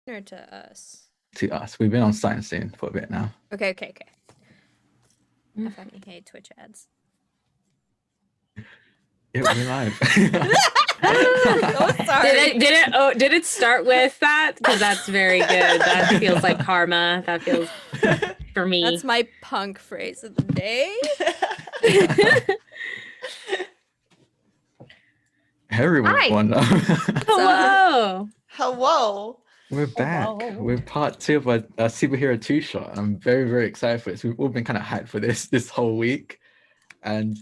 Or to us? To us. We've been on Sign Soon for a bit now. Okay. I fucking hate Twitch ads. Yeah, we're live. So sorry. Did it start with that? Because that's very good. That feels like karma. That feels for me. That's my punk phrase of the day. Everyone. Hello. Hello. We're back with part 2 of our Superhero 2 shot. I'm very, very excited for this. We've all been kind of hyped for this whole week. And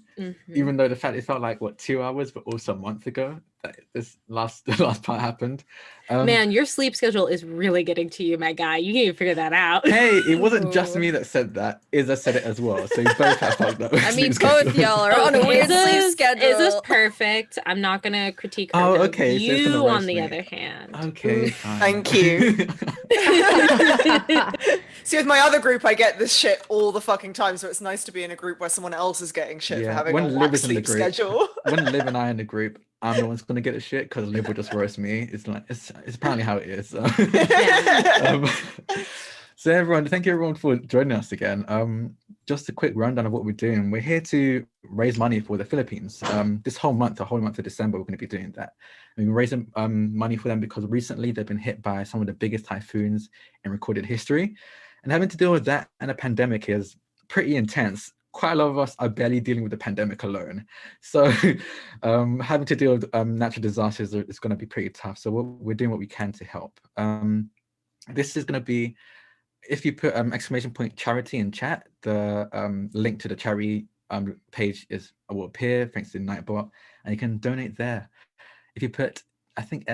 even though the fact it felt like 2 hours, but also a month ago that the last part happened. Man, your sleep schedule is really getting to you, my guy. You can't even figure that out. Hey, it wasn't just me that said that. Izza said it as well. So you both have fucked up. I mean, both y'all are on a weird sleep schedule. Izza's perfect. I'm not gonna critique her. Oh, okay. You, so on the other hand. Okay, fine. Thank you. See, with my other group, I get this shit all the fucking time, so it's nice to be in a group where someone else is getting shit for having a whack sleep schedule. When Liv and I are in the group, I'm the one's gonna get the shit because Liv will just roast me. It's apparently how it is. So everyone, thank you everyone for joining us again. Just a quick rundown of what we're doing. We're here to raise money for the Philippines. This whole month, the whole month of December, we're going to be doing that. We're raising money for them because recently they've been hit by some of the biggest typhoons in recorded history. And having to deal with that and a pandemic is pretty intense. Quite a lot of us are barely dealing with the pandemic alone. So having to deal with natural disasters is going to be pretty tough. So we're doing what we can to help. This is going to be, if you put !charity in chat, the link to the charity page will appear thanks to Nightbot, and you can donate there. If you put, I think,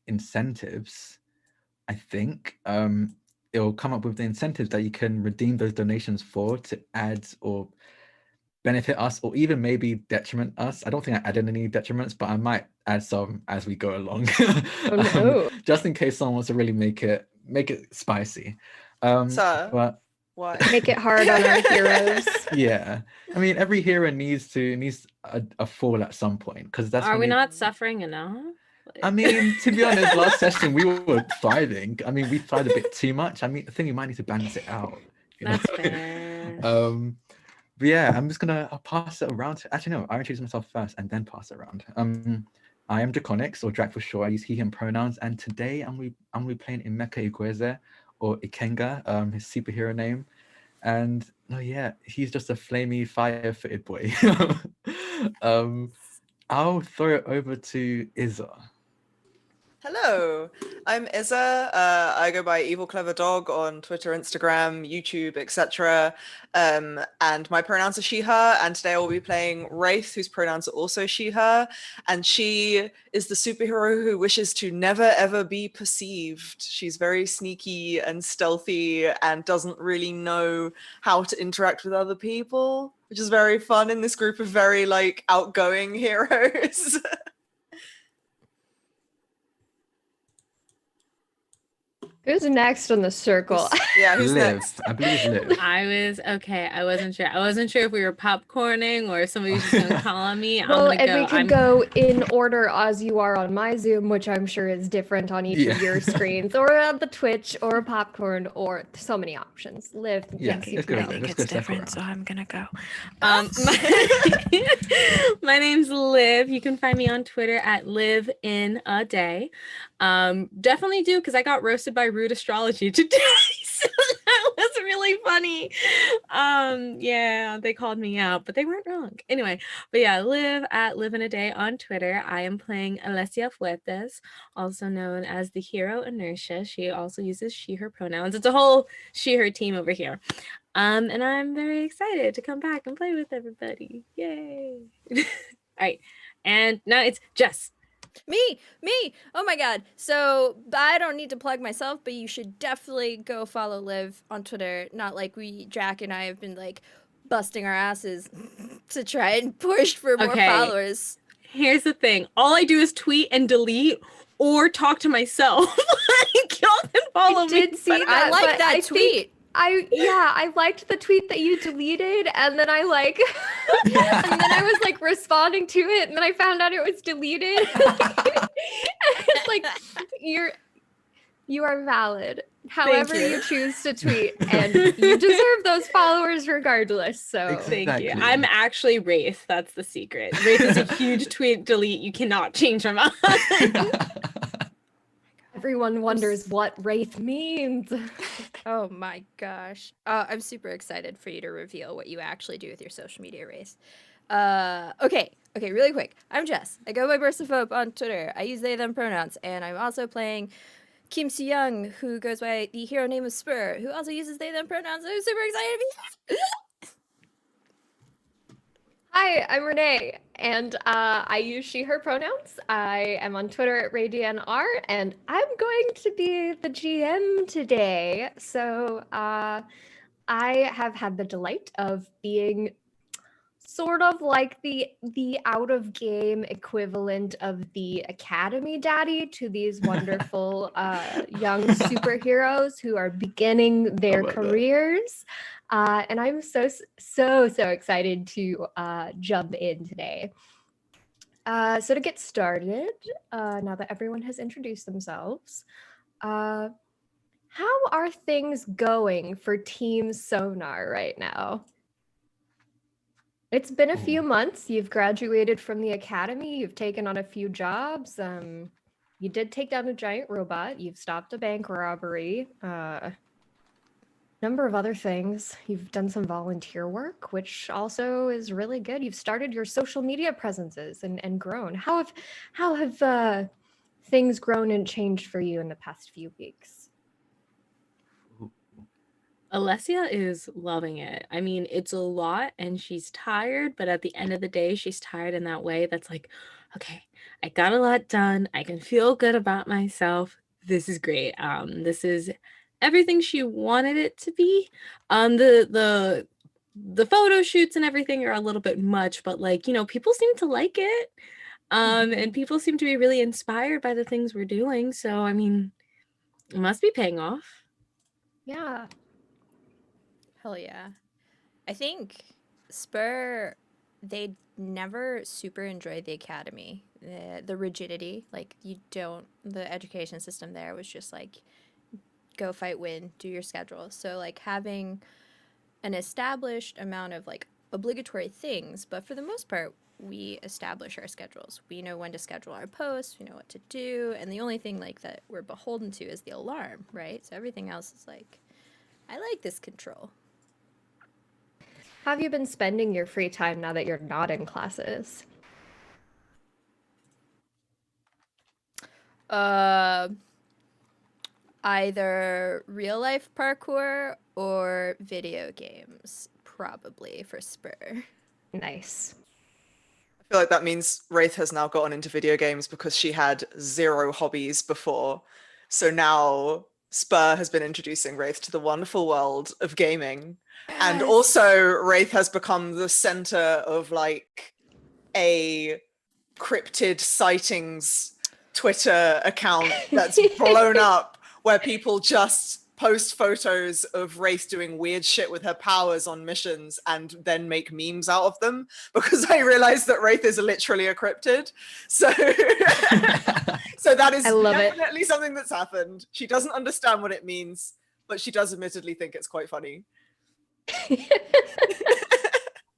!incentives, I think, it will come up with the incentives that you can redeem those donations for to add or benefit us, or even maybe detriment us. I don't think I added any detriments, but I might add some as we go along. Oh, no. Just in case someone wants to really make it spicy. But why? Make it hard on our heroes. Yeah, I mean, every hero needs a fall at some point, because that's. Are we not suffering enough? I mean, to be honest, last session we were thriving. I mean, we thrived a bit too much. I mean, I think we might need to balance it out. That's fair. But yeah, I'm just gonna pass it around. Actually, no, I'll introduce myself first and then pass it around. I am Draconics, or Drac for short. I use he, him pronouns, and today I'm playing Emeka Igweze, or Ikenga, his superhero name. And yeah, he's just a flamey, fire-footed boy. I'll throw it over to Izza. Hello, I'm Izza. I go by Evil Clever Dog on Twitter, Instagram, YouTube, etc. And my pronouns are she, her. And today I will be playing Wraith, whose pronouns are also she, her. And she is the superhero who wishes to never, ever be perceived. She's very sneaky and stealthy and doesn't really know how to interact with other people, which is very fun in this group of very outgoing heroes. Who's next on the circle? Yeah, who's Liv. next? I believe it's Liv. I wasn't sure. I wasn't sure if we were popcorning or if somebody was just gonna call on me. Well, we could go in order as you are on my Zoom, which I'm sure is different on each of your screens, or on the Twitch, or popcorn, or so many options. Liv, yes, you go. go. I think it's different, so I'm gonna go. My name's Liv. You can find me on Twitter at livinaday. Definitely do, because I got roasted by Rude Astrology today. So that was really funny. Yeah, they called me out, but they weren't wrong. Anyway, but yeah, Liv at livinaday on Twitter. I am playing Alessia Fuertes, also known as the hero Inertia. She also uses she, her pronouns. It's a whole she, her team over here. And I'm very excited to come back and play with everybody. Yay. All right. And now it's Jess. Me. Oh my god. So I don't need to plug myself, but you should definitely go follow Liv on Twitter. Not like Jack and I have been busting our asses to try and push for more followers. Here's the thing. All I do is tweet and delete or talk to myself. Y'all can follow me. I like that tweet. I liked the tweet that you deleted, and then I and then I was responding to it, and then I found out it was deleted. It's You are valid. However you. you choose to tweet, and you deserve those followers regardless. So Exactly. Thank you. I'm actually Wraith. That's the secret. Wraith is a huge tweet delete. You cannot change my mind. everyone wonders what Wraith means. Oh my gosh. I'm super excited for you to reveal what you actually do with your social media race. Okay, really quick. I'm Jess. I go by Bursaphobe on Twitter. I use they, them pronouns, and I'm also playing Kim Si Young, who goes by the hero name of Spur, who also uses they, them pronouns. I'm super excited to be Hi, I'm Renee, and I use she, her pronouns. I am on Twitter at RayDNR, and I'm going to be the GM today. So I have had the delight of being sort of like the out of game equivalent of the Academy Daddy to these wonderful young superheroes who are beginning their love that. careers. And I'm so excited to jump in today. So to get started, now that everyone has introduced themselves, how are things going for Team Sonar right now? It's been a few Ooh. months. You've graduated from the academy. You've taken on a few jobs. You did take down a giant robot. You've stopped a bank robbery. Number of other things. You've done some volunteer work, which also is really good. You've started your social media presences and grown. How have things grown and changed for you in the past few weeks? Alessia is loving it. I mean, it's a lot and she's tired, but at the end of the day, she's tired in that way that's like, okay, I got a lot done. I can feel good about myself. This is great. This is everything she wanted it to be. The photo shoots and everything are a little bit much, but like, you know, people seem to like it. And people seem to be really inspired by the things we're doing. So, I mean, it must be paying off. Yeah. Hell yeah. I think Spur, they never super enjoyed the academy. The rigidity, like the education system there was just like, go fight, win, do your schedule. So like having an established amount of like obligatory things, but for the most part, we establish our schedules. We know when to schedule our posts, we know what to do, and the only thing like that we're beholden to is the alarm, right? So everything else is like, I like this control. How have you been spending your free time now that you're not in classes? Either real life parkour or video games, probably for Spur. Nice. I feel like that means Wraith has now gotten into video games because she had zero hobbies before. So now Spur has been introducing Wraith to the wonderful world of gaming. And also Wraith has become the center of like a cryptid sightings Twitter account that's blown up where people just post photos of Wraith doing weird shit with her powers on missions and then make memes out of them, because I realized that Wraith is literally a cryptid. So so that is definitely something that's happened. She doesn't understand what it means, but she does admittedly think it's quite funny.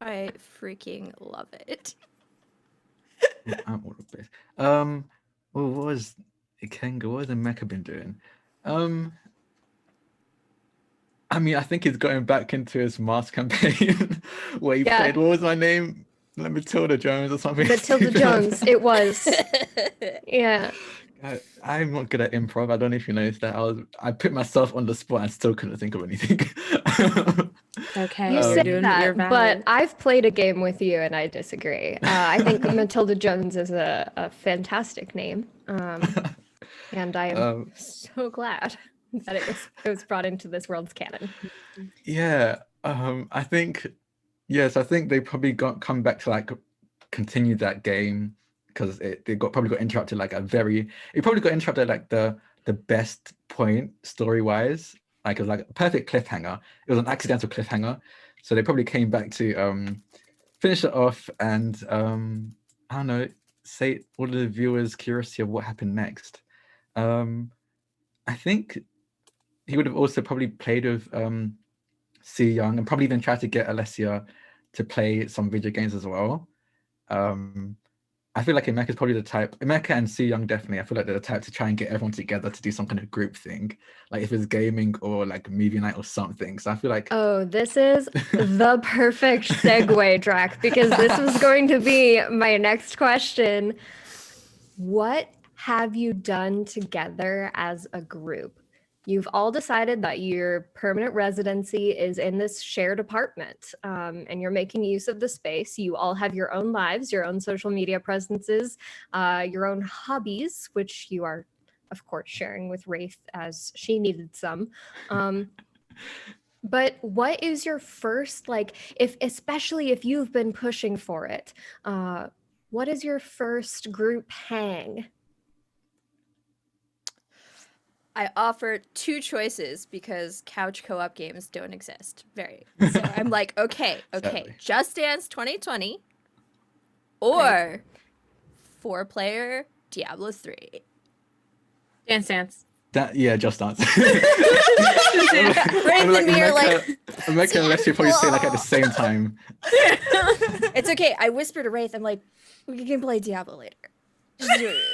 I freaking love it. I'm all of this. Well, what was Ikenga? What has the Mecha been doing? I mean, I think he's going back into his mask campaign where he played, what was my name? Like Matilda Jones or something. Matilda Jones, it was. Yeah. I'm not good at improv. I don't know if you noticed that. I put myself on the spot and still couldn't think of anything. Okay, You say that, but but I've played a game with you and I disagree. I think Matilda Jones is a fantastic name. And I am so glad that it was brought into this world's canon. Yeah, I think, yes, I think they probably come back to like continue that game because probably got interrupted like it probably got interrupted like the best point story-wise. Like it was like a perfect cliffhanger. It was an accidental cliffhanger. So they probably came back to finish it off and I don't know, say all the viewers' curiosity of what happened next. I think he would have also probably played with Si Young and probably even tried to get Alessia to play some video games as well. I feel like Emeka is probably the type. Emeka and Si Young definitely. I feel like they're the type to try and get everyone together to do some kind of group thing, like if it's gaming or like movie night or something. So I feel like Oh, this is the perfect segue, Drac, because this was going to be my next question. What have you done together as a group? You've all decided that your permanent residency is in this shared apartment, and you're making use of the space. You all have your own lives, your own social media presences, your own hobbies, which you are, of course, sharing with Wraith as she needed some. But what is your first, like, especially if you've been pushing for it, what is your first group hang? I offer two choices because couch co-op games don't exist. So I'm like, okay, Sadly. Just Dance 2020 or 4-player Diablo 3. Dance. Just Dance. Wraith and me are like, Emeka and Alessia probably say like at the same time. it's okay. I whispered to Wraith, I'm like, we can play Diablo later.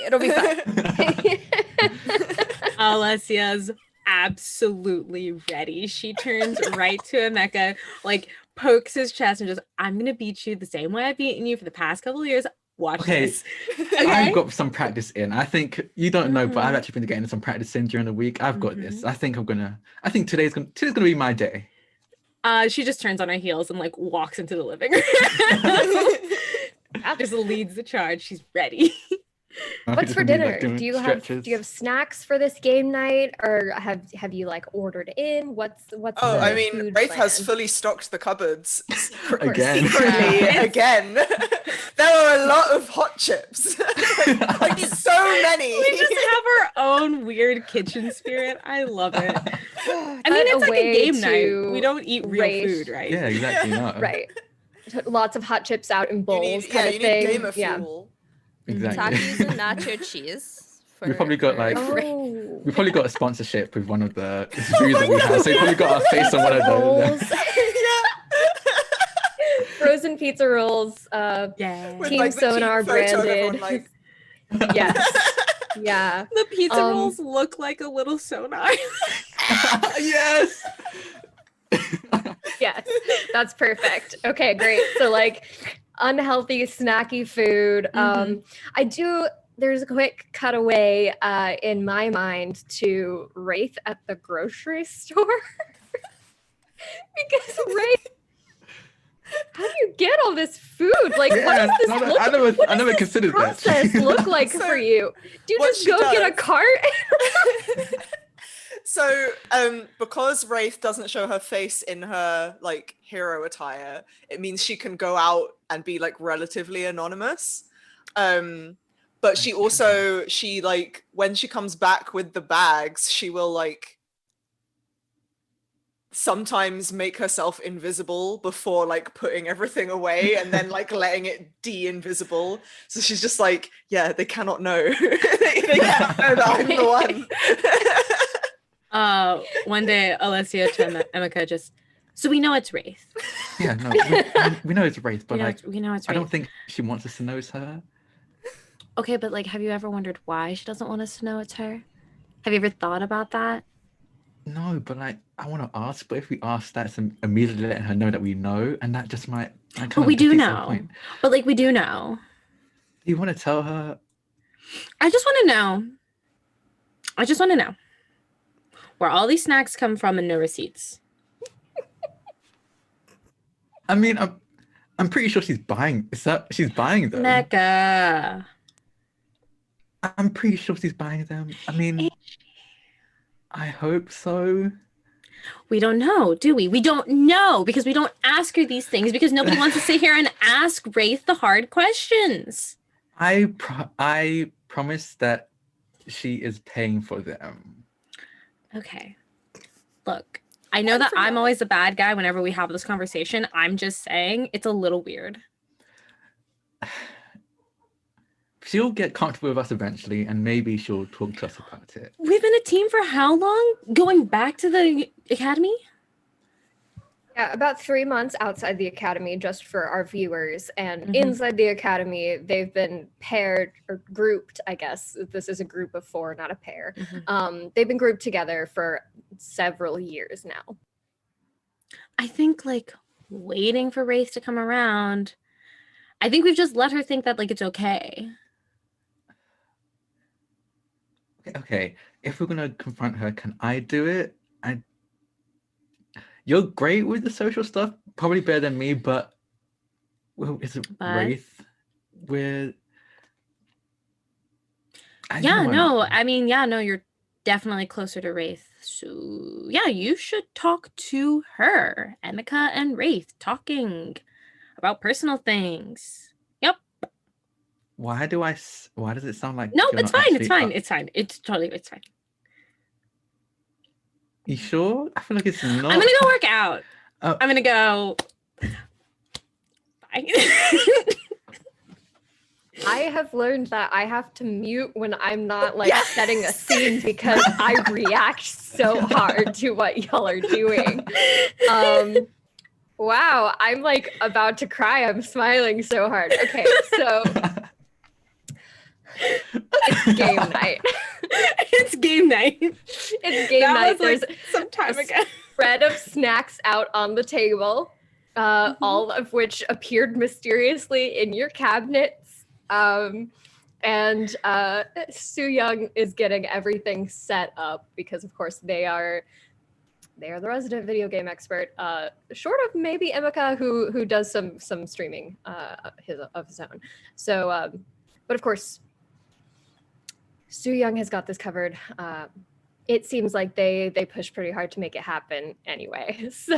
It'll be fine. Alessia's absolutely ready. She turns right to Emeka, like pokes his chest and just, I'm gonna beat you the same way I've beaten you for the past couple of years. Watch Okay. this. I've got some practice in. I think you don't know, but I've actually been getting some practice in during the week. I've got this. I think today's gonna be my day. She just turns on her heels and like walks into the living room. Just leads the charge. She's ready. What's for dinner? Do you have snacks for this game night, or have you like ordered in? What's Oh, the I mean, food Wraith has plan? fully stocked the cupboards. Again. Secretly, again. There are a lot of hot chips. like so many. We just have our own weird kitchen spirit. I love it. I mean, Find it's a like way a game night. to We don't eat real raise- food, right? Yeah, exactly. No. Right. Lots of hot chips out in You bowls, need, kind yeah, of you thing. need gamer Yeah. fuel. Exactly. Takis and nacho cheese. We probably got, like- Oh. We probably got a sponsorship with one of the brews that we have, so we probably got our face on one of those. Rolls. Frozen pizza rolls. Yeah. With, Team like, the cheap Sonar photo of everyone, branded. like, Yes. Yeah. The pizza Um, rolls look like a little sonar. Yes. Yes. That's perfect. Okay, great. So like unhealthy, snacky food. There's a quick cutaway in my mind to Wraith at the grocery store. Because Wraith, how do you get all this food? Like, what Yeah, does this no, look I never does this considered that. process look like So, for you? Do you what just she go get a does- cart? So, because Wraith doesn't show her face in her like hero attire, it means she can go out and be like relatively anonymous. But she also like when she comes back with the bags, she will like sometimes make herself invisible before like putting everything away and then like letting it de-invisible. So she's just like, yeah, they cannot know. they cannot know that I'm the one. One day Alessia to Emeka just, so we know it's Wraith. Yeah, no, we know it's Wraith, but We know it's I Wraith. don't think she wants us to know it's her. Okay, but like, have you ever wondered why she doesn't want us to know it's her? Have you ever thought about that? No, but like I want to ask, but if we ask, that's immediately letting her know that we know, and that just might. But we do know. But like, we do know. Do you want to tell her? I just want to know where all these snacks come from and no receipts. I mean, I'm pretty sure she's buying. She's buying them? Emeka. I'm pretty sure she's buying them. I mean, I hope so. We don't know, do we? We don't know because we don't ask her these things because nobody wants to sit here and ask Wraith the hard questions. I promise that she is paying for them. Okay. Look, I know that I'm always the bad guy whenever we have this conversation. I'm just saying it's a little weird. She'll get comfortable with us eventually, and maybe she'll talk to us about it. We've been team for how long? Going back to the academy? Yeah, about 3 months outside the academy, just for our viewers. And Mhm. inside the academy, they've been paired or grouped, I guess. This is a group of 4, not a pair. They've been grouped together for several years now. I think like waiting for Wraith to come around. I think we've just let her think that like it's okay. Okay, if we're gonna confront her, can I do it? You're great with the social stuff, probably better than me, but is it But- Wraith? We're Yeah, no, I mean, yeah, no, you're definitely closer to Wraith. So yeah, you should talk to her. Emika and Wraith talking about personal things. Yep. Why does it sound like No, you're it's not fine. It's actually fine. up- It's fine. It's fine. You sure? I feel like it's not. I'm gonna go work out. Oh. I'm gonna go. Bye. I have learned that I have to mute when I'm not like setting a scene because I react so hard to what y'all are doing. Wow, I'm like about to cry. I'm smiling so hard. Okay, so it's game night. It's game night. It's game That night. was, like, There's some time a ago. spread of snacks out on the table, all of which appeared mysteriously in your cabinets. And Soo Young is getting everything set up because, of course, they are the resident video game expert. Short of maybe Emika, who does some streaming of his own. So, but of course, Soo Young has got this covered. It seems like they push pretty hard to make it happen anyway. So,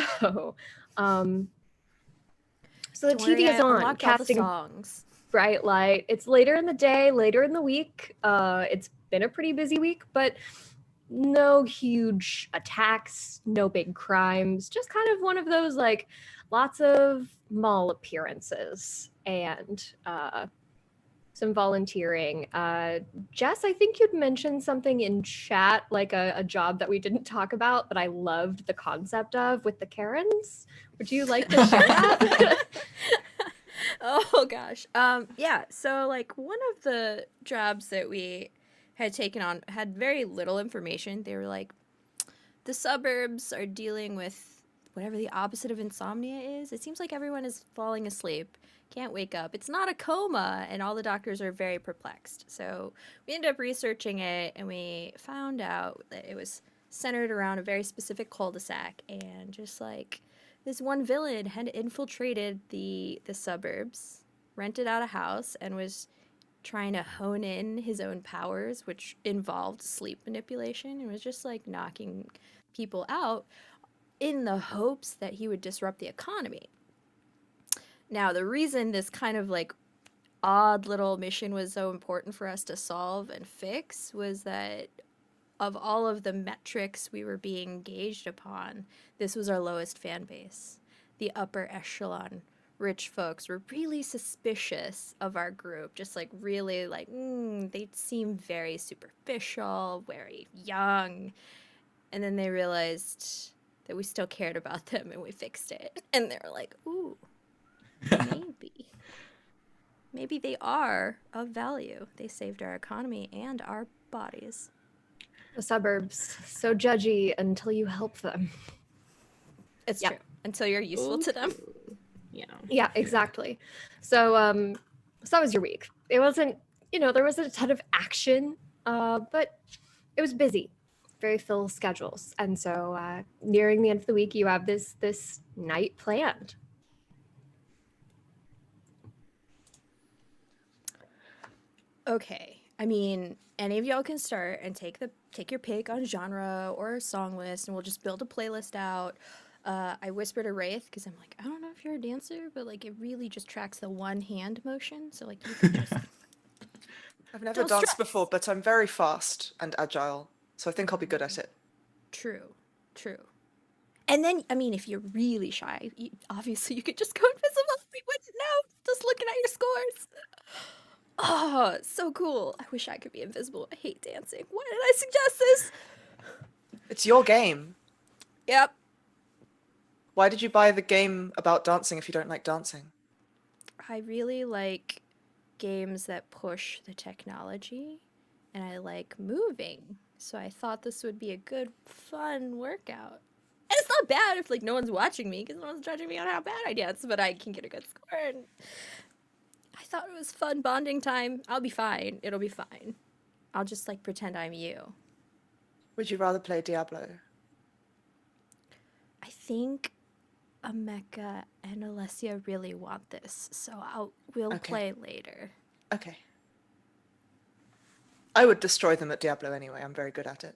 so the Don't worry, TV is I on, unlocked all the casting songs. bright light. It's later in the day, later in the week. It's been a pretty busy week, but no huge attacks, no big crimes, just kind of one of those like lots of mall appearances and some volunteering. Jess, I think you'd mentioned something in chat, like a job that we didn't talk about, but I loved the concept of with the Karens. Would you like to share that? Oh gosh. Yeah, so like one of the jobs that we had taken on had very little information. They were like, the suburbs are dealing with whatever the opposite of insomnia is. It seems like everyone is falling asleep, can't wake up. It's not a coma, and all the doctors are very perplexed. So we ended up researching it, and we found out that it was centered around a very specific cul-de-sac, and just like this one villain had infiltrated the suburbs, rented out a house, and was trying to hone in his own powers, which involved sleep manipulation, and was just like knocking people out in the hopes that he would disrupt the economy. Now, the reason this kind of like odd little mission was so important for us to solve and fix was that of all of the metrics we were being gauged upon, this was our lowest fan base. The upper echelon rich folks were really suspicious of our group, just like really like, they seem very superficial, very young. And then they realized that we still cared about them and we fixed it. And they were like, ooh, maybe they are of value. They saved our economy and our bodies. The suburbs, so judgy until you help them. It's Yeah. true. Until you're useful to them. Yeah. Yeah, exactly. So so that was your week. It wasn't, there wasn't a ton of action, but it was busy, very full schedules. And so nearing the end of the week, you have this night planned. Okay. I mean, any of y'all can start and take your pick on genre or a song list, and we'll just build a playlist out. I whispered to Wraith because I'm like, I don't know if you're a dancer, but like it really just tracks the one hand motion. So like you can just I've never Don't danced stress. before, but I'm very fast and agile, so I think I'll be good at it. true. And then I mean, if you're really shy, obviously you could just go invisible. We wouldn't know just looking at your scores. Oh, so cool. I wish I could be invisible. I hate dancing. Why did I suggest this? It's your game. Yep. Why did you buy the game about dancing if you don't like dancing? I really like games that push the technology, and I like moving. So I thought this would be a good, fun workout. And it's not bad if like no one's watching me because no one's judging me on how bad I dance, but I can get a good score. And I thought it was fun bonding time. I'll be fine. It'll be fine. I'll just like pretend I'm you. Would you rather play Diablo? I think Emeka and Alessia really want this, so we'll Okay. play later. Okay. I would destroy them at Diablo anyway. I'm very good at it.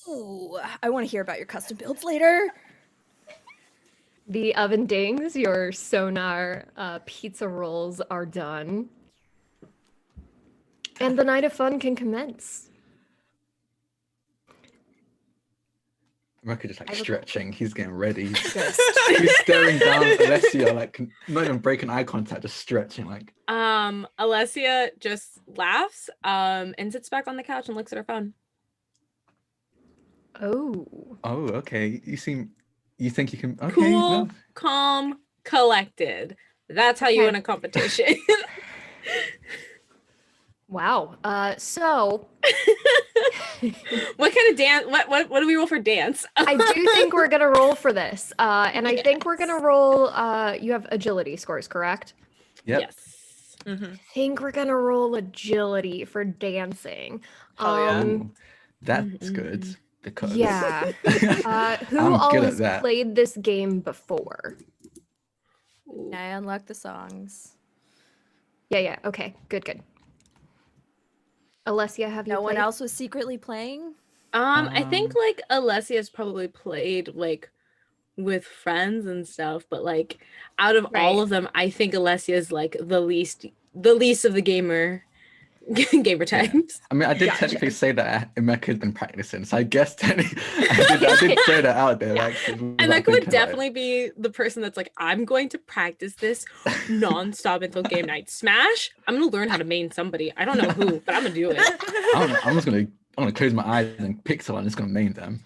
Ooh, I want to hear about your custom builds later. The oven dings, your sonar pizza rolls are done. And the night of fun can commence. Emeka just like I have a- stretching. He's getting ready. Good. He's staring down at Alessia, like not even breaking eye contact, just stretching. Like, Alessia just laughs and sits back on the couch and looks at her phone. Oh. oh, okay. You think you can? Okay. Cool, well, calm, collected. That's how you Okay. win a competition. Wow. So What kind of dance? What do we roll for dance? I do think we're gonna roll for this. And I think we're gonna roll you have agility scores, correct? Yep. Yes. Mm-hmm. I think we're gonna roll agility for dancing. Hell yeah. Ooh, that's good Mm-mm. because Yeah. Who I'm all good at has that. played this game before? Ooh. I unlocked the songs. Yeah. Okay. Good. Alessia, have you No one played? else was secretly playing? I think Um, like Alessia's probably played like with friends and stuff, but like out of all Right. of them, I think Alessia's like the least of the gamer types. I mean, I did Gotcha. technically say that Emeka had been practicing, so I guess technically I did throw that out there. Yeah. Actually, And without that would thinking about it. definitely be the person that's like, I'm going to practice this nonstop until game night. Smash, I'm gonna learn how to main somebody. I don't know who, but I'm gonna do it. I'm gonna close my eyes and pick someone. I'm just gonna main them.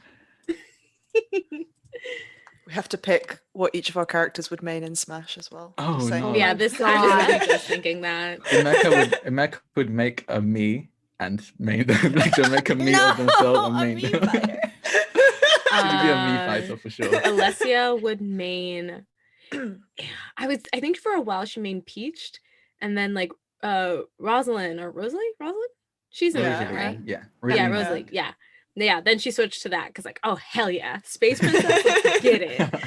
We have to pick what each of our characters would main in Smash as well. Oh, Just saying. no. Yeah, my this God. I'm just thinking that. Emeka would make a me and main them. Like to make a me of themselves and a main me them. fighter. She'd be a me Uh, fighter for sure. Alessia would main. I think for a while she mained Peached, and then like Rosalind or Rosalie. She's in Yeah, that, Rosalie, right? yeah. Yeah, Rosalie. Rosalie. Yeah. Then she switched to that because like, oh hell yeah, Space Princess, let's get it. I feel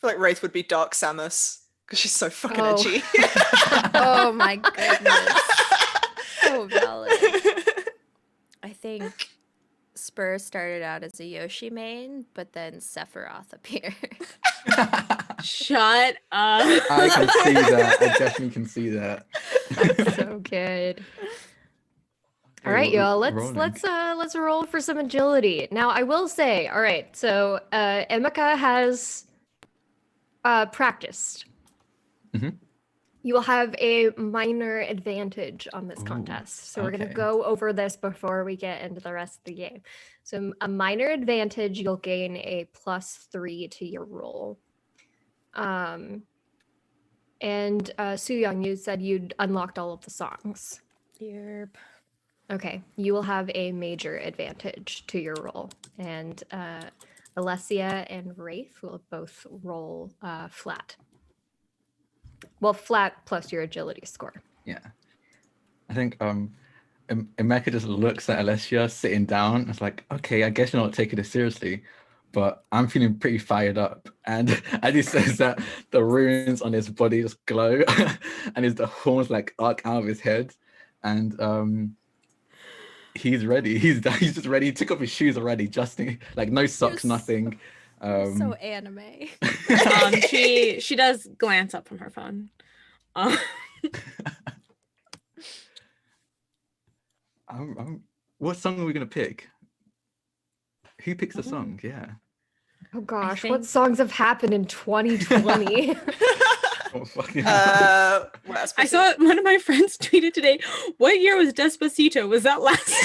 like Wraith would be Dark Samus because she's so fucking Oh. edgy. Oh my goodness. So valid. I think Spur started out as a Yoshi main, but then Sephiroth appeared. Shut up. I can see that. I definitely can see that. So good. All Okay, right, well, y'all. rolling. Let's roll for some agility. Now, I will say, all right. So, Emeka has practiced. Mhm. You will have a minor advantage on this Ooh, contest. So we're gonna okay. go over this before we get into the rest of the game. So a minor advantage, you'll gain a +3 to your roll. And Sooyoung, you said you'd unlocked all of the songs. Yep. Okay, you will have a major advantage to your roll, and Alessia and Wraith will both roll flat. Well, flat plus your agility score. Yeah. I think Emeka just looks at Alessia sitting down. And it's like, okay, I guess you're not taking this seriously, but I'm feeling pretty fired up. And as he says that, the runes on his body just glow, and the horns like arc out of his head, and he's ready. He's just ready. He took off his shoes already, just like no socks, so- nothing. So anime. She does glance up from her phone. What song are we gonna pick? Who picks the song? Yeah. Oh gosh, think- what songs have happened in 2020? Oh, fucking Well, I saw one of my friends tweeted today. What year was Despacito? Was that last year?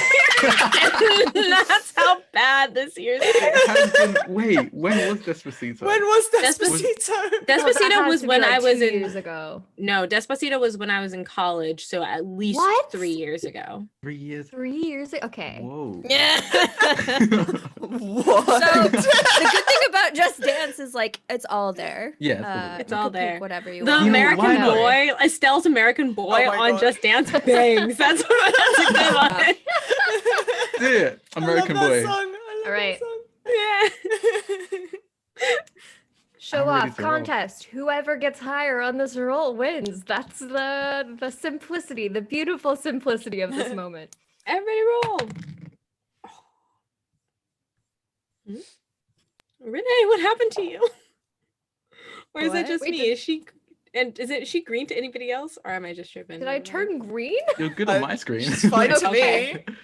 That's how bad this year's been. It has been. Wait, when was Despacito? When was Despacito- Despacito? Oh, that Despacito has was to be, when like, I was 2 in years ago. No, Despacito was when I was in college, so at least What? 3 years ago. 3 years. 3 years ago. Okay. Whoa. Yeah. What? So the good thing about Just Dance is like it's all there. Yeah, it's all there. It's you all could pick there. whatever you The want. know, American why not? Boy, Estelle's American Boy Oh my on God. Just Dance bangs. That's what that's a good one. Do it, American I love Boy. that song. I love All right. Yeah. Show I'm ready off to roll. contest. Whoever gets higher on this roll wins. That's the simplicity, the beautiful simplicity of this moment. Everybody roll. Hmm? Renee, what happened to you? Or is it What? just Wait, me? Is she she green to anybody else, or am I just tripping? Did I Never mind. turn green? You're good on I- my screen. She's fine to Okay. me.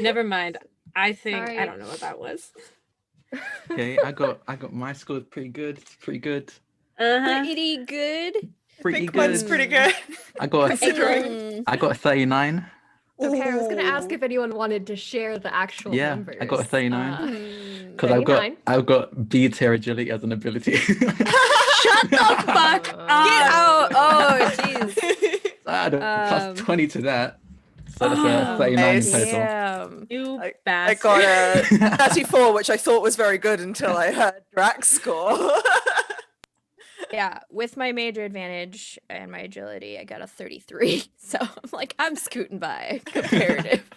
Never mind. I think I Sorry. don't know what that was. Okay, I got my score pretty good. It's pretty good. Uh-huh. Pretty good. I Pretty think good. mine's pretty good. I got Considering- I got a 39. Okay, I was gonna ask Ooh. if anyone wanted to share the actual Yeah, numbers. I got a 39. Mm. Because 39. I've got B tier agility as an ability. Shut the fuck Uh, up. Get out! Oh, jeez. I had a Um, plus 20 to that. So that's Oh, a 39 nice. total. Damn. You I bastard. got a 34, which I thought was very good until I heard Drax score. Yeah, with my major advantage and my agility, I got a 33. So I'm like, I'm scooting by comparative.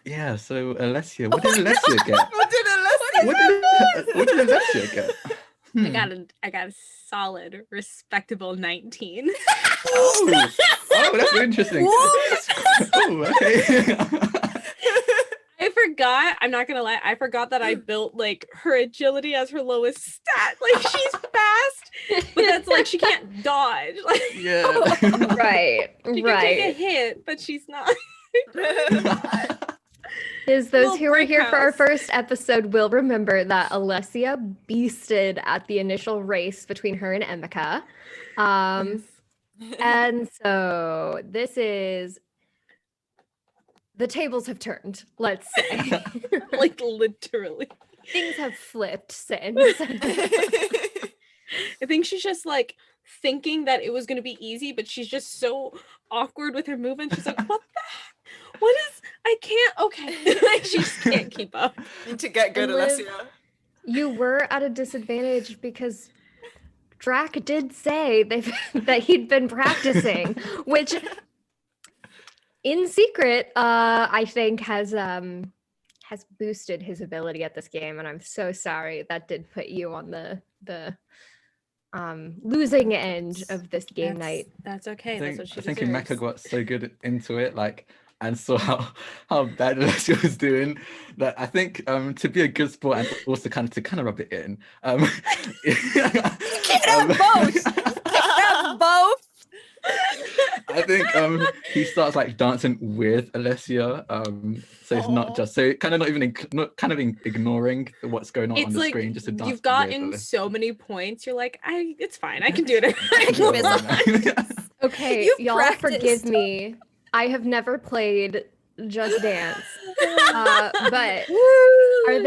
Yeah, so Alessia, what did Alessia get? What did Alessia What did Alessia get? I got a solid, respectable 19. Oh, that's interesting. Oh, okay. I forgot. I'm not gonna lie. I forgot that I built like her agility as her lowest stat. Like she's fast, but that's like she can't dodge. Like Yeah. Right, she can take a right. hit, but she's not. Is those Little who were brick here for our house. first episode will remember that Alessia beasted at the initial race between her and Emeka. And so this is the tables have turned, let's say. Like literally. Things have flipped since. I think she's just like thinking that it was gonna be easy, but she's just so awkward with her movement. She's like, what the heck? What is I can't okay. Like she just can't keep up. Need to get good, And Liv- Alessia. You were at a disadvantage because Drac did say that he'd been practicing, which in secret, I think has boosted his ability at this game, and I'm so sorry that did put you on the losing end of this game night. That's okay. I That's think, what she I think deserves. Emeka got so good into it, like, and saw how bad Alessia was doing, that I think to be a good sport and also kind of rub it in. Can't have both. Can't have both. I think he starts like dancing with Alessia, so it's not Aw. just so kind of not even ignoring what's going on It's the like screen, just to dance. you've gotten with so many points. You're like, it's fine. I can do it. I can miss Alessia. Okay, You've y'all forgive practiced. me. I have never played Just Dance, but are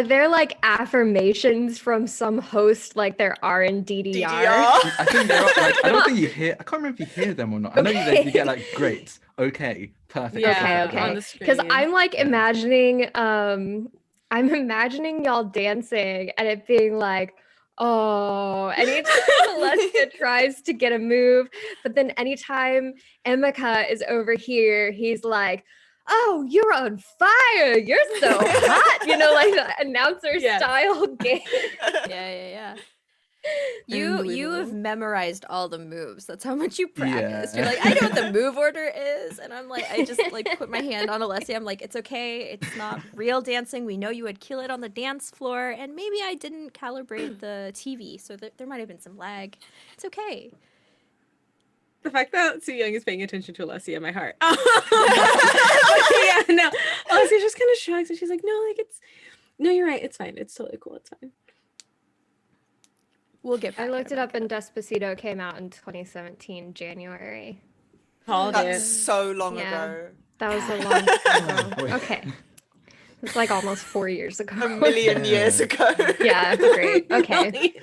there like affirmations from some host like there are in DDR? I think there are, like, I don't think you hear. I can't remember if you hear them or not. I know you get like great, okay, perfect. Yeah, perfect, on Okay. the Because screen. I'm like Yeah. imagining I'm imagining y'all dancing and it being like, oh, anytime Alessia tries to get a move, but then anytime Emeka is over here, he's like, oh, you're on fire, you're so hot, like the announcer Yes. style game. Yeah. You have memorized all the moves. That's how much you practiced. Yeah. You're like, I know what the move order is, and I'm like, I just like put my hand on Alessia. I'm like, it's okay. It's not real dancing. We know you would kill it on the dance floor, and maybe I didn't calibrate the TV, so there might have been some lag. It's okay. The fact that Soo Young is paying attention to Alessia in my heart. Yeah, no. Alessia just kind of shrugs and she's like, no, you're right. It's fine. It's totally cool. It's fine. We'll get. I back looked to it up and Despacito came out in 2017, January. Called That's it. so long Yeah. ago. That was a long time ago. Wait. Okay. It's like almost 4 years ago. A million years ago. Yeah, great. Okay.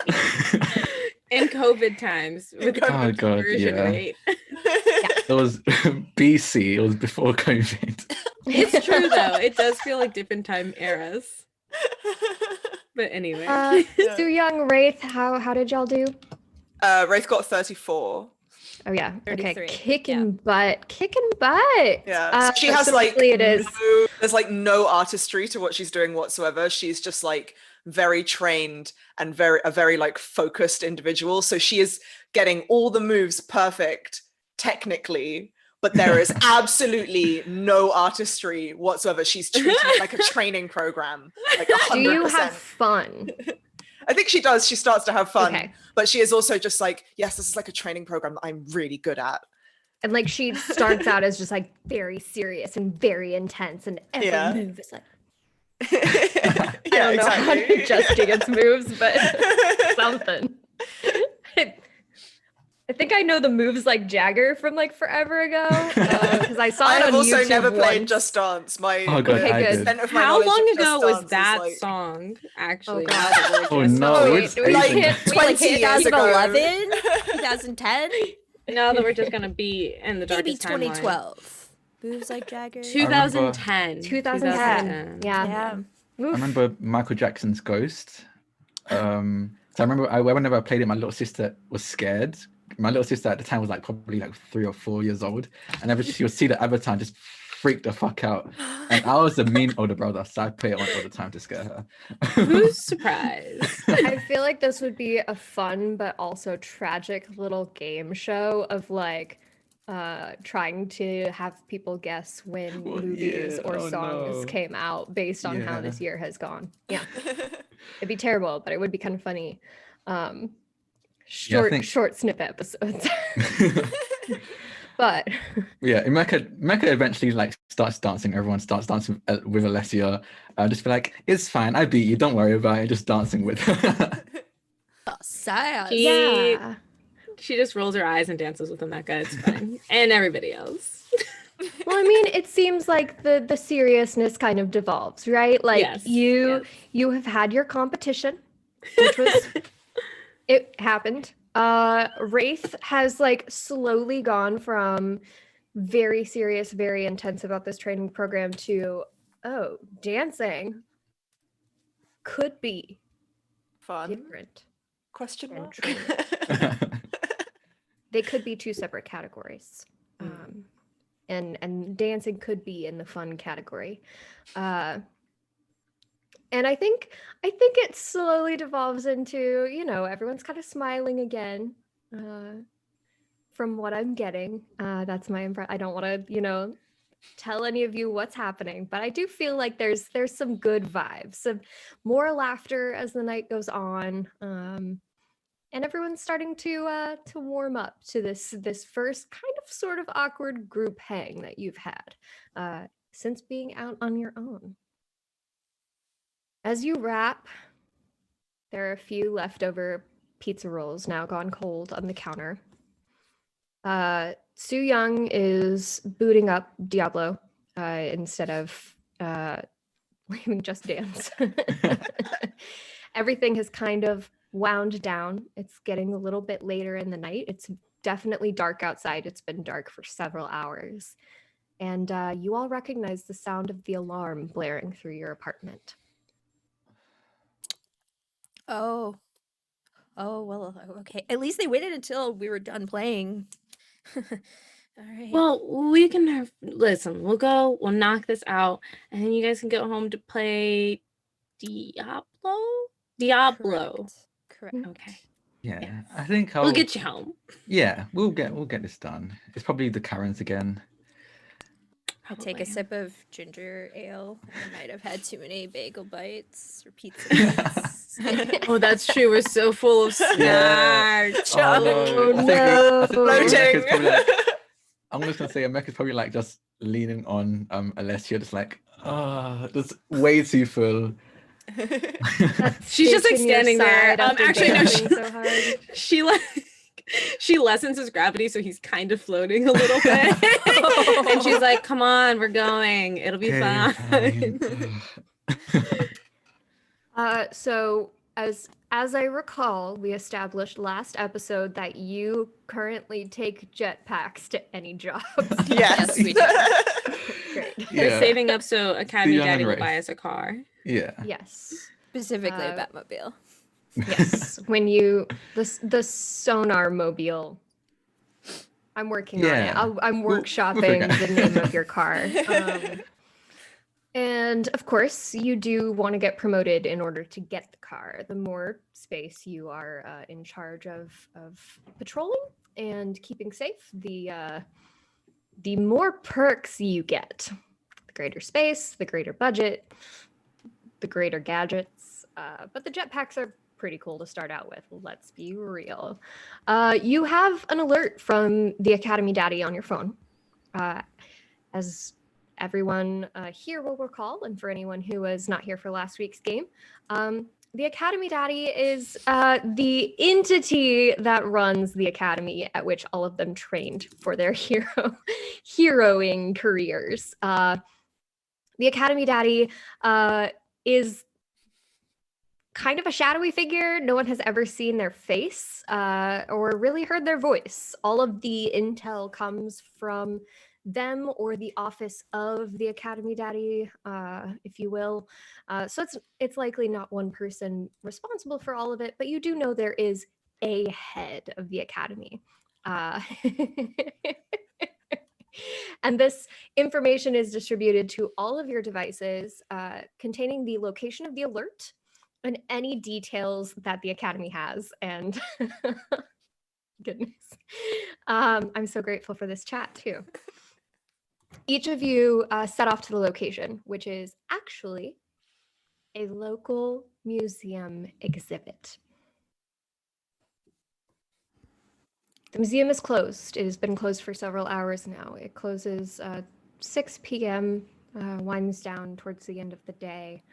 In COVID times. With the Oh, God, conversion yeah. rate. It was BC. It was before COVID. It's true though. It does feel like different time eras. But anyway. Yeah. Soo Young, Wraith, how did y'all do? Wraith got 34. Oh yeah. Okay. 33, Kicking butt. Kicking butt. Yeah. So she has so like basically it is. there's like no artistry to what she's doing whatsoever. She's just like very trained and a very like focused individual. So she is getting all the moves perfect technically, but there is absolutely no artistry whatsoever. She's treating it like a training program. Like 100%. Do you have fun? I think she does. She starts to have fun, Okay. but she is also just like, yes, this is like a training program that I'm really good at. And like she starts out as just like very serious and very intense, and every Yeah. move is like I I don't know how to adjust against moves, but something. I think I know the moves like Jagger from like forever ago because I saw I it have on also YouTube never played once. Just Dance. My Oh, God, Okay, I good. did. extent of my How knowledge long of Just ago was Dance is, that like, song? Actually. Oh, God. Oh no, Wait, it's we Asian. can't- we like 20 years ago. 2011, 2010, No, that we're just gonna be in the maybe darkest timeline. 2012. Moves like Jagger. 2010. 2010. Yeah. Yeah. I remember Michael Jackson's Ghost. So I remember whenever I played it, my little sister was scared. My little sister at the time was like probably like 3 or 4 years old, and whenever she would see the avatar, just freaked the fuck out. And I was the mean older brother, so I play it on all the time to scare her. Who's surprised? I feel like this would be a fun but also tragic little game show of like trying to have people guess when Well, movies yeah, or oh songs no. came out based on how Yeah. this year has gone. Yeah. It'd be terrible, but it would be kind of funny. think- Short snippet episodes. But Yeah, Mecca eventually like starts dancing. Everyone starts dancing with Alessia. Just be like, it's fine. I beat you. Don't worry about it. Just dancing with her. Oh, sad. She- yeah. She just rolls her eyes and dances with Emeka. It's fine. And everybody else. Well, I mean, it seems like the seriousness kind of devolves, right? Like Yes, you have had your competition, which was it happened. Wraith has like slowly gone from very serious, very intense about this training program to dancing could be Fun? different. Question And mark? true. They could be two separate categories. Mm. And dancing could be in the fun category. And I think it slowly devolves into, everyone's kind of smiling again. From what I'm getting. That's my impression. I don't want to, tell any of you what's happening, but I do feel like there's some good vibes, some more laughter as the night goes on. And everyone's starting to warm up to this first kind of sort of awkward group hang that you've had since being out on your own. As you wrap, there are a few leftover pizza rolls now gone cold on the counter. Soo Young is booting up Diablo instead of playing Just Dance. Everything has kind of wound down. It's getting a little bit later in the night. It's definitely dark outside. It's been dark for several hours. And you all recognize the sound of the alarm blaring through your apartment. Oh. Oh, well, okay. At least they waited until we were done playing. All right. Well, we can listen, we'll knock this out, and then you guys can go home to play Diablo? Diablo. Correct. Okay. Yeah, Yes. I think We'll get you home. Yeah, we'll get this done. It's probably the Karens again. I take a Probably. sip of ginger ale. I might have had too many bagel bites or pizza bites. Oh, that's true. We're so full of snacks. Oh, no. Mecca's Floating. probably like, I'm just gonna say Mecca's probably like just leaning on Alessia, just like just way too full. She's just like Stitching your standing there. side after Actually, no, dancing so hard. she like she lessens his gravity, so he's kind of floating a little bit. And she's like, "Come on, we're going. It'll be Okay, fine." So as I recall, we established last episode that you currently take jetpacks to any jobs. Yes. we do. Great. We're Yeah. saving up so Academy young Daddy and will buy race. us a car. Yeah. Yes. Specifically a Uh, Batmobile. Yes. When you the sonar mobile. I'm working on it. Yeah. I'm We'll workshopping figure it the out. name of your car. And of course, you do want to get promoted in order to get the car. The more space you are in charge of patrolling and keeping safe, the more perks you get. The greater space, the greater budget, the greater gadgets. But the jetpacks are pretty cool to start out with. Let's be real. You have an alert from the Academy Daddy on your phone. As everyone here will recall, and for anyone who was not here for last week's game, the Academy Daddy is the entity that runs the academy at which all of them trained for their heroing careers. The Academy Daddy is kind of a shadowy figure. No one has ever seen their face or really heard their voice. All of the intel comes from them or the office of the Academy Daddy, if you will. So it's likely not one person responsible for all of it, but you do know there is a head of the Academy. And this information is distributed to all of your devices containing the location of the alert and any details that the Academy has. And goodness, I'm so grateful for this chat too. Each of you set off to the location, which is actually a local museum exhibit. The museum is closed. It has been closed for several hours now. It closes 6 p.m., winds down towards the end of the day.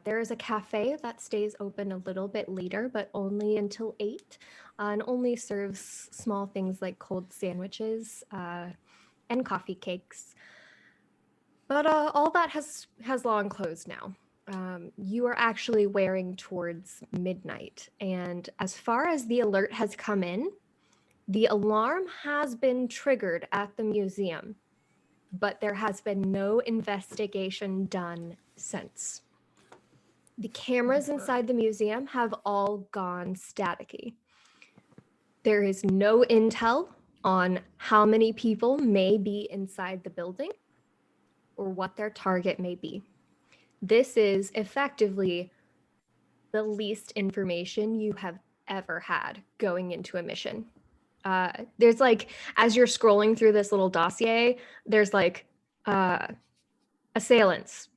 There is a cafe that stays open a little bit later, but only until 8, and only serves small things like cold sandwiches and coffee cakes. But all that has long closed now. You are actually wearing towards midnight, and as far as the alert has come in, the alarm has been triggered at the museum, but there has been no investigation done since. The cameras inside the museum have all gone staticky. There is no intel on how many people may be inside the building or what their target may be. This is effectively the least information you have ever had going into a mission. There's like, as you're scrolling through this little dossier, there's like assailants,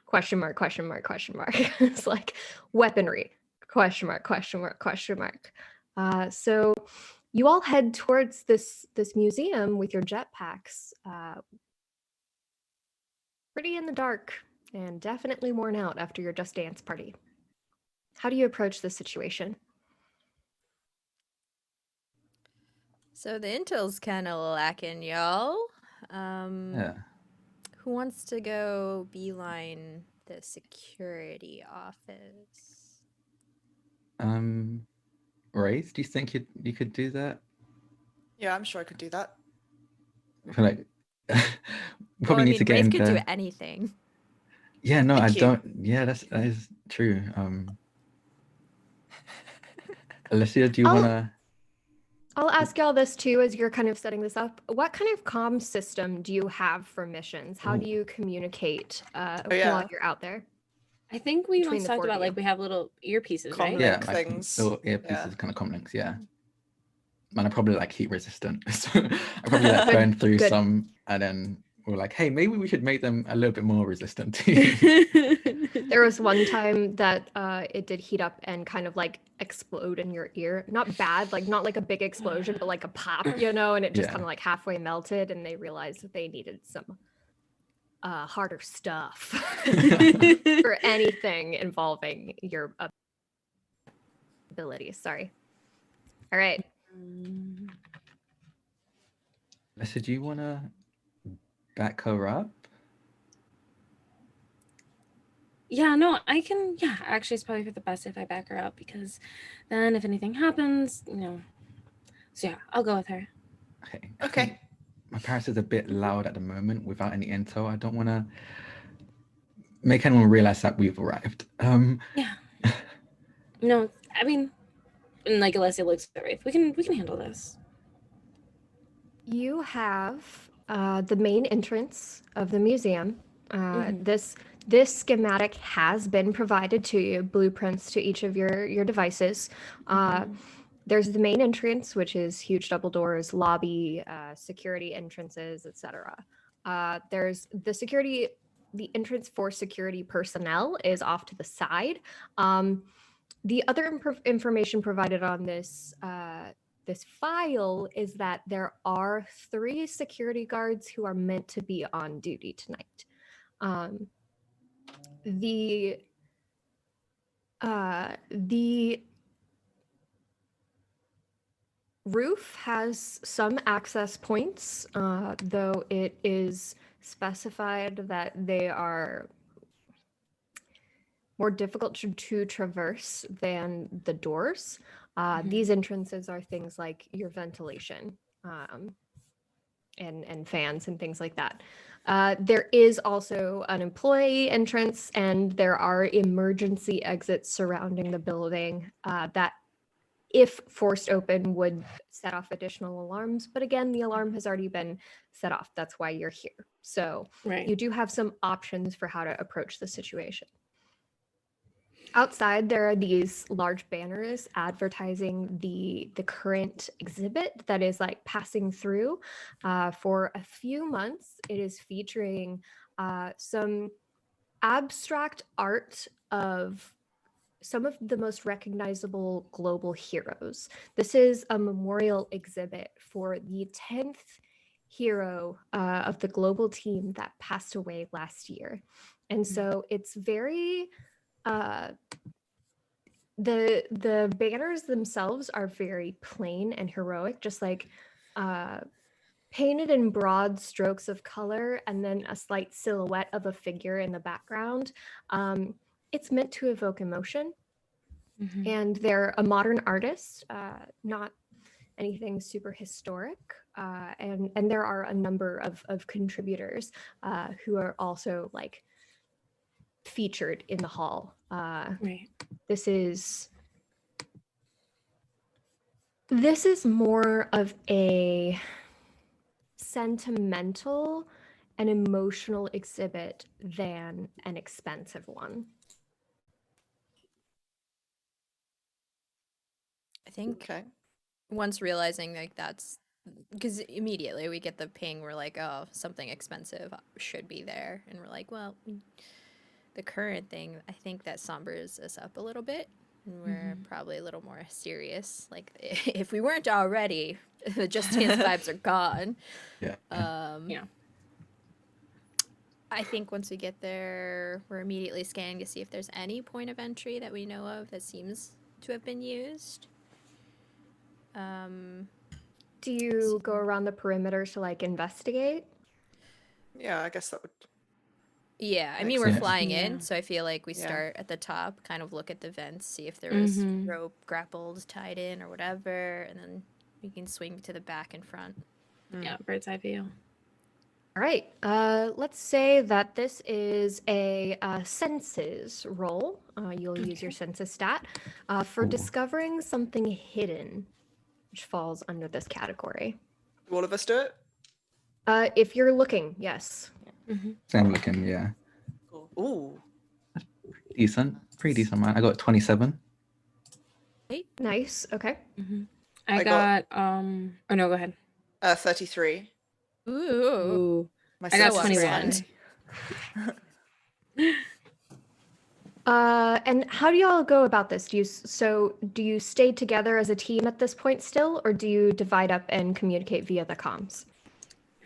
question mark, question mark, question mark. It's like weaponry, question mark, question mark, question mark. So you all head towards this museum with your jetpacks, pretty in the dark and definitely worn out after your Just Dance party. How do you approach this situation? So the intel's kind of lacking, y'all. Yeah. Who wants to go beeline the security office? Wraith, do you think you could do that? Yeah, I'm sure I could do that. I feel like we probably Well, I need mean, to get Wraith into. could do anything. Yeah, no, Thank I you. don't. Yeah, that is true. Alicia, do you I'll- wanna? I'll ask y'all this too as you're kind of setting this up. What kind of comm system do you have for missions? How do Ooh. you communicate yeah. while you're out there? I think we Between once the talked four of about like you. we have little earpieces, right? Comlink Yeah, like things. little earpieces, Yeah. kind of comlinks. Yeah, man, I probably like heat resistant. So I probably like burn through Good. some, and then we're like, hey, maybe we should make them a little bit more resistant to heat. There was one time that it did heat up and kind of like explode in your ear. Not bad, like not like a big explosion, but like a pop, and it just Yeah. kind of like halfway melted, and they realized that they needed some harder stuff for anything involving your abilities. Sorry. All right. Lisa, do you want to back her up? Yeah, no, I can. Yeah, actually, it's probably for the best if I back her up because then if anything happens, So yeah, I'll go with her. Okay. I Okay. think my parents is a bit loud at the moment without any intel. I don't want to make anyone realize that we've arrived. Yeah. No, I mean, and like Alessia looks at Wraith. We can handle this. You have the main entrance of the museum. Mhm. This schematic has been provided to you, blueprints to each of your devices. There's the main entrance, which is huge double doors, lobby, security entrances, etc. There's the entrance for security personnel is off to the side. The other information provided on this file is that there are 3 security guards who are meant to be on duty tonight. The roof has some access points, though it is specified that they are more difficult to traverse than the doors. These entrances are things like your ventilation and fans and things like that. There is also an employee entrance, and there are emergency exits surrounding the building that, if forced open, would set off additional alarms. But again, the alarm has already been set off. That's why you're here. So Right. you do have some options for how to approach the situation. Outside, there are these large banners advertising the current exhibit that is like passing through. For a few months, it is featuring some abstract art of some of the most recognizable global heroes. This is a memorial exhibit for the 10th hero of the global team that passed away last year. And so it's very the banners themselves are very plain and heroic, just like painted in broad strokes of color and then a slight silhouette of a figure in the background. It's meant to evoke emotion, and they're a modern artist, not anything super historic. And there are a number of contributors who are also like featured in the hall. Right. This is more of a sentimental and emotional exhibit than an expensive one. I think Okay. once realizing like that's because immediately we get the ping, we're like, oh, something expensive should be there, and we're like, well, the current thing, I think that sombers us up a little bit, and we're probably a little more serious. Like if we weren't already, the Just Dance vibes are gone. Yeah. Yeah. I think once we get there, we're immediately scanning to see if there's any point of entry that we know of that seems to have been used. Do you go around the perimeter to like investigate? Yeah, I guess that would. Yeah, I Makes mean, we're sense. flying Yeah. in, so I feel like we Yeah. start at the top, kind of look at the vents, see if there was Mhm. rope grappled, tied in, or whatever, and then we can swing to the back and front. Yeah, bird's eye view. All right. Let's say that this is a senses roll. You'll use your senses stat for Ooh. discovering something hidden, which falls under this category. Do all of us do it? If you're looking, yes. Same looking, yeah. Cool. Ooh. Decent. Pretty decent, man. I got 27. Nice. Okay. I I got oh no, go ahead. 33. Ooh. Ooh. My I got senses 21. say. And how do y'all go about this? Do you stay together as a team at this point still, or do you divide up and communicate via the comms?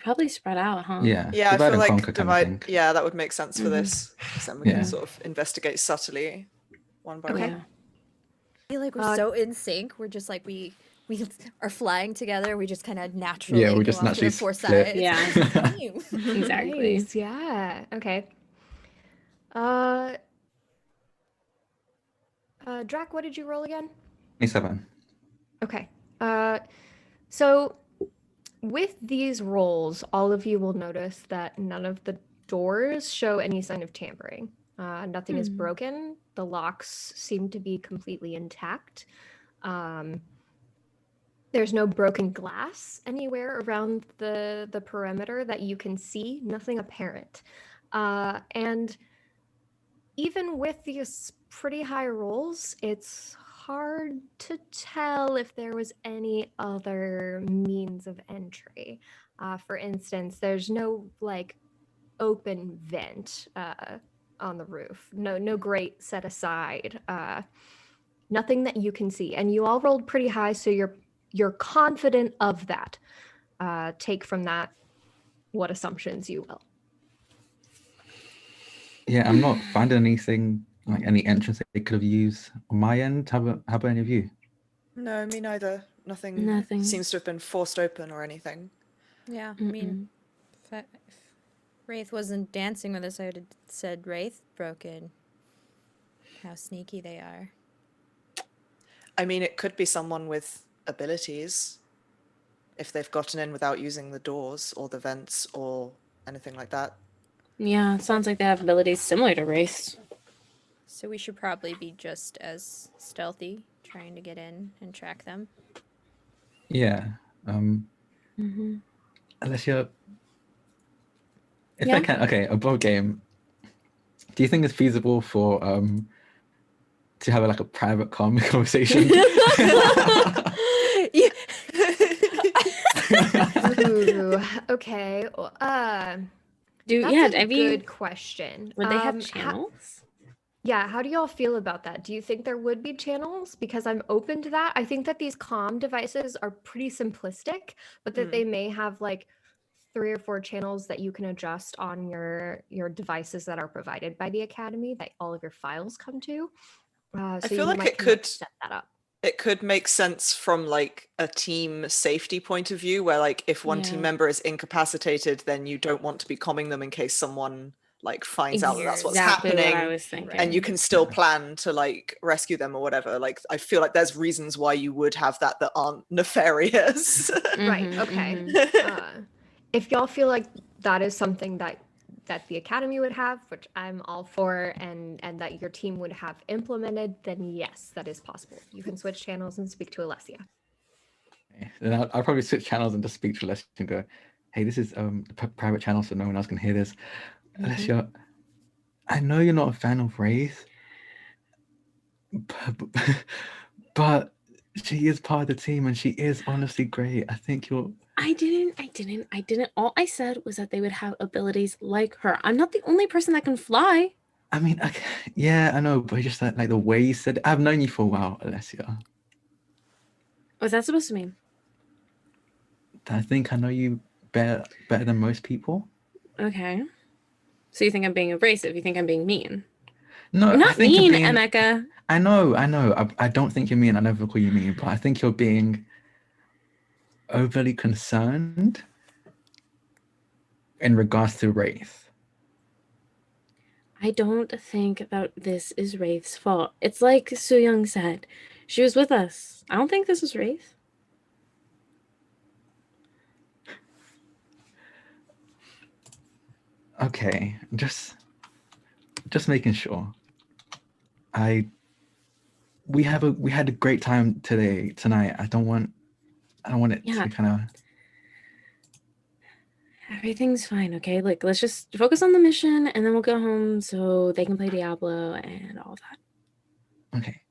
Probably spread out, huh? Yeah. Yeah, I divide feel and like conquer kind of divide. thing. Yeah, that would make sense for this. 'Cause then we Yeah. can sort of investigate subtly, one by Okay. one. I feel like we're Uh, so in sync. We're just like we we are flying together. We just kind of naturally Yeah, we go just off to naturally the four split. sides. Yeah. Ew. Exactly. Nice. Yeah. Okay. Drac, what did you roll again? 27. Okay. So with these rolls, all of you will notice that none of the doors show any sign of tampering. Nothing is broken. The locks seem to be completely intact. There's no broken glass anywhere around the perimeter that you can see. Nothing apparent. And even with these pretty high rolls, it's hard to tell if there was any other means of entry. For instance, there's no like open vent on the roof. No grate set aside. Nothing that you can see. And you all rolled pretty high, so you're confident of that. Take from that what assumptions you will. Yeah, I'm not finding anything like any entrance they could have used on my end. How about any of you? No, me neither. Nothing, Nothing. seems to have been forced open or anything. Yeah, I mean, if Wraith wasn't dancing with us, I would have said Wraith broken. How sneaky they are. I mean, it could be someone with abilities if they've gotten in without using the doors or the vents or anything like that. Yeah, it sounds like they have abilities similar to Race. So we should probably be just as stealthy, trying to get in and track them. Yeah. Mm-hmm. Unless you're. If Yeah. I can, okay, a board game. Do you think it's feasible for to have like a private conversation? Yeah. Ooh, okay. That's Yeah, a have you, good question. would they have How- channels? Yeah, how do y'all feel about that? Do you think there would be channels? Because I'm open to that. I think that these comm devices are pretty simplistic, but that they may have like 3 or 4 channels that you can adjust on your devices that are provided by the academy that all of your files come to. So feel you like might it can, like, could- set that up. It could make sense from like a team safety point of view, where like if one team Yeah. member is incapacitated, then you don't want to be calming them in case someone like finds out that that's what's Exactly happening. what I was thinking. And you can still plan to like rescue them or whatever. Like I feel like there's reasons why you would have that aren't nefarious. Right, Mhm, okay. mhm. If y'all feel like that is something that the academy would have, which I'm all for, and that your team would have implemented, then yes, that is possible. You can switch channels and speak to Alessia. Then I'll probably switch channels and just speak to Alessia and go, "Hey, this is private channel, so no one else can hear this." Alessia, I know you're not a fan of Wraith, but she is part of the team and she is honestly great. I think you're. I didn't. All I said was that they would have abilities like her. I'm not the only person that can fly. I mean, yeah, I know, but just like the way you said it. I've known you for a while, Alessia. What's that supposed to mean? I think I know you better than most people. Okay. So you think I'm being abrasive? You think I'm being mean? No, I'm I not think you're mean, being, Emeka. I know. I don't think you're mean. I never call you mean, but I think you're being overly concerned in regards to Wraith. I don't think that this is Wraith's fault. It's like Su Young said. She was with us. I don't think this is Wraith. Okay, just making sure. We had a great time tonight. I don't want it Yeah. to kind of. Everything's fine, okay? Like, let's just focus on the mission and then we'll go home so they can play Diablo and all that. Okay.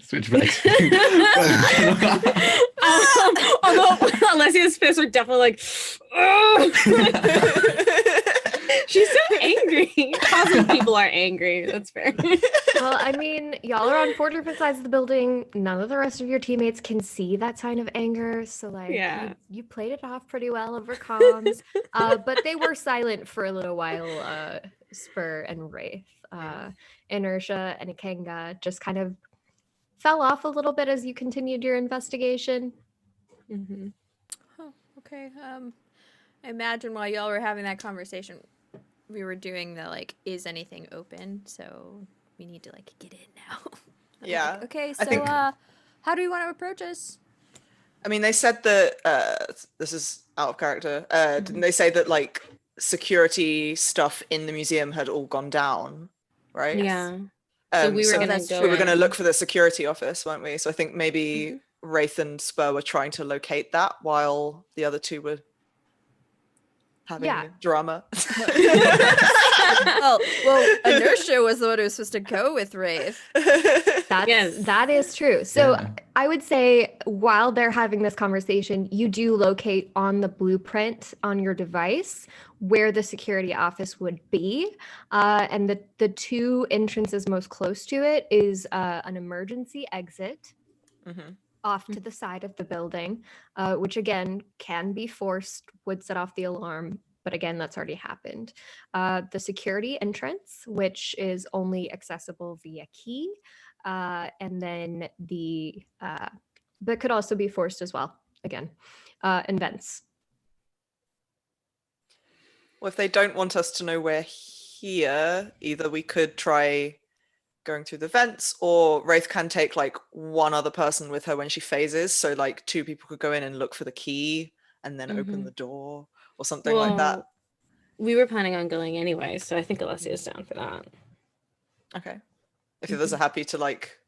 Switch back. Although Alessia's fists are definitely like, "Ugh." She's so angry. Positive people are angry. That's fair. Well, I mean, y'all are on 4 different sides of the building. None of the rest of your teammates can see that sign of anger. So, like, Yeah. you played it off pretty well over comms. But they were silent for a little while, Spur and Wraith. Inertia and Ikenga just kind of fell off a little bit as you continued your investigation. Mhm. Oh, okay. I imagine while y'all were having that conversation, we were doing the like, is anything open? So we need to like get in now. I'm Yeah, like, okay, I so think- how do we want to approach us? I mean, they said that this is out of character. Didn't they say that like security stuff in the museum had all gone down, right? Yeah. So we were so gonna that's go. we were going to in. look for the security office, weren't we? So I think maybe Wraith and Spur were trying to locate that while the other two were having Yeah. drama. Well, Inertia was the one who was supposed to go with Wraith. Yes. That is true. So Yeah. I would say while they're having this conversation, you do locate on the blueprint on your device where the security office would be. And the two entrances most close to it is an emergency exit Mhm. off to the side of the building, which again can be forced, would set off the alarm. But again, that's already happened. The security entrance, which is only accessible via key, and then but could also be forced as well. Again, and vents. Well, if they don't want us to know we're here, either we could try going through the vents, or Wraith can take like one other person with her when she phases. So like two people could go in and look for the key and then open Mhm. the door or something like that. Well, we were planning on going anyway, so I think Alessia is down for that. Okay. If the others are happy to like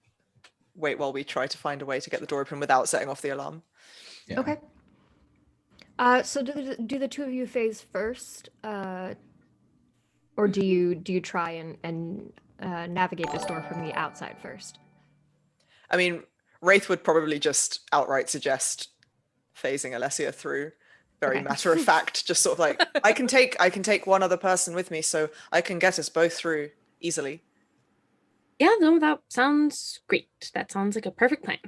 wait while we try to find a way to get the door open without setting off the alarm. Yeah. Okay. So do the two of you phase first, or do you try and navigate this door from the outside first? I mean, Wraith would probably just outright suggest phasing Alessia through. Very Okay. matter of fact, just sort of like I can take one other person with me, so I can get us both through easily. Yeah, no, that sounds great. That sounds like a perfect plan.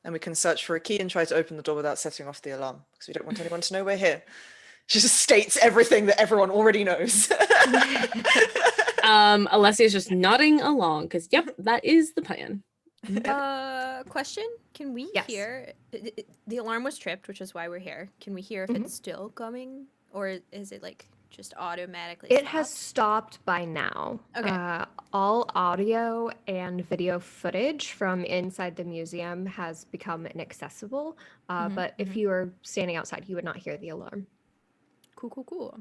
And we can search for a key and try to open the door without setting off the alarm because we don't want anyone to know we're here. She just states everything that everyone already knows. Alessia's just nodding along because yep, that is the plan. Question: Can we Yes. hear? The alarm was tripped, which is why we're here. Can we hear if it's still coming, or is it like just automatically? It has stopped? stopped by now. Okay. All audio and video footage from inside the museum has become inaccessible. But if you are standing outside, you would not hear the alarm. Cool.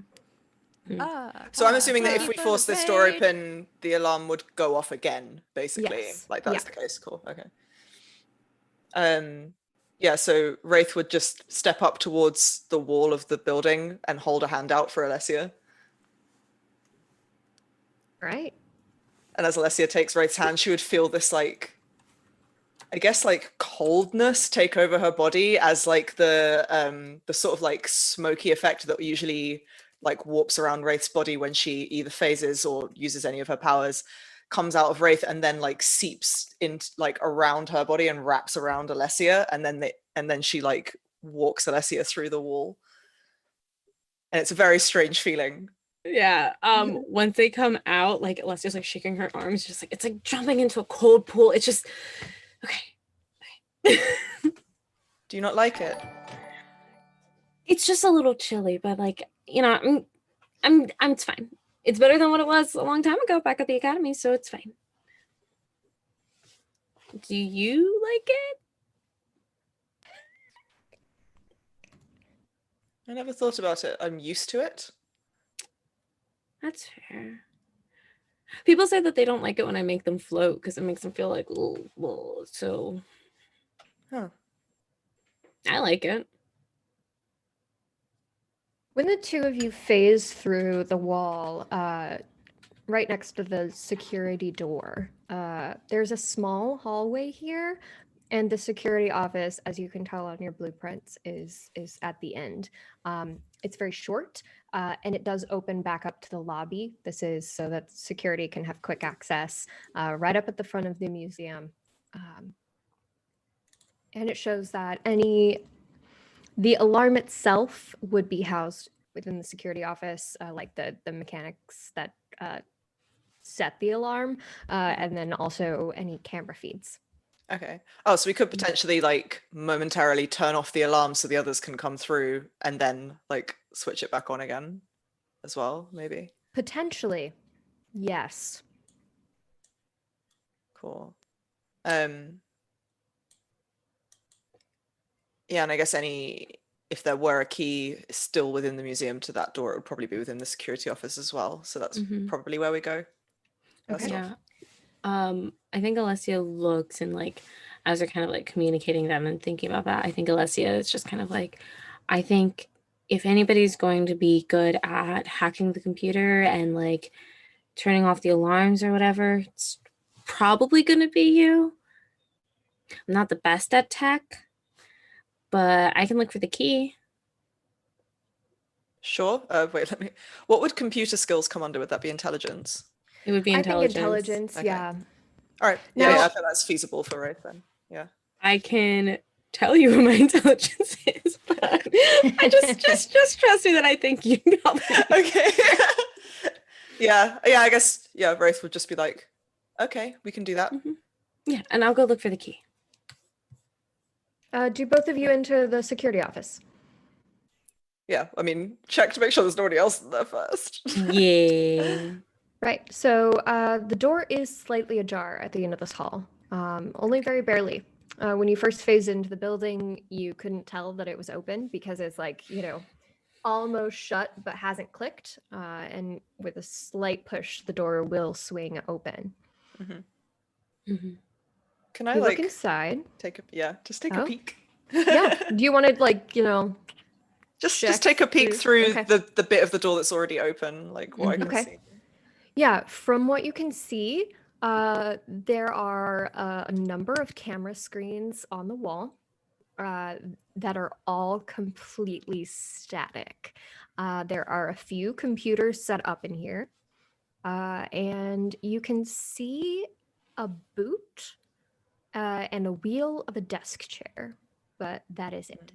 Hmm. So I'm assuming that if keep we us force this door afraid. open, the alarm would go off again, basically. Yes. Like that's Yeah. the case. Cool. Okay. Yeah, so Wraith would just step up towards the wall of the building and hold a hand out for Alessia. Right. And as Alessia takes Wraith's hand, she would feel this like, I guess like coldness take over her body as like the sort of like smoky effect that usually like warps around Wraith's body when she either phases or uses any of her powers comes out of Wraith and then like seeps into like around her body and wraps around Alessia and then she like walks Alessia through the wall. And it's a very strange feeling. Yeah. Once they come out, like Alessia's like shaking her arms, just like it's like jumping into a cold pool. It's just okay. Do you not like it? It's just a little chilly, but like, you know, I'm it's fine. It's better than what it was a long time ago back at the academy, so it's fine. Do you like it? I never thought about it. I'm used to it. That's fair. People say that they don't like it when I make them float because it makes them feel like, oh, so Huh. I like it. When the two of you phase through the wall, right next to the security door, there's a small hallway here, and the security office, as you can tell on your blueprints, is at the end. It's very short, and it does open back up to the lobby. This is so that security can have quick access right up at the front of the museum. And it shows that the alarm itself would be housed within the security office, like the mechanics that set the alarm, and then also any camera feeds. Okay. Oh, so we could potentially like momentarily turn off the alarm so the others can come through and then like switch it back on again as well, maybe. Potentially, yes. Cool. Yeah, and I guess if there were a key still within the museum to that door, it would probably be within the security office as well. So that's probably where we go. First Okay. off. Yeah. I think Alessia looks and like as they're kind of like communicating them and thinking about that, I think Alessia is just kind of like, I think if anybody's going to be good at hacking the computer and like turning off the alarms or whatever, it's probably going to be you. I'm not the best at tech, but I can look for the key. Sure. Wait, what would computer skills come under? Would that be intelligence? It would be I think intelligence. intelligence, Okay. yeah. All right. Now- Yeah, I think that's feasible for Wraith then. Yeah. I can tell you what my intelligence is, but I just trust me that I think you know. Okay. yeah, I guess Wraith would just be like, okay, we can do that. Yeah, and I'll go look for the key. Do both of you enter the security office? Yeah, I mean, check to make sure there's nobody else in there first. Yeah. Right. So the door is slightly ajar at the end of this hall, only very barely. When you first phased into the building, you couldn't tell that it was open because it's like, almost shut but hasn't clicked. And with a slight push, the door will swing open. Can I You like look inside. take a Oh. peek? Yeah. Do you want to just check take a peek through Okay. the bit of the door that's already open, like what I can Okay. see. Yeah, from what you can see, there are a number of camera screens on the wall that are all completely static. There are a few computers set up in here, and you can see a boot and a wheel of a desk chair, but that is it.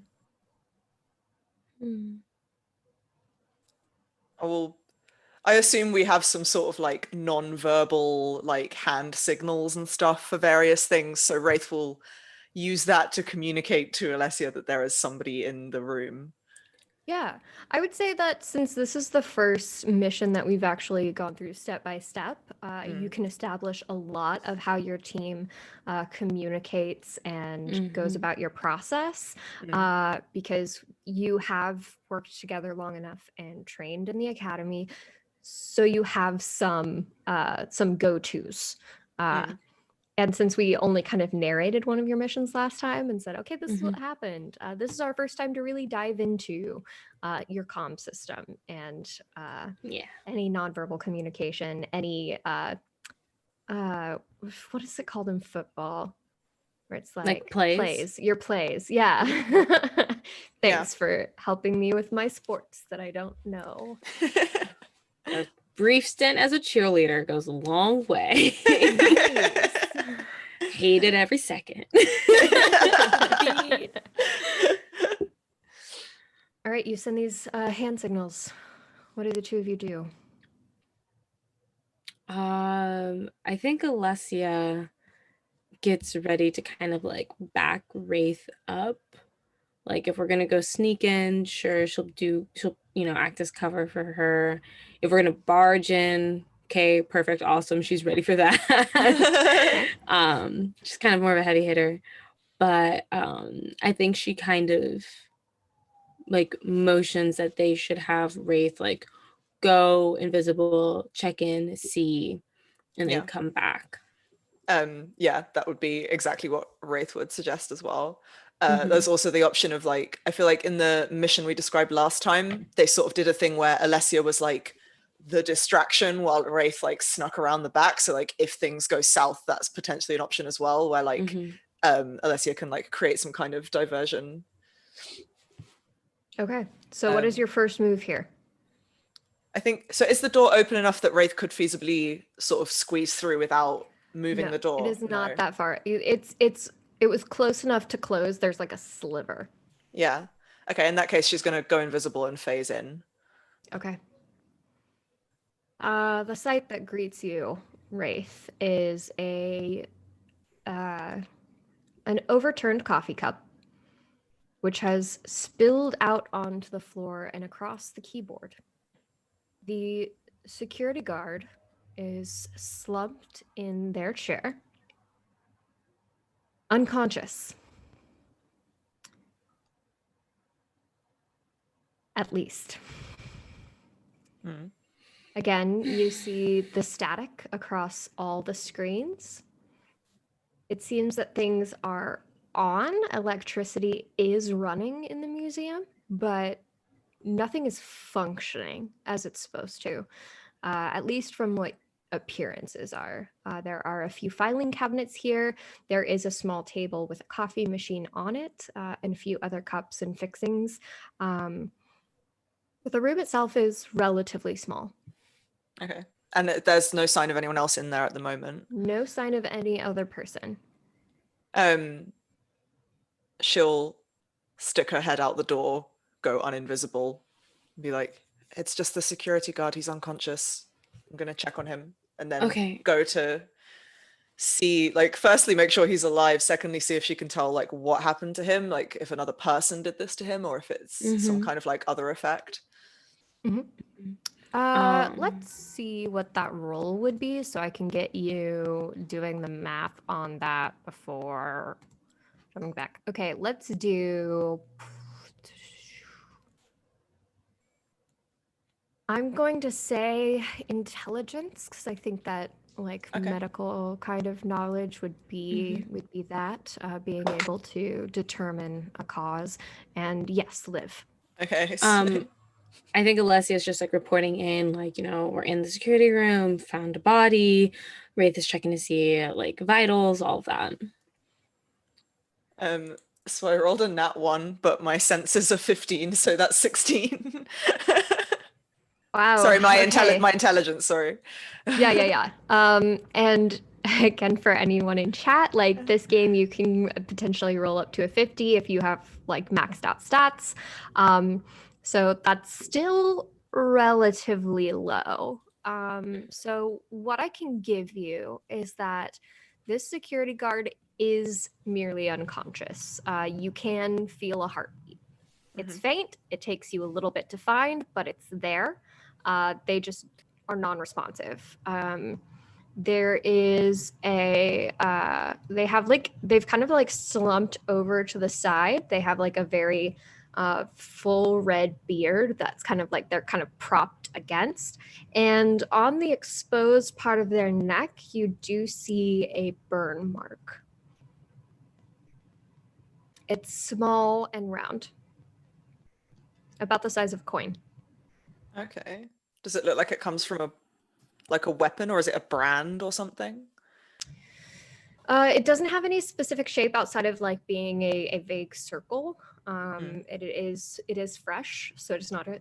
I assume we have some sort of like non-verbal like hand signals and stuff for various things. So Wraith will use that to communicate to Alessia that there is somebody in the room. Yeah, I would say that since this is the first mission that we've actually gone through step by step, you can establish a lot of how your team communicates and goes about your process because you have worked together long enough and trained in the academy, so you have some go-tos. And since we only kind of narrated one of your missions last time and said, okay, this is what happened, this is our first time to really dive into your comm system and any nonverbal communication, any, what is it called in football? Where it's like plays? Your plays. Yeah. Thanks for helping me with my sports that I don't know. A brief stint as a cheerleader goes a long way. Hated every second. All right, you send these hand signals. What do the two of you do? I think Alessia gets ready to kind of like back Wraith up. Like if we're gonna go sneak in, sure, she'll act as cover for her. If we're gonna barge in, okay, perfect, awesome, she's ready for that. She's kind of more of a heavy hitter, but I think she kind of like motions that they should have Wraith like go invisible, check in, see, and then come back. That would be exactly what Wraith would suggest as well. There's also the option of like, I feel like in the mission we described last time, they sort of did a thing where Alessia was like the distraction while Wraith like snuck around the back. So like if things go south, that's potentially an option as well, where like Alessia can like create some kind of diversion. Okay, so what is your first move here? I think, so is the door open enough that Wraith could feasibly sort of squeeze through without moving No, the door? It is not that far. It was close enough to close. There's like a sliver. Yeah. Okay, in that case, she's going to go invisible and phase in. Okay. The sight that greets you, Wraith, is an overturned coffee cup, which has spilled out onto the floor and across the keyboard. The security guard is slumped in their chair, unconscious. At least. Hmm. Again, you see the static across all the screens. It seems that things are on, electricity is running in the museum, but nothing is functioning as it's supposed to, at least from what appearances are. There are a few filing cabinets here. There is a small table with a coffee machine on it, and a few other cups and fixings. But the room itself is relatively small. Okay. And there's no sign of anyone else in there at the moment. No sign of any other person. She'll stick her head out the door, go uninvisible, and be like, "It's just the security guard. He's unconscious. I'm gonna check on him," and then Okay. go to see, like, firstly make sure he's alive. Secondly, see if she can tell like what happened to him, like if another person did this to him, or if it's some Mhm. kind of like other effect. Let's see what that roll would be so I can get you doing the math on that before coming back. Okay, let's do. I'm going to say intelligence because I think that like Okay. medical kind of knowledge would be that being able to determine a cause. And yes, live. Okay. So, I think Alessia's just like reporting in, like, we're in the security room, found a body. Wraith is checking to see like vitals, all of that. so I rolled a nat 1, but my senses are 15, so that's 16. Wow. Sorry, my okay. my intelligence, sorry. Yeah. And again, for anyone in chat, like this game, you can potentially roll up to a 50 if you have like maxed out stats. So that's still relatively low. So what I can give you is that this security guard is merely unconscious. You can feel a heartbeat. It's faint. It takes you a little bit to find, but it's there. They just are non-responsive. There is a they've kind of like slumped over to the side. They have like a very full red beard that's kind of like they're kind of propped against, and on the exposed part of their neck you do see a burn mark. It's small and round, about the size of a coin. Okay. Does it look like it comes from a weapon, or is it a brand or something? It doesn't have any specific shape outside of like being a vague circle. It is fresh, so it's not a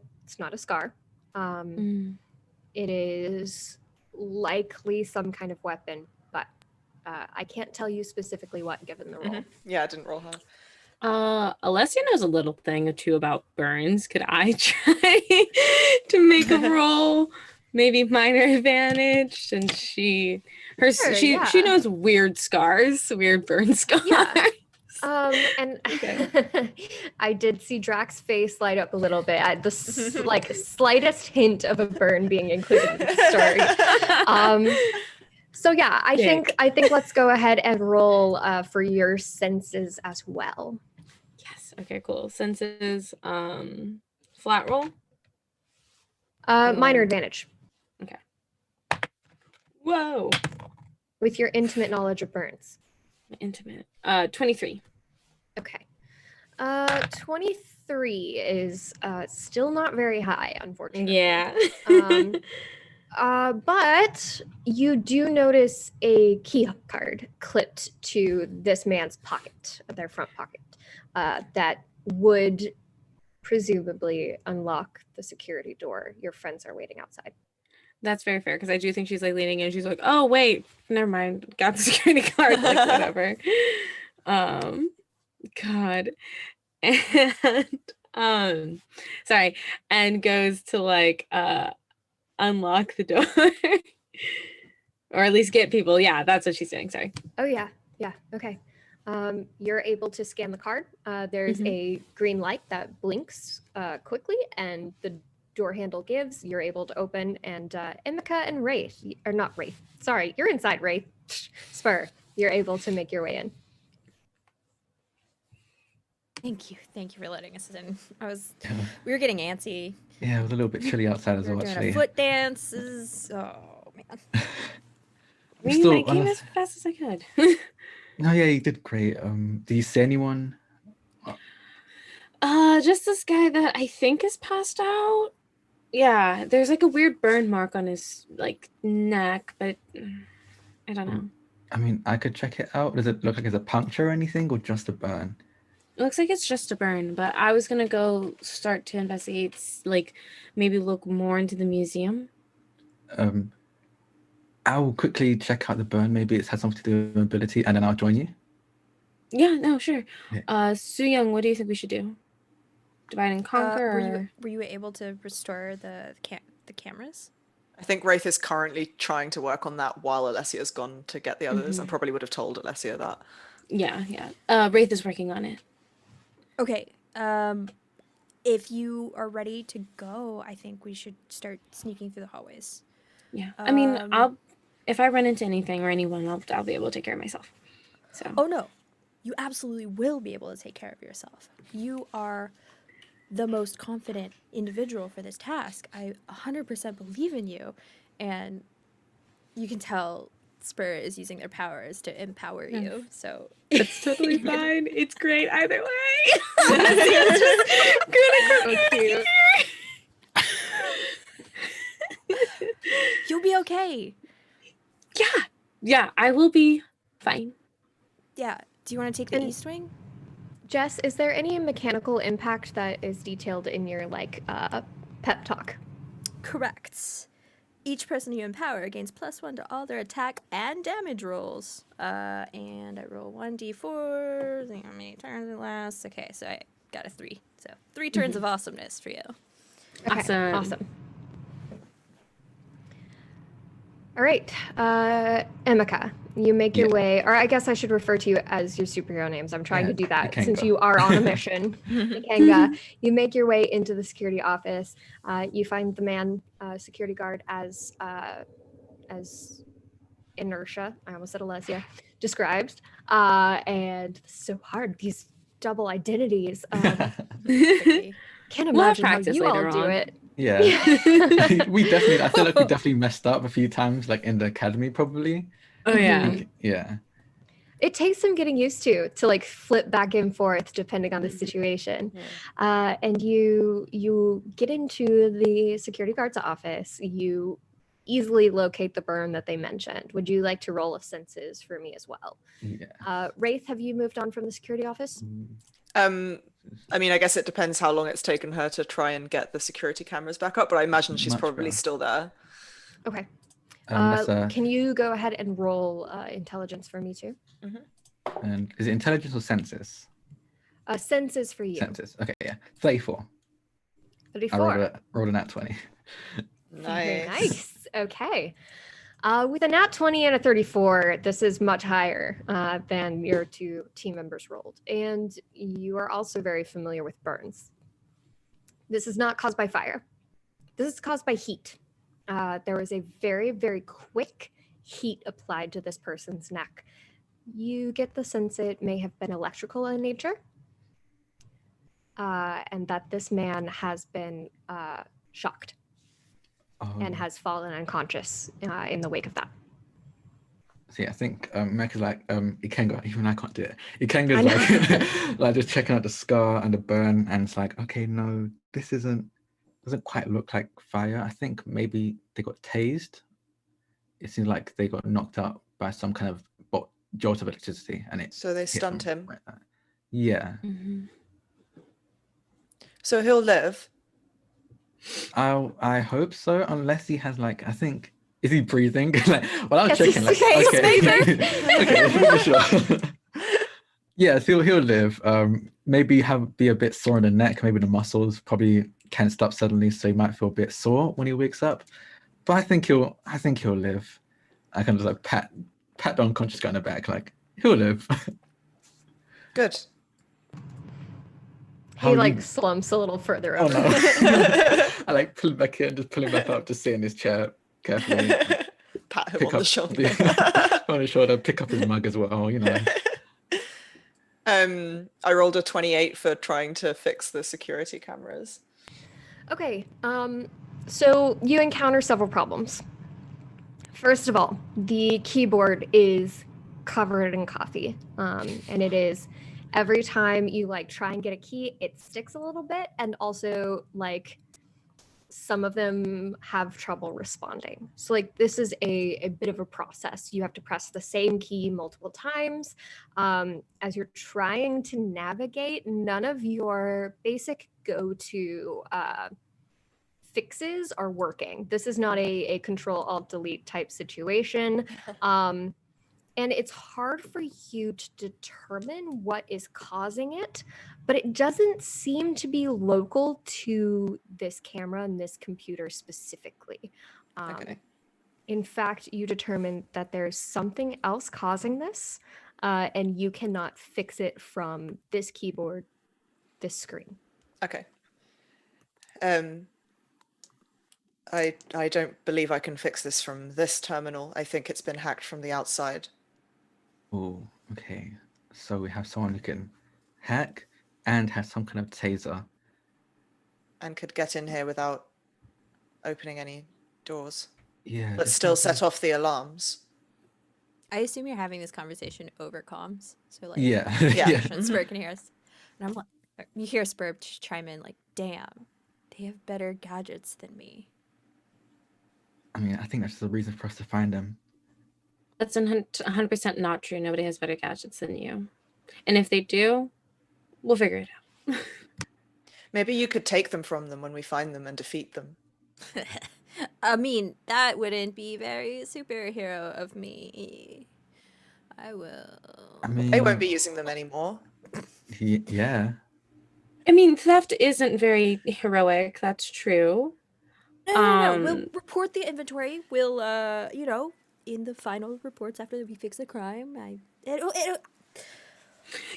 scar. It is likely some kind of weapon, but I can't tell you specifically what given the roll. Yeah, I didn't roll her. Alessia knows a little thing or two about burns. Could I try to make a roll? Maybe minor advantage, and she knows weird scars, weird burn scars. Yeah. And Okay. I did see Drax's face light up a little bit at the slightest hint of a burn being included in the story. So yeah, I think let's go ahead and roll for your senses as well. Yes. Okay. Cool. Senses. Flat roll. Minor advantage. Okay. Whoa. With your intimate knowledge of burns. Intimate. 23. Okay. 23 is still not very high, unfortunately. Yeah. But you do notice a key card clipped to this man's pocket, their front pocket, that would presumably unlock the security door. Your friends are waiting outside. That's very fair, because I do think she's like leaning in. She's like, "Oh wait, never mind. Got the security card. Like whatever." God, and sorry, and goes to like unlock the door. Or at least get people. Yeah, that's what she's doing. Sorry. Oh yeah, yeah. Okay. You're able to scan the card. There's a green light that blinks quickly, and the door handle gives. You're able to open, and Emika and Wraith, or not Wraith. Sorry, you're inside Wraith. Spur. You're able to make your way in. Thank you for letting us in. Yeah. We were getting antsy. Yeah, it was a little bit chilly outside as We were well, doing actually. our foot dances. Oh man. I I'm mean, still I came honest- as fast as I could. No, yeah, you did great. Do you see anyone? Just this guy that I think is passed out. Yeah, there's like a weird burn mark on his like neck, but I don't know. I mean, I could check it out. Does it look like it's a puncture or anything, or just a burn? It looks like it's just a burn, but I was gonna go start to investigate, like maybe look more into the museum. I'll quickly check out the burn. Maybe it's had something to do with mobility, and then I'll join you. Yeah, no, sure. Yeah. Su Young, what do you think we should do? Divide and conquer? or... were you able to restore the cameras? I think Wraith is currently trying to work on that while Alessia's gone to get the others. I probably would have told Alessia that. Yeah. Wraith is working on it. Okay. If you are ready to go, I think we should start sneaking through the hallways. Yeah. I mean, Um, if I run into anything or anyone, I'll be able to take care of myself. So. Oh no, you absolutely will be able to take care of yourself. You are the most confident individual for this task. I 100% believe in you, and you can tell Spur is using their powers to empower you. So It's totally fine. It's great either way. So cute. you'll be okay. Yeah, I will be fine. Yeah. Do you want to take the And- east wing? Jess, is there any mechanical impact that is detailed in your pep talk? Correct. Each person you empower gains +1 to all their attack and damage rolls. And I roll 1d4. See how many turns it lasts. Okay, so I got a 3. So 3 turns of awesomeness for you. Okay, Awesome. Awesome. All right, Emika, you make your Yeah. way, or I guess I should refer to you as your superhero names. I'm trying Yeah, to do that since Ikenga. you are on a mission. Ikenga, you make your way into the security office. You find the man, security guard, as Inertia, I almost said Alessia, described. And this is so hard, these double identities. Quickly. Can't We'll have imagine how practice you all later do on. it. Yeah. I feel like we definitely messed up a few times, like in the academy, probably. Oh yeah. Like, yeah. It takes some getting used to like flip back and forth depending on the situation. And you get into the security guard's office. You easily locate the burn that they mentioned. Would you like to roll a senses for me as well? Yeah. Wraith, have you moved on from the security office? I mean, I guess it depends how long it's taken her to try and get the security cameras back up, but I imagine she's Much probably better. still there. Okay. Unless, Can you go ahead and roll intelligence for me too? and is it intelligence or senses? Senses for you. Senses. Okay, yeah. 34. I 34. rolled a nat 20. Very Nice. nice. Okay. With a nat 20 and a 34, this is much higher than your two team members rolled. And you are also very familiar with burns. This is not caused by fire. This is caused by heat. There was a very, very quick heat applied to this person's neck. You get the sense it may have been electrical in nature, and that this man has been shocked and has fallen unconscious in the wake of that. See, I think Meg is like, Ikenga, even I can't do it. Ikenga's like, like just checking out the scar and the burn, and it's like, okay, no, this doesn't quite look like fire. I think maybe they got tased. It seems like they got knocked up by some kind of jolt of electricity, and it. So they hit stunned them him. like that. Yeah, So he'll live. I hope so, unless he has like, I think. Is he breathing? Like, well, I'll Yes, check he's in. Like, okay, okay, sure. Yeah, so he'll live. Maybe be a bit sore in the neck. Maybe the muscles probably tensed up suddenly, so he might feel a bit sore when he wakes up. but I think he'll live. I kind of like pat the unconscious guy on the back, like he'll live. Good. How He are like you? slumps a little further Oh over. no! I like pull him back in, just pull him back up, just sit in his chair carefully. Pat him Pick on the up shoulder. on his shoulder, pick up his mug as well. You know. I rolled a 28 for trying to fix the security cameras. Okay, so you encounter several problems. First of all, the keyboard is covered in coffee, and it is every time you like try and get a key, it sticks a little bit, and also like some of them have trouble responding. So like this is a bit of a process. You have to press the same key multiple times as you're trying to navigate. None of your basic go-to fixes are working. This is not a control alt delete type situation. And it's hard for you to determine what is causing it, but it doesn't seem to be local to this camera and this computer specifically. Okay. In fact, you determine that there's something else causing this, and you cannot fix it from this keyboard, this screen. Okay. I don't believe I can fix this from this terminal. I think it's been hacked from the outside. Oh, okay. So we have someone who can hack and has some kind of taser. And could get in here without opening any doors. Yeah. But this still person- set off the alarms. I assume you're having this conversation over comms. So like Yeah. Yeah. yeah. Spur can hear us. And I'm like, you hear Spur chime in like, damn, they have better gadgets than me. I mean, I think that's the reason for us to find them. That's 100% not true. Nobody has better gadgets than you. And if they do, we'll figure it out. Maybe you could take them from them when we find them and defeat them. I mean, that wouldn't be very superhero of me. I will. I mean, They won't be using them anymore. Yeah. I mean, theft isn't very heroic. That's true. No. We'll Um, report the inventory. We'll, in the final reports after we fix the crime, it'll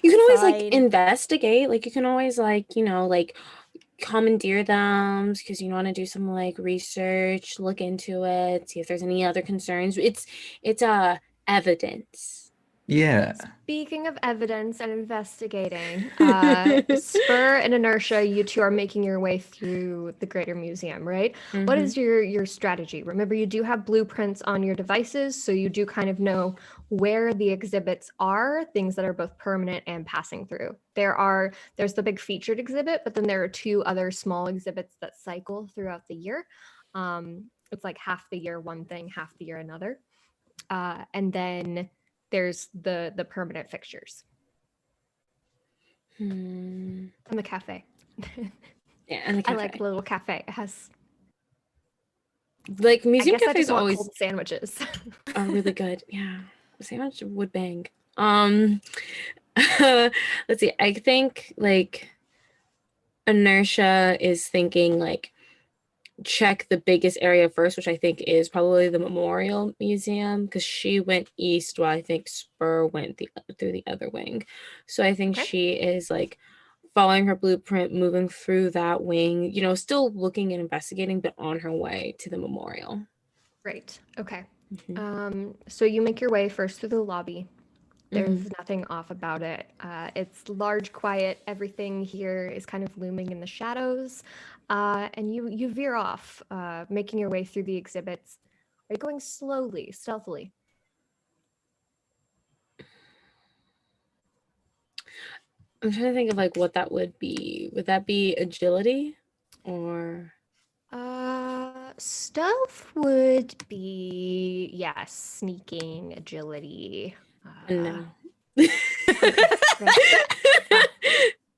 You can always Fine. like investigate. Like you can always like, like commandeer them because you want to do some like research, look into it, see if there's any other concerns. It's evidence. Yeah. Speaking of evidence and investigating, Spur and Inertia, you two are making your way through the greater museum, right? What is your strategy? Remember, you do have blueprints on your devices, so you do kind of know where the exhibits are, things that are both permanent and passing through. There's the big featured exhibit, but then there are two other small exhibits that cycle throughout the year. It's like half the year one thing, half the year another. And then there's the permanent fixtures Hmm. and the cafe. Yeah, and the I cafe. like the little cafe. It has, Like I museum guess I cafes just want always cold sandwiches. are really good. Yeah, sandwich would bang. Let's see. I think like Inertia is thinking like check the biggest area first, which I think is probably the Memorial Museum because she went east while I think Spur went through the other wing. So I think Okay. she is like following her blueprint, moving through that wing, still looking and investigating, but on her way to the memorial. Great. Okay. Mhm. So you make your way first through the lobby. There's nothing off about it. It's large, quiet. Everything here is kind of looming in the shadows. And you veer off, making your way through the exhibits. Are you going slowly, stealthily? I'm trying to think of like what that would be. Would that be agility or Stealth would be, yes, sneaking, agility. no? Right.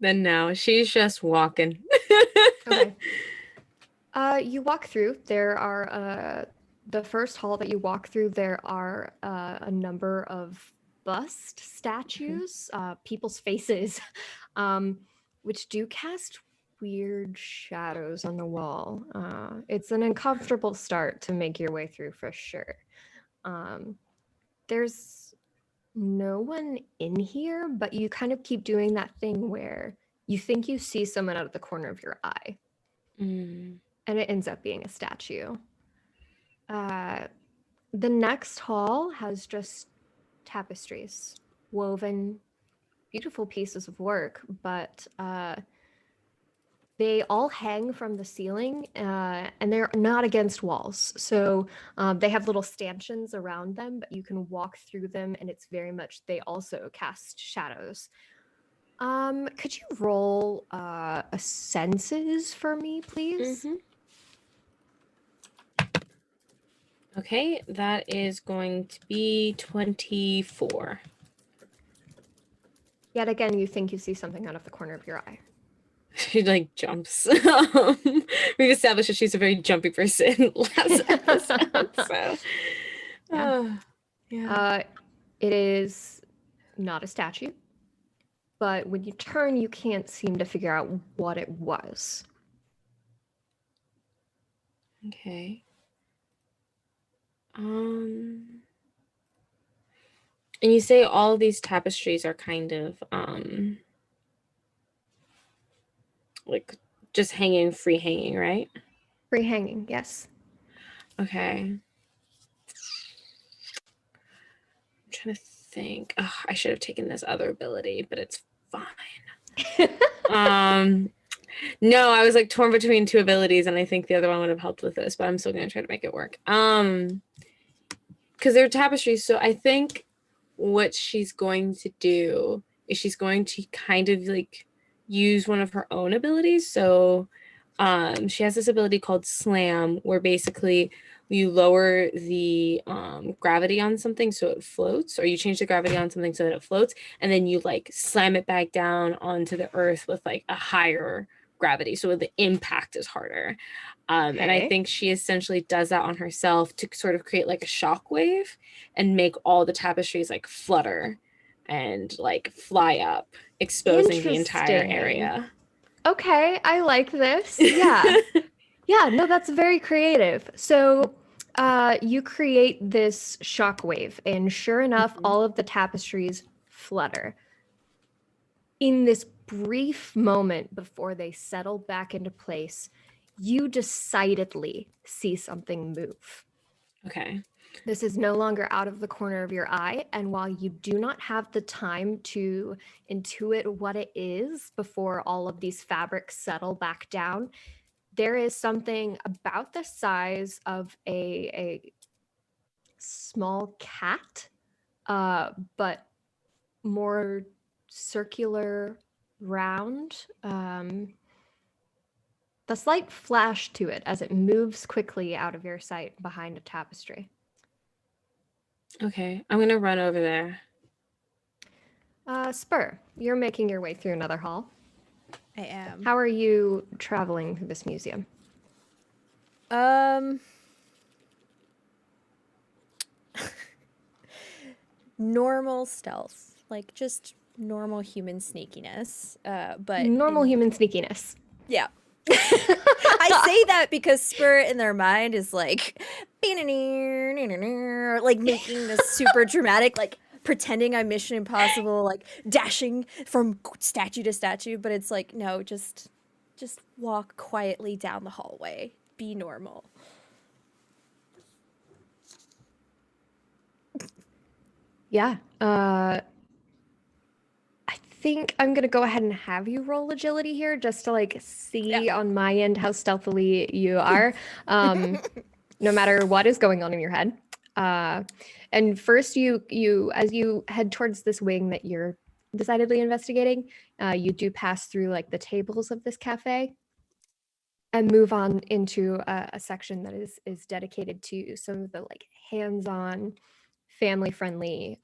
Then no, she's just walking. Okay. You walk through. There are the first hall that you walk through. There are a number of bust statues, people's faces, which do cast weird shadows on the wall. It's an uncomfortable start to make your way through for sure. There's no one in here, but you kind of keep doing that thing where you think you see someone out of the corner of your eye, Mm. and it ends up being a statue. The next hall has just tapestries, woven, beautiful pieces of work, but they all hang from the ceiling, and they're not against walls. So they have little stanchions around them, but you can walk through them, and it's very much, they also cast shadows. Could you roll a senses for me, please? Mhm. Okay, that is going to be 24. Yet again, you think you see something out of the corner of your eye. She like jumps. We've established that she's a very jumpy person last episode. So, Yeah. yeah. It is not a statue, but when you turn, you can't seem to figure out what it was. Okay. And you say all these tapestries are kind of like just hanging, free hanging, right? Free hanging, yes. Okay. I'm trying to think. Ugh, I should have taken this other ability, but it's fine. No, I was like torn between two abilities, and I think the other one would have helped with this, but I'm still gonna try to make it work. Because they're tapestries, so I think what she's going to do is she's going to kind of like use one of her own abilities. So she has this ability called Slam, where basically you lower the gravity on something so it floats, or you change the gravity on something so that it floats, and then you like slam it back down onto the earth with like a higher gravity, so the impact is harder. And I Okay. think she essentially does that on herself to sort of create like a shock wave and make all the tapestries like flutter and like fly up, exposing the entire Interesting. area. Okay, I like this. Yeah. Yeah, no, that's very creative. So you create this shockwave, and sure enough, Mhm. all of the tapestries flutter. In this brief moment before they settle back into place, you decidedly see something move. Okay. This is no longer out of the corner of your eye, and while you do not have the time to intuit what it is before all of these fabrics settle back down, there is something about the size of a small cat, but more circular, round. The slight flash to it as it moves quickly out of your sight behind a tapestry. Okay. I'm gonna run over there. Spur, you're making your way through another hall. I am. How are you traveling through this museum? Normal stealth, like just normal human sneakiness. But Normal human sneakiness. yeah. I say that because Spur in their mind is like like making this super dramatic, like pretending I'm Mission Impossible, like dashing from statue to statue, but it's like, no, just walk quietly down the hallway. Be normal. Yeah. I think I'm gonna go ahead and have you roll agility here just to like see on my end how stealthily you are. No matter what is going on in your head. And first you as you head towards this wing that you're decidedly investigating, you do pass through like the tables of this cafe and move on into a section that is dedicated to some of the like hands-on, family-friendly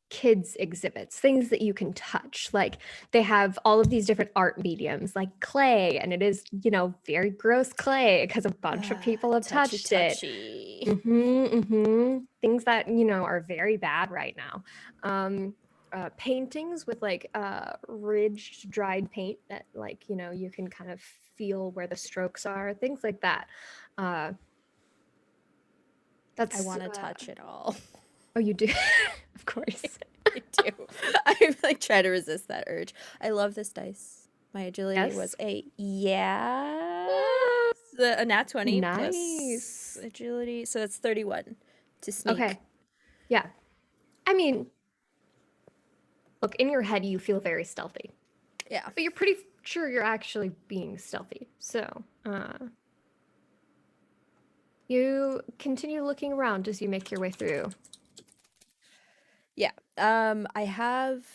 kids exhibits, things that you can touch. Like they have all of these different art mediums like clay, and it is, you know, very gross clay because a bunch of people have touched it. Touchy. Things that, you know, are very bad right now. paintings with like ridged dried paint that like you can kind of feel where the strokes are, things like that. Uh, that's I want to touch it all. Oh, you do, of course. I do. I like try to resist that urge. I love this dice. My agility was Yes? a nat 20 Nice. plus agility, so it's 31 to sneak. Okay. Yeah. I mean, look, in your head you feel very stealthy, Yeah. but you're pretty sure you're actually being stealthy. So, you continue looking around as you make your way through. Yeah. I have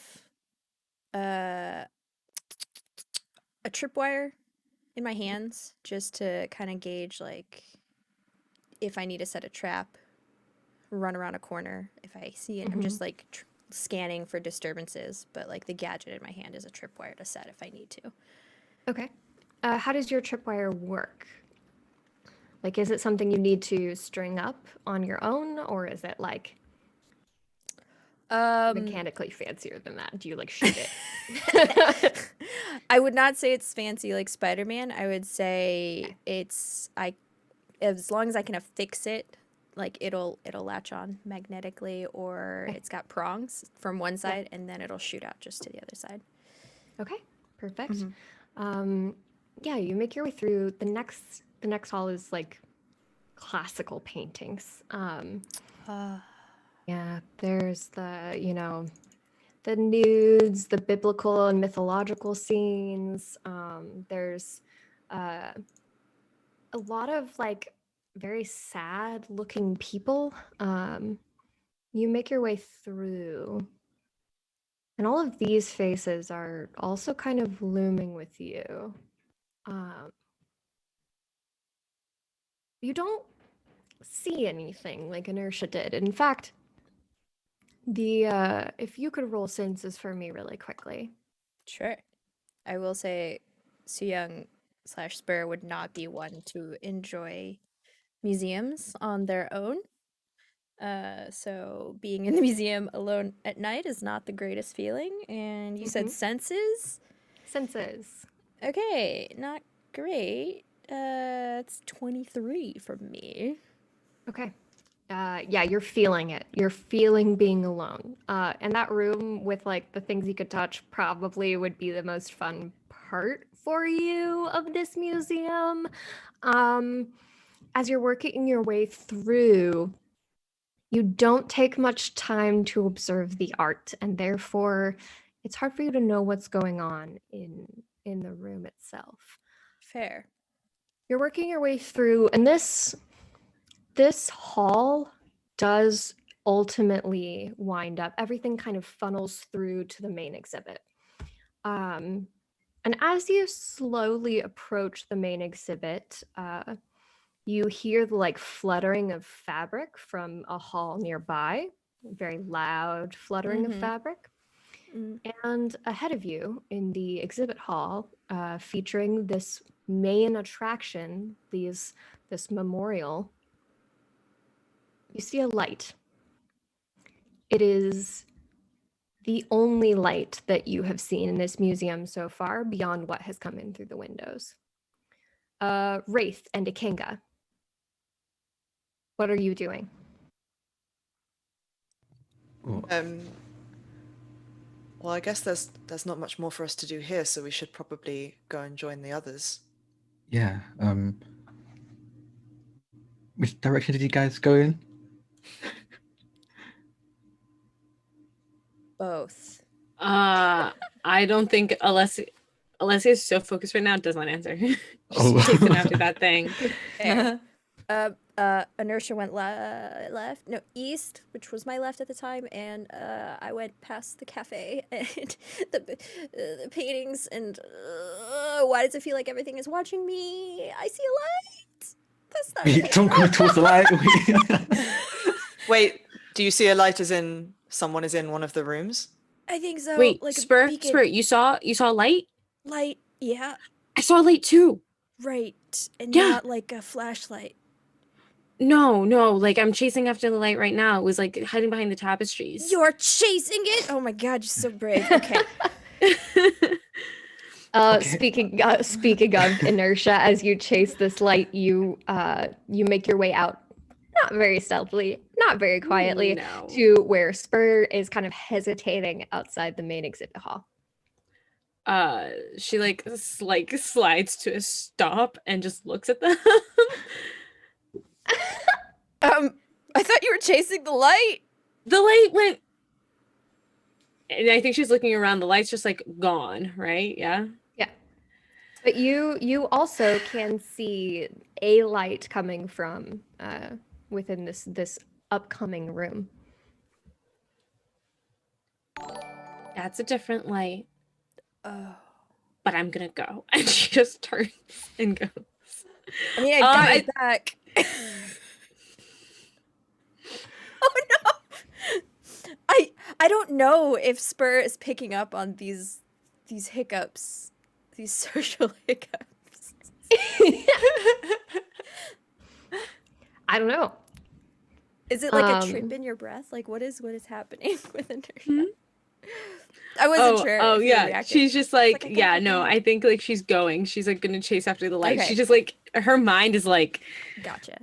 a tripwire in my hands just to kind of gauge like if I need to set a trap, run around a corner. If I see it, I'm just like scanning for disturbances, but like the gadget in my hand is a tripwire to set if I need to. Okay. How does your tripwire work? Like, is it something you need to string up on your own, or is it like mechanically fancier than that? Do you like shoot it? I would not say it's fancy like Spider-Man. I would say as long as I can affix it, like it'll latch on magnetically, or it's got prongs from one side and then it'll shoot out just to the other side. Okay, perfect. Yeah, you make your way through. The next hall is like classical paintings. Yeah, there's the nudes, the biblical and mythological scenes. There's a lot of like very sad looking people. You make your way through, and all of these faces are also kind of looming with you. You don't see anything like Inertia did. In fact, if you could roll senses for me really quickly. Sure. I will say Suyang / Spur would not be one to enjoy museums on their own. So being in the museum alone at night is not the greatest feeling. And you said senses? Senses. Okay, not great. It's 23 from me. Okay. Yeah, you're feeling it. You're feeling being alone. And that room with like the things you could touch probably would be the most fun part for you of this museum. As you're working your way through, you don't take much time to observe the art, and therefore it's hard for you to know what's going on in the room itself. Fair. You're working your way through, and this hall does ultimately wind up, everything kind of funnels through to the main exhibit. And as you slowly approach the main exhibit, you hear the like fluttering of fabric from a hall nearby, very loud fluttering of fabric. And ahead of you in the exhibit hall, featuring this main attraction, this memorial, you see a light. It is the only light that you have seen in this museum so far beyond what has come in through the windows. Wraith and Ikenga, what are you doing? Ooh. Well, I guess there's not much more for us to do here, so we should probably go and join the others. Yeah. Which direction did you guys go in? Both. I don't think Alessia is so focused right now, does not answer. Just Oh. takes it after that thing. Fair. Inertia went left, no, east, which was my left at the time, and I went past the cafe and the paintings, and why does it feel like everything is watching me? I see a light. That's not Wait, good. don't go towards the light. Wait, do you see a light as in someone is in one of the rooms? I think so. Wait, like a Spur, beacon you saw a light? light. Yeah, I saw a light too. right, and Yeah. not like a flashlight. No, like I'm chasing after the light right now. It was like hiding behind the tapestries. You're chasing it? Oh my god, you're so brave. Okay. Okay. Speaking of inertia, as you chase this light, you make your way out, not very stealthily, not very quietly, No. to where Spur is kind of hesitating outside the main exhibit hall. She like slides to a stop and just looks at them. I thought you were chasing the light. The light went, and I think she's looking around. The light's just like gone, right? Yeah. Yeah. But you also can see a light coming from within this upcoming room. That's a different light, Oh. but I'm gonna go. And she just turns and goes. I mean, I got it back. Oh no! I don't know if Spur is picking up on these hiccups, these social hiccups. I don't know. Is it like a trip Um, in your breath? Like what is happening with inertia? I wasn't sure. Oh if you were yeah. reacting. She's just like, I yeah, can't no, believe- I think like she's going. She's like gonna chase after the light. Okay. She just like her mind is like, Gotcha.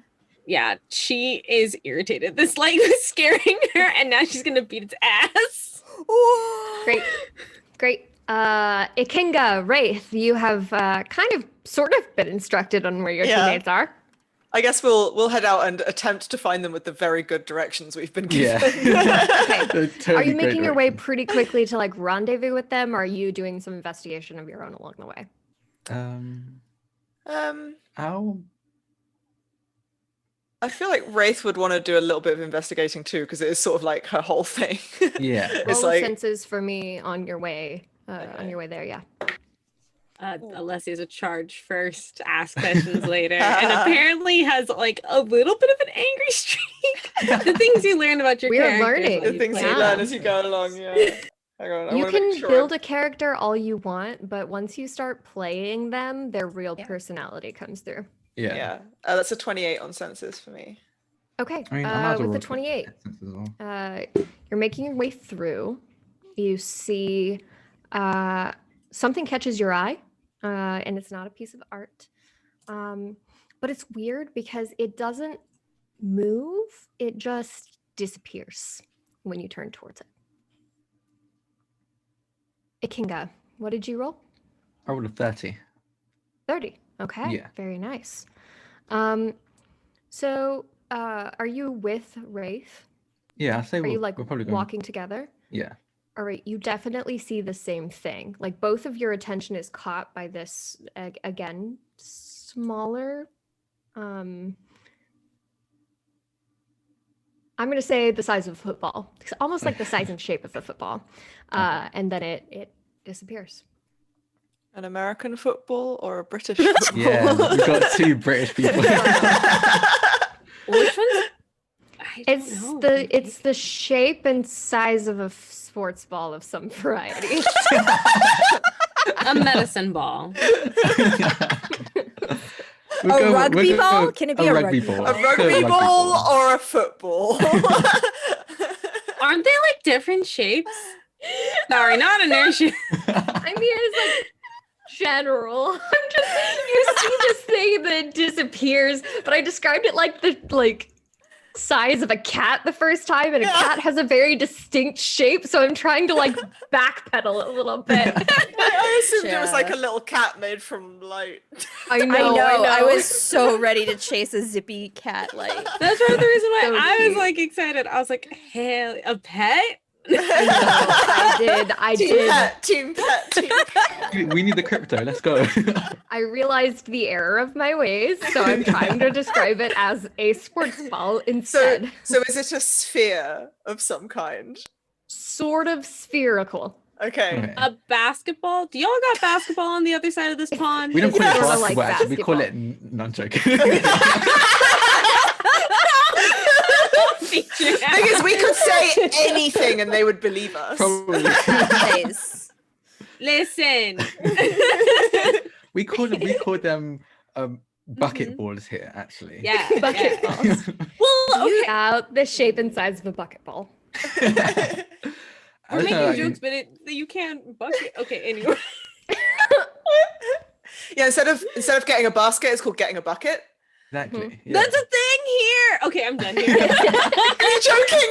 yeah, she is irritated. This light was scaring her, and now she's gonna beat its ass. Great. Ikenga, Wraith, you have kind of sort of been instructed on where your Yeah. teammates are. I guess we'll head out and attempt to find them with the very good directions we've been given. Yeah. Okay. They're Are totally you great making your way directions. pretty quickly to like rendezvous with them, or are you doing some investigation of your own along the way? Ow. I feel like Wraith would want to do a little bit of investigating too, because it is sort of like her whole thing. Yeah. It's Roll like- senses for me on your way. On your way there, yeah. Alessia's a charge first, ask questions later, and apparently has like a little bit of an angry streak. The things you learn about your We're characters learning. while The things play. you Yeah. learn as you go along, yeah. Hang on, I You wanna make can sure build I'm- a character all you want, but once you start playing them, their real Yeah. personality comes through. Yeah. Yeah, that's a 28 on senses for me. Okay, I mean, I might as well with the roll for 28, sense as well. you're making your way through. You see something catches your eye, and it's not a piece of art. But it's weird because it doesn't move, it just disappears when you turn towards it. Ikenga, what did you roll? I rolled a 30. 30. Okay. Yeah. Very nice. So are you with Wraith? Yeah, I say Are you we're like probably going. walking together? Yeah. All right, you definitely see the same thing. Like both of your attention is caught by this again, smaller I'm going to say the size of a football. It's almost like the size and shape of a football. And then it disappears. An American football or a British football? Yeah, we've got two British people. Which one's? I don't know. It's the shape and size of a sports ball of some variety. A medicine ball. A rugby ball? Can it be a rugby ball? A rugby ball or a football? Aren't they like different shapes? Sorry, not inertia. I mean, it's like general. I'm just you see this thing that disappears, but I described it like the size of a cat the first time, and a cat has a very distinct shape, so I'm trying to like backpedal a little bit. I assumed it was like Sure. a little cat made from light. I I know. know. I was so ready to chase a zippy cat. Like, That's part of the reason why So I was cute. like excited. I was like, hell, a pet? I did. Team pet. We need the crypto. Let's go. I realized the error of my ways, so I'm trying to describe it as a sports ball instead. So is it a sphere of some kind? Sort of spherical. Okay. Okay. A basketball? Do y'all got basketball on the other side of this pond? We don't call it Sorta basketball, like actually. We call basketball. it. No, I'm joking. Thing is, we could say anything and they would believe us. Probably. nice. Listen. we call them bucket ball is here actually. Yeah. Bucket yeah. balls. Well, okay. Out the shape and size of a bucket ball. I We're don't know, making like, jokes, but you can't bucket. Okay, anyway. Yeah, instead of getting a basket, it's called getting a bucket. Exactly. Yeah. That's a thing here. Okay, I'm done here. Are you joking?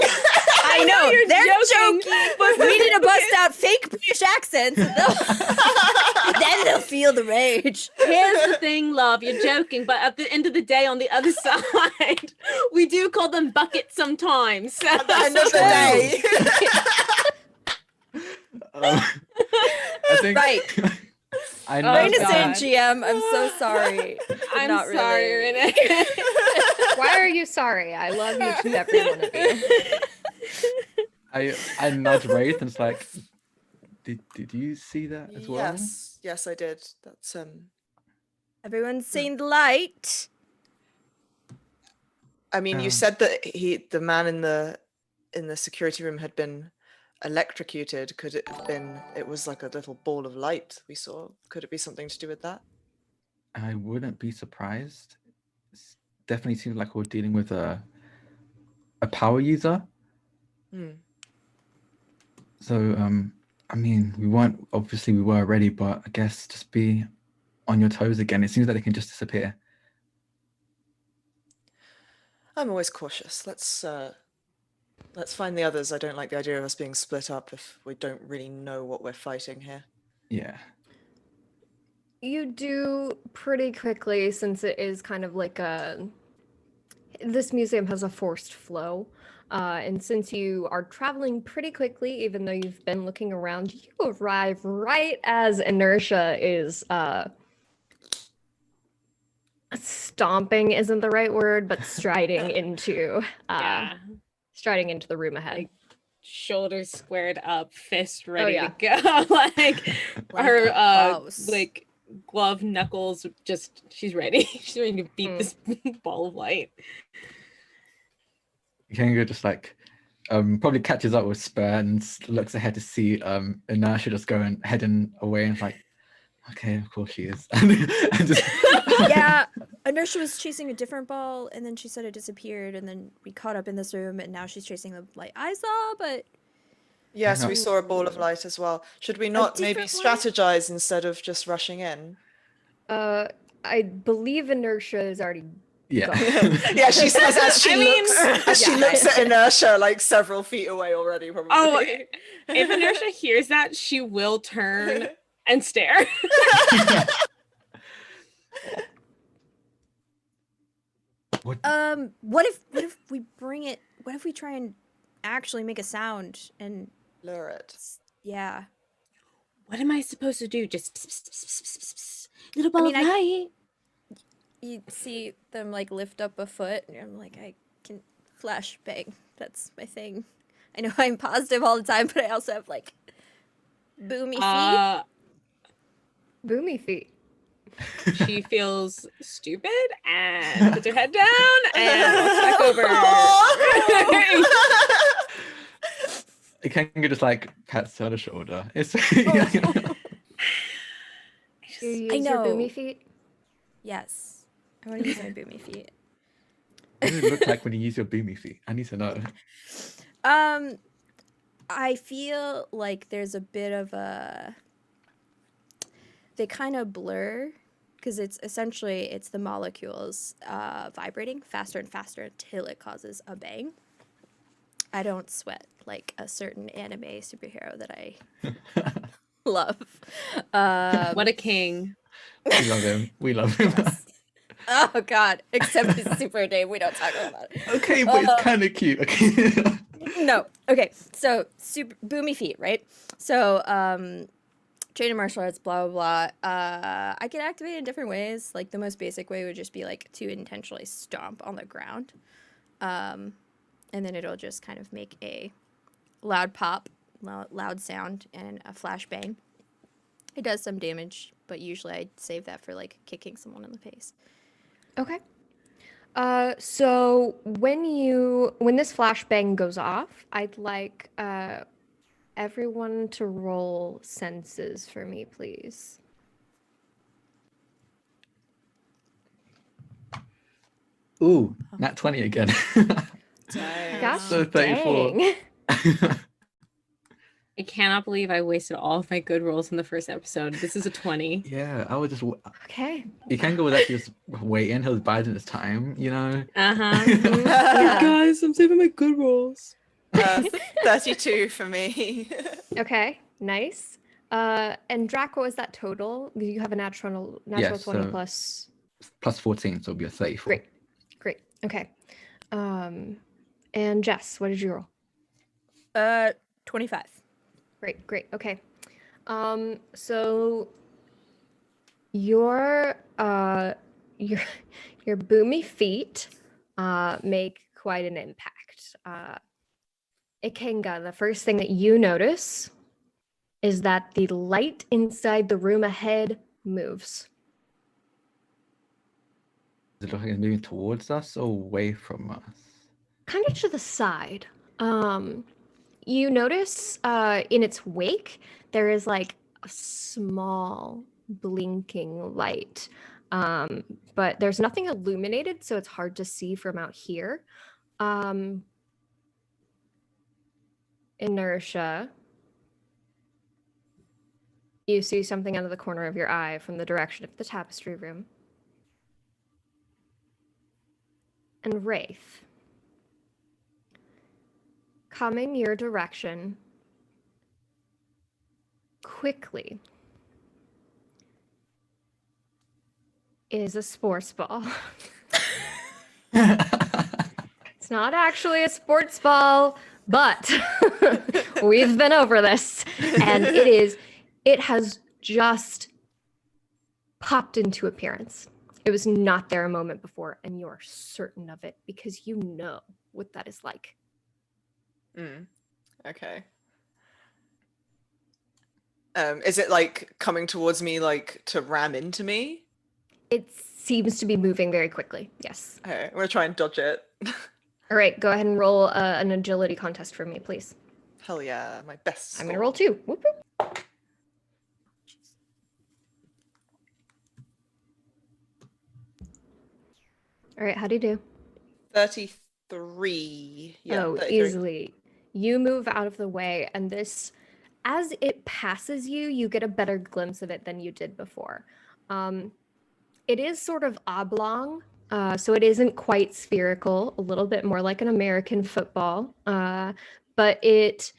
I know you're they're joking, joking, but- but we need to bust out fake British accents. And then they'll feel the rage. Here's the thing, love. You're joking, but at the end of the day, on the other side, we do call them buckets sometimes. So. At the end of the day. I think Right. I Oh, know. Brain is God. saying GM. I'm so sorry. but I'm not sorry, really. Renee. Why are you sorry? I love each and every one of you. I nudge Wraith and it's like, did you see that as well? Yes, I did. That's Everyone's seen the light. I mean, you Um, said that the man in the security room had been electrocuted. Could it have been? It was like a little ball of light we saw. Could it be something to do with that? I wouldn't be surprised. It definitely seems like we're dealing with a power user. Hmm. So I mean, we were ready, but I guess just be on your toes again. It seems that they can just disappear. I'm always cautious. Let's find the others. I don't like the idea of us being split up if we don't really know what we're fighting here. Yeah. You do pretty quickly, since it is kind of like this museum has a forced flow. And since you are traveling pretty quickly, even though you've been looking around, you arrive right as inertia is stomping isn't the right word, but striding into Yeah. striding into the room ahead. Like, shoulders squared up, fist ready yeah. to go. like Like her a boss. like glove knuckles, just she's ready. She's ready to beat Mm. this ball of light. Kenga just like probably catches up with Spur and looks ahead to see Inertia just going heading away and it's like, okay, of course she is. and just, Yeah, Inertia was chasing a different ball, and then she said it disappeared, and then we caught up in this room, and now she's chasing the light I saw, but Yes, we No. saw a ball of light as well. Should we not maybe different one? strategize instead of just rushing in? I believe inertia is already yeah. Yeah, she says as she I mean- looks at Inertia like several feet away already, probably. Oh, if Inertia hears that, she will turn and stare. What? what if we bring it? What if we try and actually make a sound? And Lure it. yeah, What am I supposed to do? Just pss, pss, pss, pss, pss, pss. Little ball mean, of light. you see them like lift up a foot, and I'm like, I can flash bang. That's my thing. I know I'm positive all the time, but I also have like boomy feet. boomy feet. She feels stupid and puts her head down and walks back over. Kenga just like pats her on the shoulder. It's You use I your boomy know. feet. Yes, I want to use my boomy feet. what does it look like when you use your boomy feet? I need to know. I feel like there's a bit of they kind of blur because it's essentially the molecules vibrating faster and faster until it causes a bang. I don't sweat like a certain anime superhero that I love. What a king. We love him. We love him. Oh God! Except his super name, we don't talk about it. Okay, but it's kind of cute. Okay. No. Okay. So super boomy feet, right? So train in martial arts, blah blah blah. I can activate in different ways. Like the most basic way would just be like to intentionally stomp on the ground, and then it'll just kind of make a loud pop, loud sound, and a flash bang. It does some damage, but usually I save that for like kicking someone in the face. Okay. So when this flashbang goes off, I'd like everyone to roll senses for me, please. Ooh, nat 20 again. Gosh, So 34. dang. I cannot believe I wasted all of my good rolls in the first episode. This is a 20. Yeah, I would just. Okay. Ikenga was actually just waiting. He was biding his time, you know. Uh-huh. Yeah. Guys, I'm saving my good rolls. 32 for me. Okay, nice. And Drac, what was that total? You have a natural Yes, 20 so- plus. Plus 14, so it'll be a 34. Great. Great. Okay. And Jess, what did you roll? 25. Great. Okay. So your your boomy feet make quite an impact. Ikenga, the first thing that you notice is that the light inside the room ahead moves. Does it look like it's moving towards us or away from us? Kind of to the side. You notice in its wake there is like a small blinking light, but there's nothing illuminated, so it's hard to see from out here. Inertia. You see something out of the corner of your eye from the direction of the tapestry room. And Wraith. Coming your direction quickly is a sports ball. It's not actually a sports ball, but we've been over this. And it has just popped into appearance. It was not there a moment before, and you're certain of it because you know what that is like. Okay. Is it like coming towards me, like to ram into me? It seems to be moving very quickly. Yes. Okay, I'm gonna try and dodge it. All right, go ahead and roll an agility contest for me, please. Hell yeah, my best. I'm gonna roll 2. Whoop, whoop. All right, how do you do? 33. Yeah, Oh, 33. easily. You move out of the way, and this, as it passes you, you get a better glimpse of it than you did before. It is sort of oblong, so it isn't quite spherical, a little bit more like an American football, but it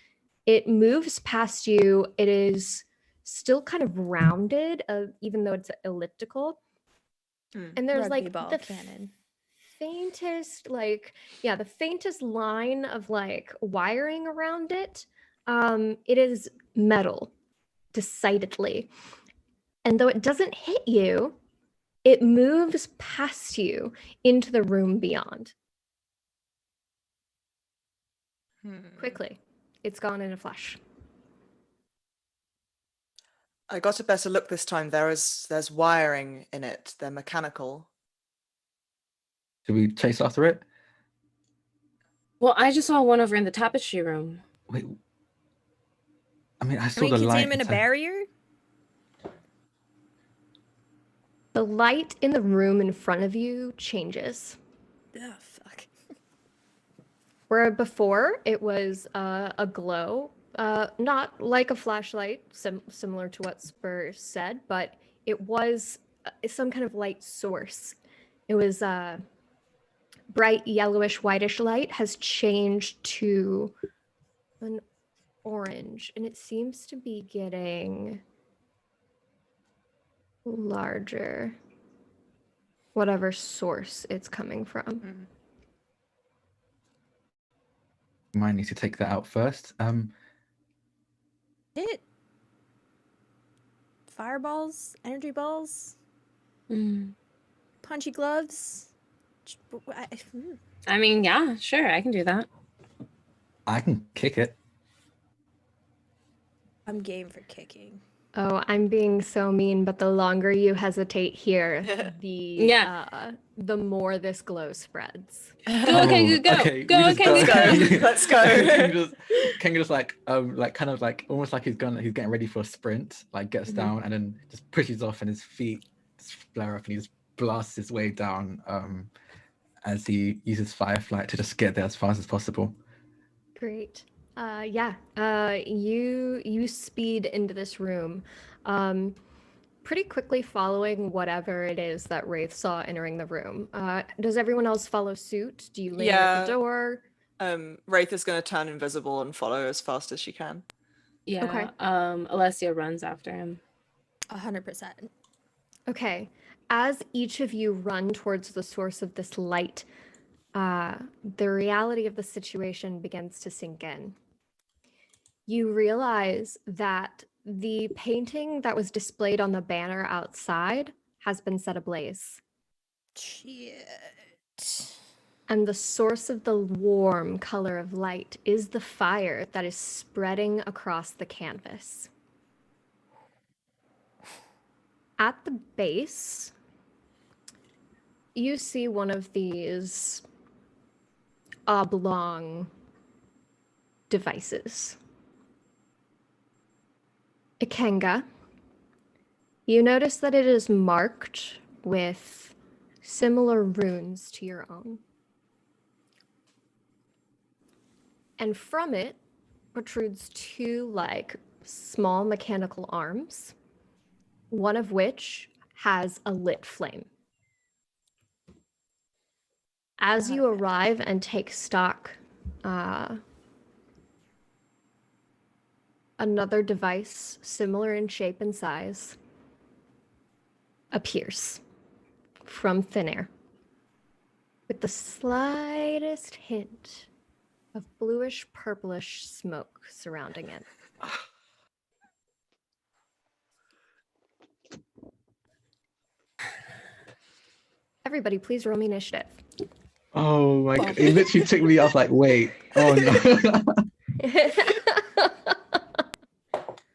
moves past you. It is still kind of rounded, even though it's elliptical. And there's Rugby like ball the cannon. faintest the faintest line of like wiring around it. It is metal, decidedly, and though it doesn't hit you, it moves past you into the room beyond quickly. It's gone in a flash. I got a better look this time. There's wiring in it. They're mechanical. Should we chase after it? Well, I just saw one over in the tapestry room. Wait. I mean, I I saw mean, the contain light. him in a inside- barrier? The light in the room in front of you changes. Oh, fuck. Where before it was a glow, not like a flashlight, similar to what Spur said, but it was some kind of light source. It was bright yellowish whitish light has changed to an orange, and it seems to be getting larger, whatever source it's coming from. Might need to take that out first. Hit. Fireballs, energy balls, punchy gloves. I mean, yeah, sure, I can do that. I can kick it. I'm game for kicking. Oh, I'm being so mean, but the longer you hesitate here, the more this glow spreads. Go, okay, Oh, go, okay, go, we just okay, go. go. Let's go. Ken just like kind of like almost like he's getting ready for a sprint, like gets down and then just pushes off and his feet just flare up and he just blasts his way down as he uses Fireflight to just get there as fast as possible. Great. You speed into this room, pretty quickly following whatever it is that Wraith saw entering the room. Does everyone else follow suit? Do you linger at Yeah. the door? Wraith is going to turn invisible and follow as fast as she can. Yeah. Alessia runs after him. 100%. Okay. As each of you run towards the source of this light, the reality of the situation begins to sink in. You realize that the painting that was displayed on the banner outside has been set ablaze. Shit. And the source of the warm color of light is the fire that is spreading across the canvas. At the base, you see one of these oblong devices. Ikenga, you notice that it is marked with similar runes to your own. And from it protrudes two small mechanical arms, one of which has a lit flame. As you arrive and take stock, another device, similar in shape and size, appears from thin air with the slightest hint of bluish purplish smoke surrounding it. Everybody, please roll me initiative. Oh my god! It literally took me off. Like, wait. Oh no.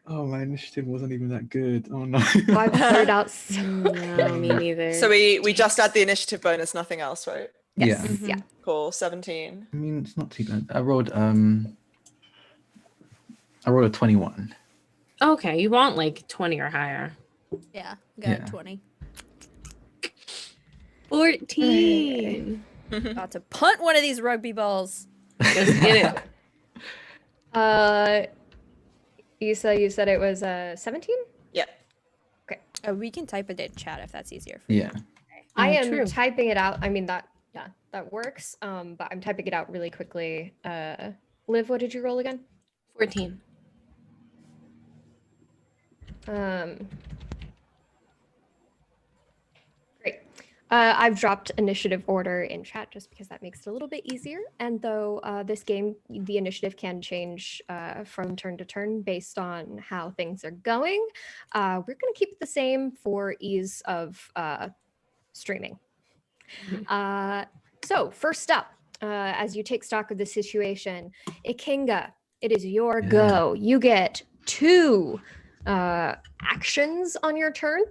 Oh, my initiative wasn't even that good. Oh no. I've started out so No, me neither. So we just add the initiative bonus, nothing else, right? Yes. Yeah. yeah. Cool. 17. I mean, it's not too bad. I rolled a 21. Okay, you want like 20 or higher. Yeah, got Yeah. 20. 14. About to punt one of these rugby balls. Let's get it. Isa, you said it was 17? Yeah. We can type it in chat if that's easier for you. Yeah. I am True. typing it out. I mean, that works. But I'm typing it out really quickly. Liv, what did you roll again? 14. Great. I've dropped initiative order in chat just because that makes it a little bit easier. And though this game, the initiative can change from turn to turn based on how things are going, we're going to keep it the same for ease of streaming. So first up, as you take stock of the situation, Ikenga, it is your Yeah. go. You get 2 actions on your turn.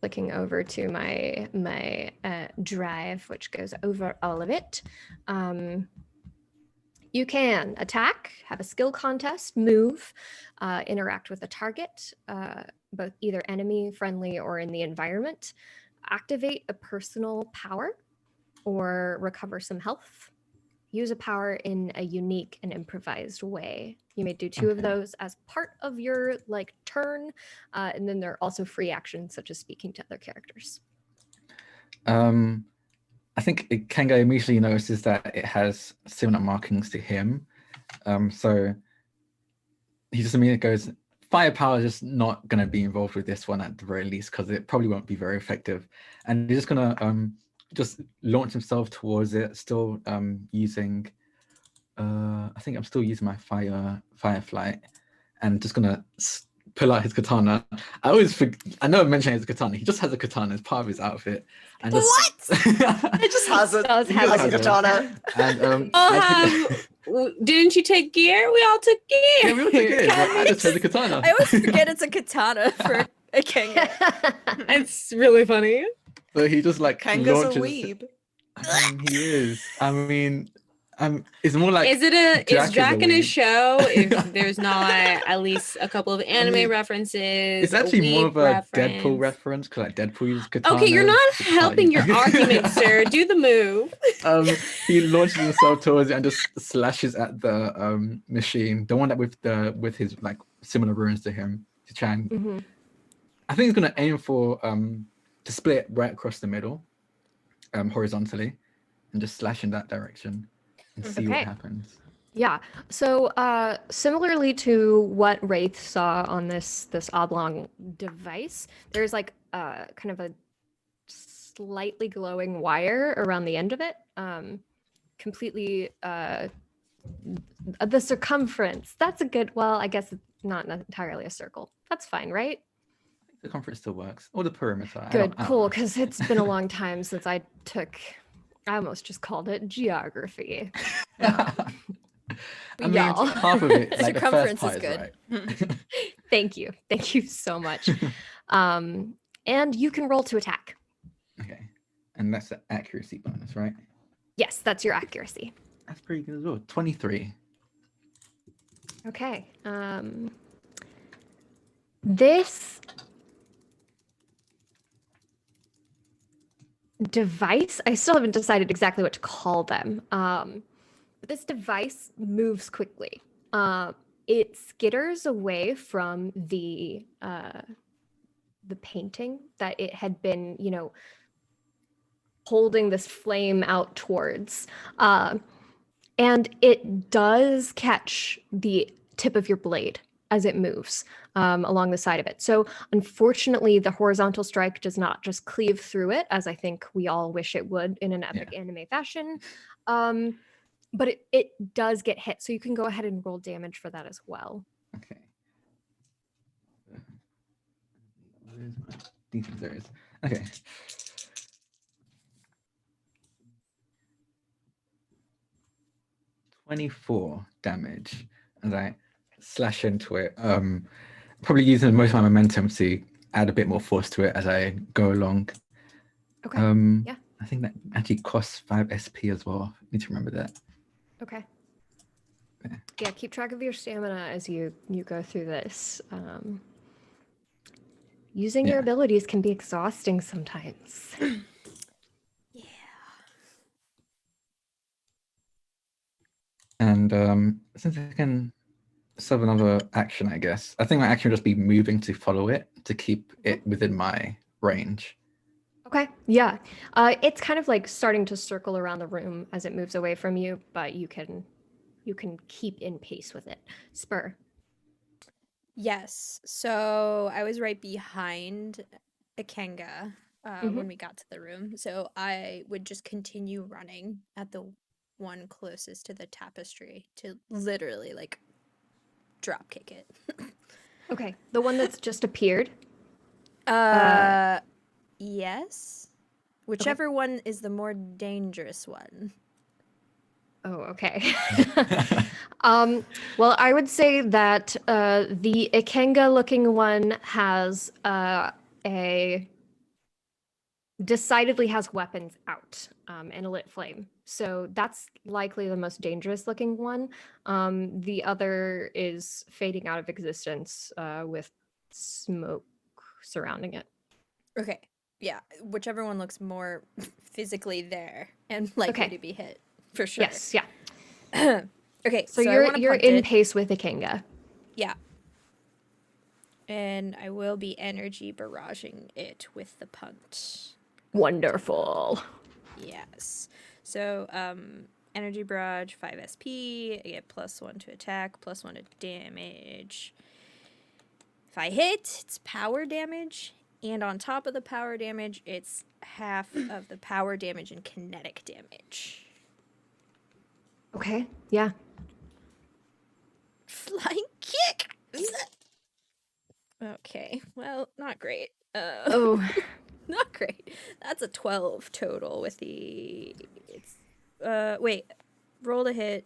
Clicking over to my drive, which goes over all of it. You can attack, have a skill contest, move, interact with a target, both either enemy, friendly, or in the environment, activate a personal power, or recover some health. Use a power in a unique and improvised way. You may do 2 of Okay. those as part of your turn, and then there are also free actions such as speaking to other characters. I think Kenga immediately notices that it has similar markings to him. So he just immediately goes, firepower is just not going to be involved with this one at the very least, because it probably won't be very effective. And he's just going to just launch himself towards it, still using, I think I'm still using my Fireflight, and just going to pull out his katana. I always forget, I know I mentioned his katana. He just has a katana as part of his outfit. And just, It just has it. Does He have has a a katana. and Didn't you take gear? We all took gear. yeah, we all took it. I just had the katana. I always forget it's a katana for a king. It's really funny. So he just Kanga's a launches. weeb. I mean, he is. I mean, It's more like Is it a Jack is is Jack the in a lead. show if there's not at least a couple of anime mean, references? It's actually more of a Deadpool reference? reference because like Deadpool uses katanas. Okay, you're not it's like, helping your argument, sir. Do the move. He launches himself towards it and just slashes at the machine, the one that with his like similar runes to him, to Chang. Mm-hmm. I think he's gonna aim for to split right across the middle, horizontally, and just slash in that direction and see what Okay. happens. Yeah. So similarly to what Wraith saw on this oblong device, there's like kind of a slightly glowing wire around the end of it. Completely the circumference. That's a good, well, I guess it's not entirely a circle. That's fine, right? The conference still works, or the perimeter. I Good, don't cool, know. because it's been a long time since I almost just called it geography. I mean, Y'all. half of it, like the first Circumference part is is good. right. Thank you so much. And you can roll to attack. Okay, and that's the accuracy bonus, right? Yes, that's your accuracy. That's pretty good as well. 23. Okay. This device, I still haven't decided exactly what to call them. But this device moves quickly. It skitters away from the painting that it had been, holding this flame out towards. And it does catch the tip of your blade as it moves along the side of it. So unfortunately, the horizontal strike does not just cleave through it, as I think we all wish it would in an epic anime fashion. But it does get hit. So you can go ahead and roll damage for that as well. Okay. Where's my defense? There it is. Okay. $24 damage as I slash into it. Probably using most of my momentum to add a bit more force to it as I go along. Okay. Yeah. I think that actually costs 5 SP as well. Need to remember that. Okay. Yeah. Yeah, keep track of your stamina as you go through this. Using your Yeah. abilities can be exhausting sometimes. Yeah. And since I can serve another action, I guess. I think my action would just be moving to follow it to keep it within my range. Okay. Yeah. It's kind of like starting to circle around the room as it moves away from you, but you can keep in pace with it. Spur. Yes. So I was right behind Ikenga when we got to the room. So I would just continue running at the one closest to the tapestry to literally like drop kick it. Okay. The one that's just appeared. Yes. Whichever one is the more dangerous one. Oh, okay. Well, I would say that the Ikenga looking one has decidedly has weapons out and a lit flame. So that's likely the most dangerous looking one. The other is fading out of existence with smoke surrounding it. Okay. Yeah. Whichever one looks more physically there and likely Okay. to be hit. For sure. Yes, yeah. Okay. So I you're wanna you're punt in it. pace with Ikenga. Yeah. And I will be energy barraging it with the punt. Wonderful. Yes. So, energy barrage, 5 SP. I get +1 to attack, +1 to damage. If I hit, it's power damage. And on top of the power damage, it's half of the power damage and kinetic damage. Okay. Yeah. Flying kick! Okay. Well, not great. Oh. Not great. That's a 12 total with the wait. Roll to hit.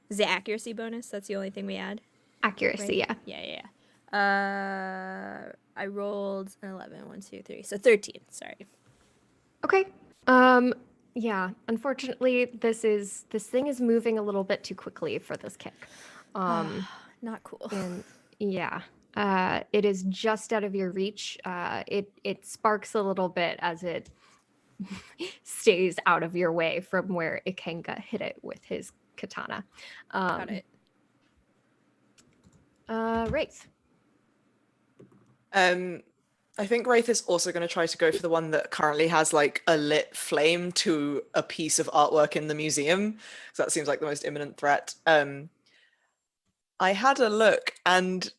Is the accuracy bonus? That's the only thing we add. Accuracy, Right? yeah. Yeah. I rolled an 11. 1, 2, 3. So 13. Sorry. Okay. Yeah, unfortunately, this thing is moving a little bit too quickly for this kick. Not cool. And yeah, it is just out of your reach. It sparks a little bit as it stays out of your way from where Ikenga hit it with his katana. Got it. Wraith. I think Wraith is also going to try to go for the one that currently has like a lit flame to a piece of artwork in the museum. So that seems like the most imminent threat. I had a look and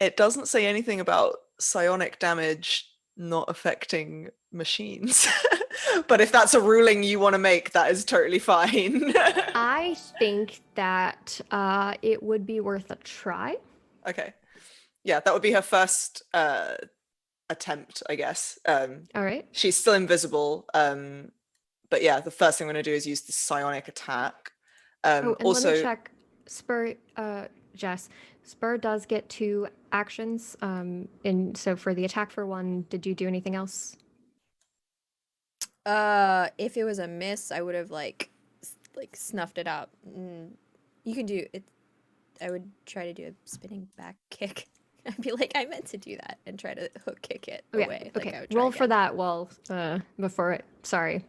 it doesn't say anything about psionic damage not affecting machines. But if that's a ruling you want to make, that is totally fine. I think that it would be worth a try. Okay. Yeah, that would be her first attempt, I guess. All right. She's still invisible. But yeah, the first thing I'm going to do is use the psionic attack. And Also, let me check. Spur, Jess. Spur does get 2 actions. And so for the attack for 1, did you do anything else? If it was a miss, I would have like snuffed it out. You can do it. I would try to do a spinning back kick. I'd be like, I meant to do that, and try to hook kick it Okay. away. Okay. Like, I would try Roll for again. that. Well, before it. Sorry.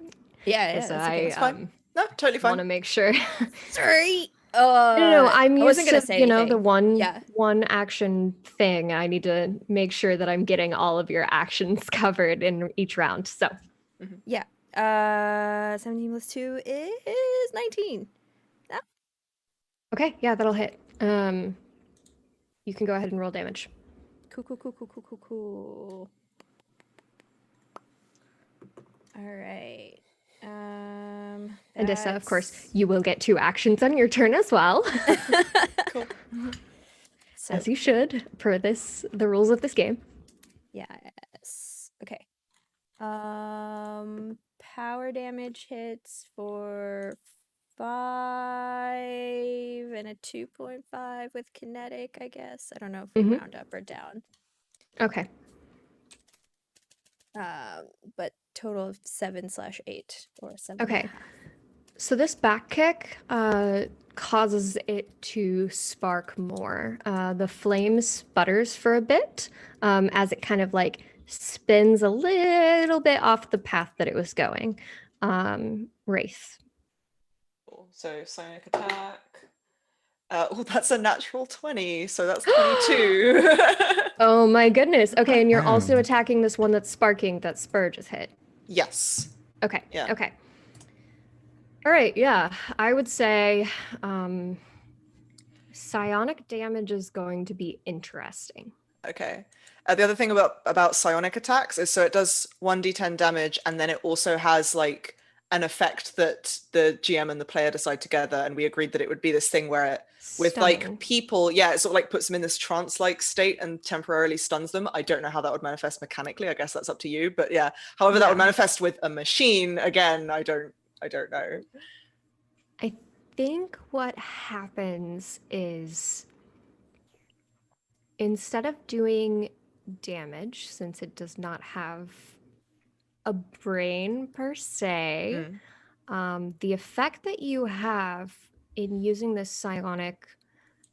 Yeah, Because that's okay. It's fine. No, totally want to fine. make sure. Sorry. No, I'm I used wasn't gonna to, say the anything. Yeah. one action thing. I need to make sure that I'm getting all of your actions covered in each round. So 17 plus 2 is 19. okay, yeah, that'll hit. You can go ahead and roll damage. Cool. All right. And Issa, of course, you will get 2 actions on your turn as well, Cool. So, as you should, per the rules of this game. yes. Okay. Power damage hits for 5 and a 2.5 with kinetic, I guess. I don't know if we Mhm. round up or down. Okay. But total of 7/8 or 7. Okay. So this back kick causes it to spark more. The flame sputters for a bit as it kind of like spins a little bit off the path that it was going. Wraith. Cool. So psionic attack. That's a natural 20, so that's 22. Oh my goodness. Okay, and you're also Damn. attacking this one that's sparking that Spur just hit. Yes. Okay. Yeah. Okay. All right. Yeah, I would say psionic damage is going to be interesting. Okay. The other thing about psionic attacks is so it does 1d10 damage, and then it also has like an effect that the GM and the player decide together, and we agreed that it would be this thing where it, with Stunning. like people, yeah, it sort of like puts them in this trance-like state and temporarily stuns them. I don't know how that would manifest mechanically. I guess that's up to you. But yeah, however that would Yeah. manifest with a machine, again, I don't know. I think what happens is instead of doing damage, since it does not have a brain per se, the effect that you have in using this psionic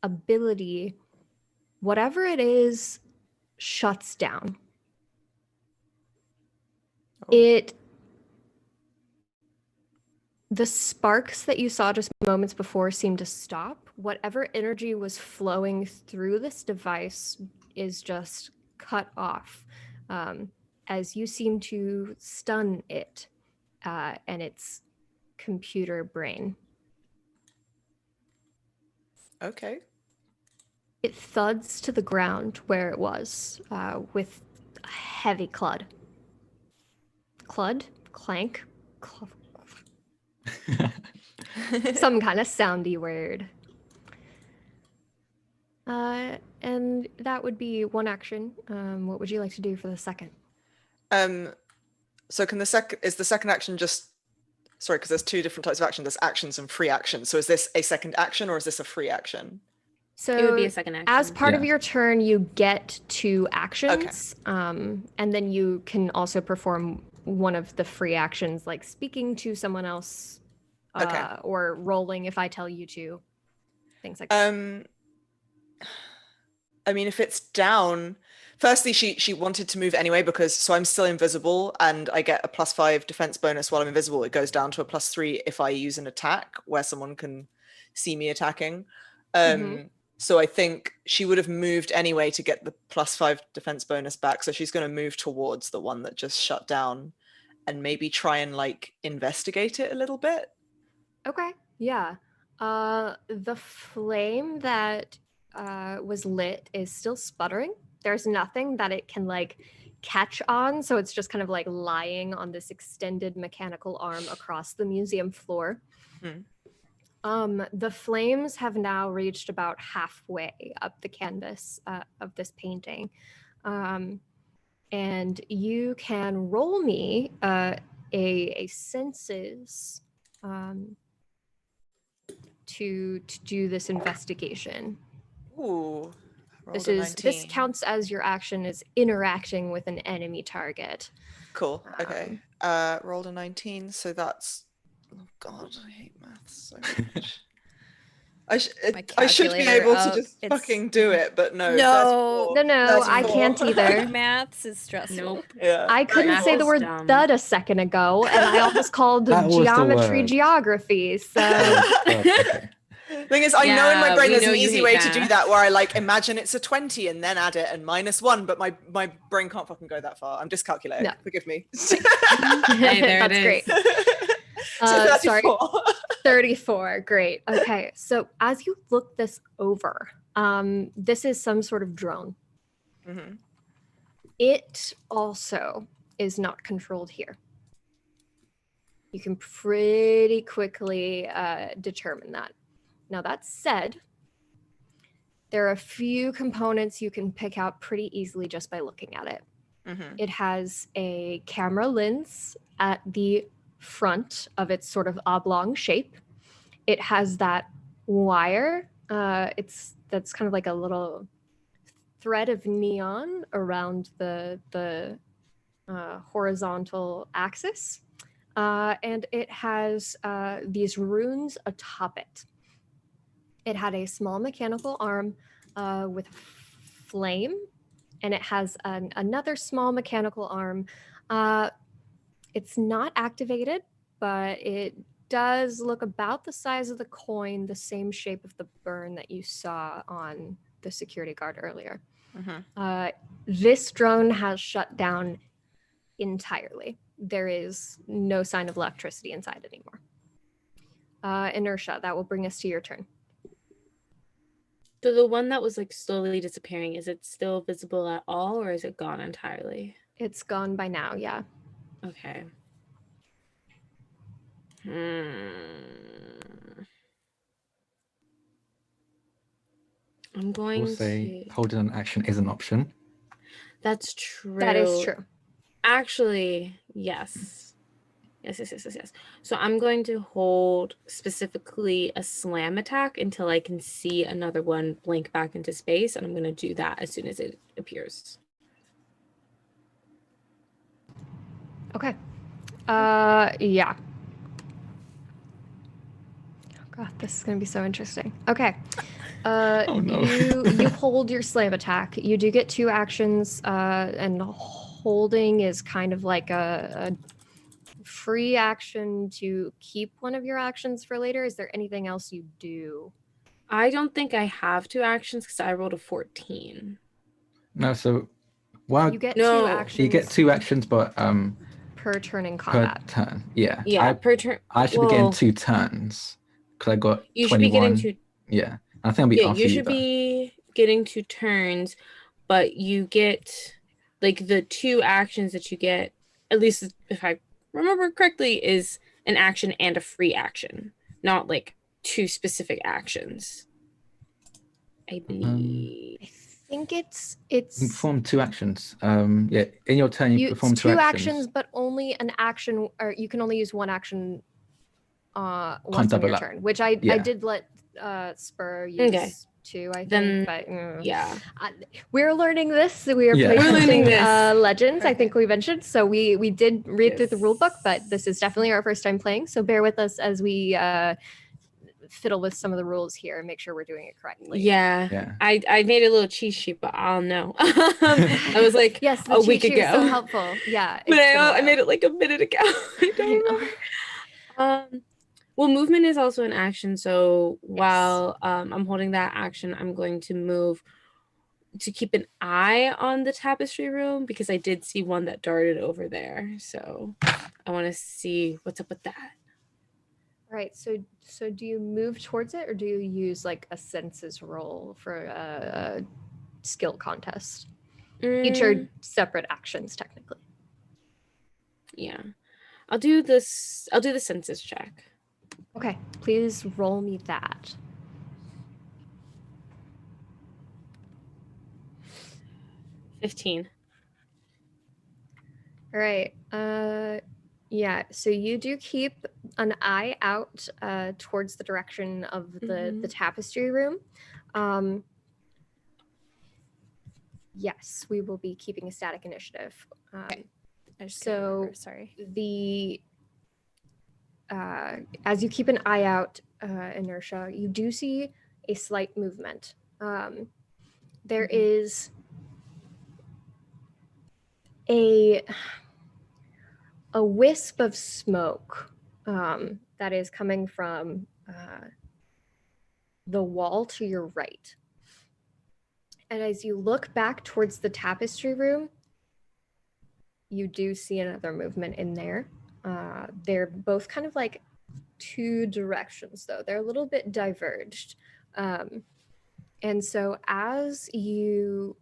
ability, whatever it is, shuts down. Oh. The sparks that you saw just moments before seem to stop. Whatever energy was flowing through this device is just cut off as you seem to stun it and its computer brain. Okay. It thuds to the ground where it was with a heavy clud. Clud? Clank? Some kind of soundy word. And that would be one action. What would you like to do for the second? So can the second action just, sorry, because there's 2 different types of action. There's actions and free actions. So is this a second action or is this a free action? So It would be a second action. as part of Yeah. your turn, you get 2 actions, and then you can also perform one of the free actions, like speaking to someone else, Okay. or rolling if I tell you to, things like that. I mean, if it's down, firstly, she wanted to move anyway because so I'm still invisible and I get a +5 defense bonus while I'm invisible. It goes down to a +3 if I use an attack where someone can see me attacking. Mhm. So I think she would have moved anyway to get the +5 defense bonus back. So she's going to move towards the one that just shut down and maybe try and like investigate it a little bit. Okay, yeah. The flame that was lit is still sputtering. There's nothing that it can like catch on, so it's just kind of like lying on this extended mechanical arm across the museum floor. The flames have now reached about halfway up the canvas of this painting. And you can roll me a senses to do this investigation. Ooh. This This counts as your action is interacting with an enemy target. Cool. Okay. Rolled a 19, so that's oh god, I hate maths so much. My I should be calculator able to up. just It's- fucking do it, but no. No, 34. no, I 34. can't either. Maths is stressful. Nope. Yeah. I couldn't Math say the is word dumb. thud a second ago, and I almost called That was the geometry word. geography. So Okay. Thing is, I know in my Yeah, brain we there's know an you easy hate way to do math. that where I like imagine it's a 20 and then add it and -1, but my brain can't fucking go that far. I'm dyscalculic. No. Forgive me. Hey, there it that's is. great. So Sorry. 34. 34. Great. Okay. So as you look this over, this is some sort of drone. Mhm. It also is not controlled here. You can pretty quickly determine that. Now, that said, there are a few components you can pick out pretty easily just by looking at it. Mhm. It has a camera lens at the front of its sort of oblong shape. It has that wire. That's kind of like a little thread of neon around the horizontal axis, and it has these runes atop it. It had a small mechanical arm with flame, and it has another small mechanical arm. It's not activated, but it does look about the size of the coin, the same shape of the burn that you saw on the security guard earlier. Mhm. This drone has shut down entirely. There is no sign of electricity inside anymore. Inertia, that will bring us to your turn. So the one that was like slowly disappearing, is it still visible at all or is it gone entirely? It's gone by now, yeah. Okay. I'm I going will say to. holding an action is an option. That's true. That is true. Actually, yes. Yes. So I'm going to hold specifically a slam attack until I can see another one blink back into space, and I'm going to do that as soon as it appears. Okay. Yeah. Oh god, this is gonna be so interesting. Okay. Oh, no. You hold your slam attack. You do get 2 actions, and holding is kind of like a free action to keep one of your actions for later. Is there anything else you do? I don't think I have 2 actions because I rolled a 14. No, so while You get No. 2 actions. you get 2 actions, but per turn in per combat. turn. Yeah. Yeah, per turn. I should be getting well, 2 turns because I got You should be 21. getting 2. Yeah, I think I'll be Yeah, after you you should though. be getting 2 turns, but you get like the 2 actions that you get, at least if I remember correctly, is an action and a free action, not like 2 specific actions. I believe. I think it's You can perform 2 actions. Yeah, in your turn you perform it's 2 2 actions. actions, but only an action, or you can only use 1 action once on double your up. turn, which I Yeah. did let Spur use Okay. too, I think. Then, But Yeah. we're learning this. We are Yeah. We're learning playtesting this. Legends. I think we mentioned. So we did read through the rule book, but Yes. this is definitely our first time playing. So bear with us as we fiddle with some of the rules here and make sure we're doing it correctly. Yeah. Yeah. I made a little cheat sheet, but I'll know. I was like, Yes, the a cheat week sheet was so ago. helpful. Yeah, but it's been a I while. made it like a minute ago. I don't remember. Well, movement is also an action. So while I'm holding that action, I'm going to move to keep an eye on the tapestry room because I did see one that darted over there. So I want to see what's up with that. Right. So do you move towards it or do you use like a senses roll for a skill contest? Each are Mm, separate actions technically. yeah. I'll do the census check. Okay. Please roll me that. 15. All right. Yeah. So you do keep an eye out towards the direction of the tapestry room. Yes, we will be keeping a static initiative. Okay. I just couldn't So remember, sorry. the as you keep an eye out, Inertia, you do see a slight movement. There is a wisp of smoke that is coming from the wall to your right. And as you look back towards the tapestry room, you do see another movement in there. They're both kind of like two directions, though. They're a little bit diverged. And so as you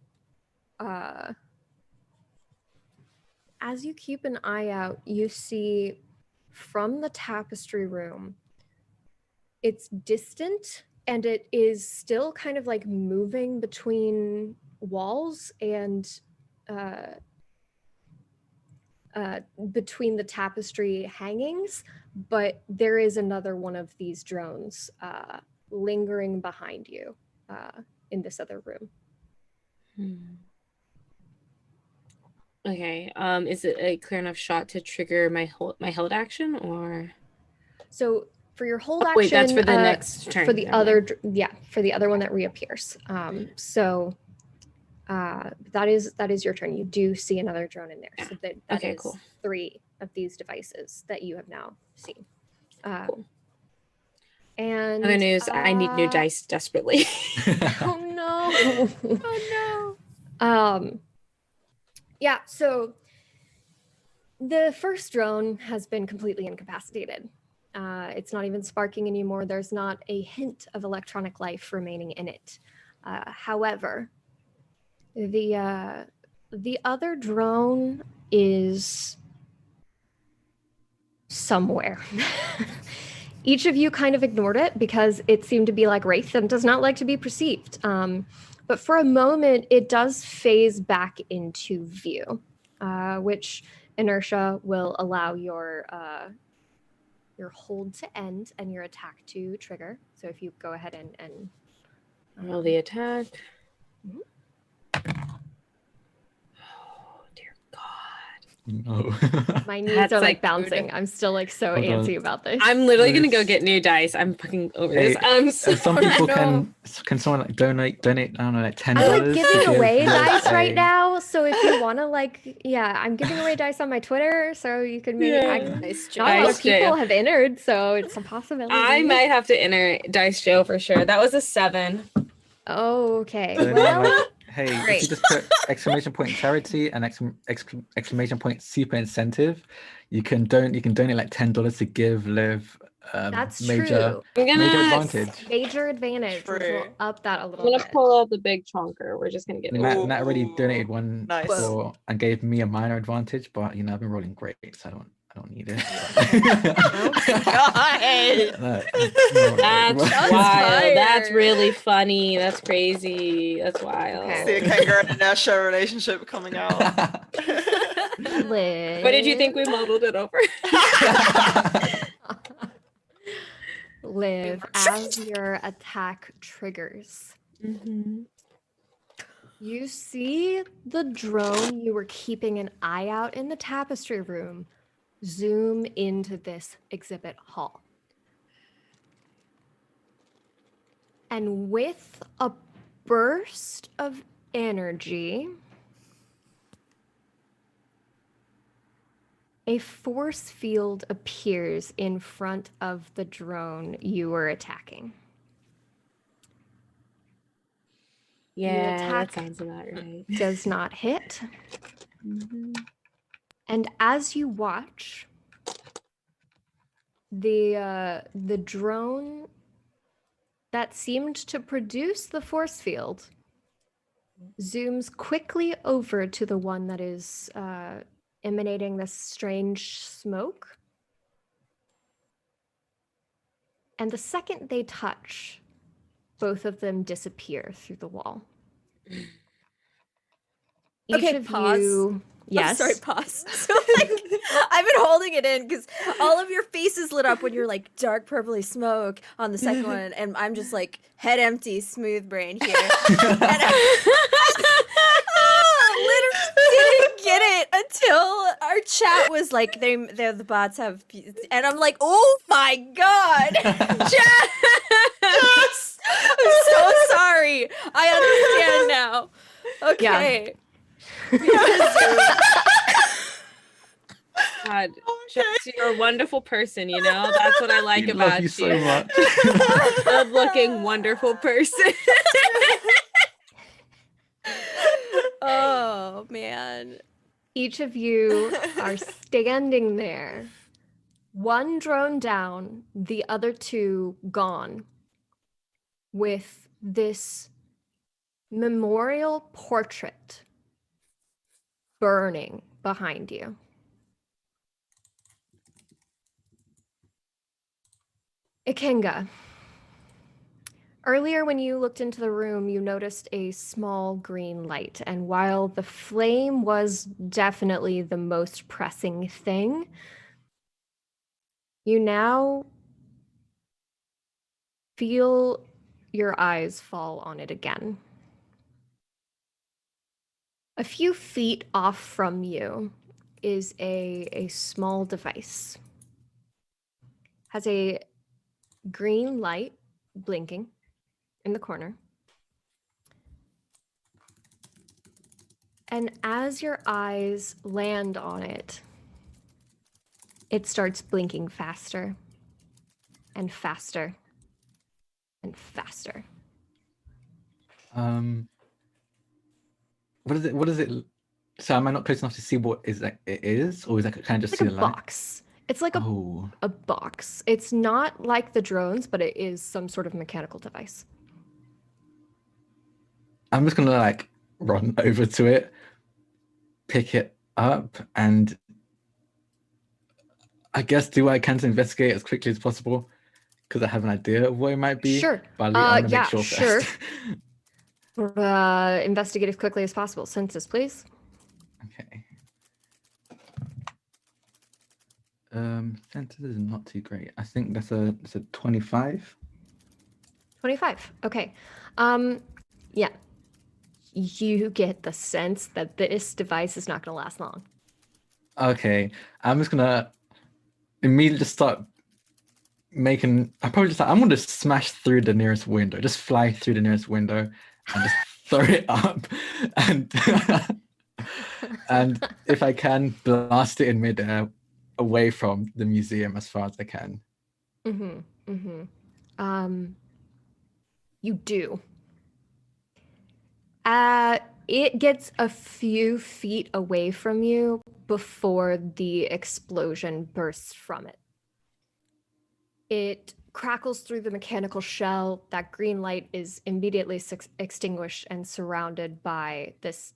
keep an eye out, you see from the tapestry room, it's distant and it is still kind of like moving between walls and between the tapestry hangings, but there is another one of these drones lingering behind you in this other room. Okay. Is it a clear enough shot to trigger my held action or? So for your hold action, Wait, that's for the next turn. for the never other, mind. for the other one that reappears. That is your turn. You do see another drone in there. So that Okay, is cool. 3 of these devices that you have now seen. Cool. And Other news, I need new dice desperately. Oh no. Oh no. Yeah, so the first drone has been completely incapacitated. It's not even sparking anymore. There's not a hint of electronic life remaining in it. However, the other drone is somewhere. Each of you kind of ignored it because it seemed to be like Wraith and does not like to be perceived. But for a moment, it does phase back into view, which Inertia will allow your hold to end and your attack to trigger. So if you go ahead and Roll the attack. Mhm. Oh dear God. No. my knees That's are like like bouncing. I'm still like so Hold on. antsy about this. I'm literally gonna go This- get new dice. I'm fucking over Hey, this. Some Oh, people no. can someone like donate, I don't know, like $10. I'm like to giving give away Liv dice right a- now. So if you want to I'm giving away dice on my Twitter. So you can maybe, Yeah. Nice not a lot of Dice jail. people have entered. So it's a possibility. I might have to enter Dice Jail for sure. That was a 7. Okay. So, Well, like, hey, if great. you just put exclamation point charity and exclamation point super incentive, you can donate like $10 to give Liv that's major true. I'm major gonna advantage. Major advantage, which will True. up that a I'm little gonna bit. pull out the big chonker. We're just gonna get it. Nat already Ooh, donated one nice. for and gave me a minor advantage, but I've been rolling great, so I don't need it. God. That's Shots wild. That's fired. really funny. That's crazy. That's wild. Okay. See a kangaroo and Inertia relationship coming out. Liv. What did you think we modeled it over? Liv, as your attack triggers, Mhm. You see the drone you were keeping an eye out in the tapestry room zoom into this exhibit hall. And with a burst of energy, a force field appears in front of the drone you were attacking. Yeah, that attack sounds about right. Does not hit. Mhm. And as you watch, the drone that seemed to produce the force field zooms quickly over to the one that is emanating this strange smoke. And the second they touch, both of them disappear through the wall. Each Okay, of pause. you, yes. I'm sorry, pause. So like, I've been holding it in because all of your faces lit up when you're like dark purpley smoke on the second one, and I'm just like head empty, smooth brain here. And literally didn't get it until our chat was like, they're the bots have, and I'm like, oh my god, chat. Yes! I'm so sorry. I understand now. Okay. God, Jess, you're a wonderful person, you know? That's what I like We about love you so much. Good-looking, wonderful person. Oh man. Each of you are standing there, one drone down, the other two gone, with this memorial portrait burning behind you. Ikenga, earlier when you looked into the room, you noticed a small green light, and while the flame was definitely the most pressing thing, you now feel your eyes fall on it again. A few feet off from you is a small device. Has a green light blinking in the corner. And as your eyes land on it, it starts blinking faster and faster and faster. What is it? What is it? So am I not close enough to see what is that it is, or is that kind of just It's see like the a light? box. It's like Oh, a box. It's not like the drones, but it is some sort of mechanical device. I'm just gonna like run over to it, pick it up, and I guess do what I can to investigate as quickly as possible because I have an idea of what it might be. Sure. But I want to Yeah, make sure sure. first. Investigate as quickly as possible. Census, please. Okay. Census is not too great. I think that's a 25. 25. Okay. Yeah. You get the sense that this device is not going to last long. Okay, I'm just gonna immediately just start making. I'm probably just like I'm gonna smash through the nearest window, just fly through the nearest window, and just throw it up, and and if I can, blast it in midair, away from the museum as far as I can. You do. It gets a few feet away from you before the explosion bursts from it. It crackles through the mechanical shell. That green light is immediately extinguished and surrounded by this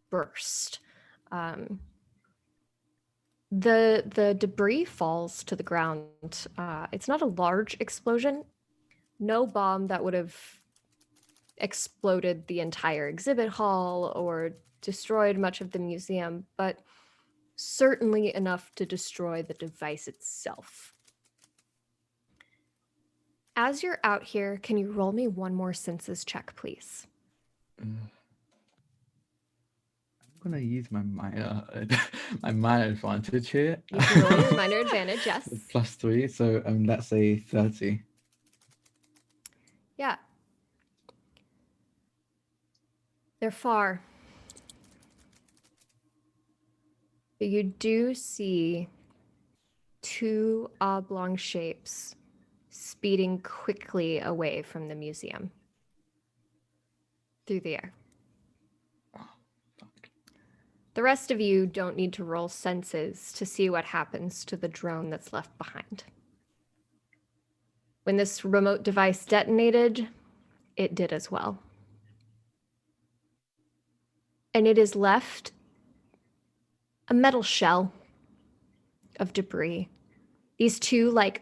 burst. The debris falls to the ground. It's not a large explosion. No bomb that would have exploded the entire exhibit hall or destroyed much of the museum, but certainly enough to destroy the device itself. As you're out here, can you roll me one more senses check, please? I'm gonna use my minor my minor advantage here. You can roll your minor advantage, yes. +3, so that's a 30. Yeah. They're far. But you do see two oblong shapes speeding quickly away from the museum through the air. Fuck. The rest of you don't need to roll senses to see what happens to the drone that's left behind. When this remote device detonated, it did as well. And it is left a metal shell of debris. These two, like,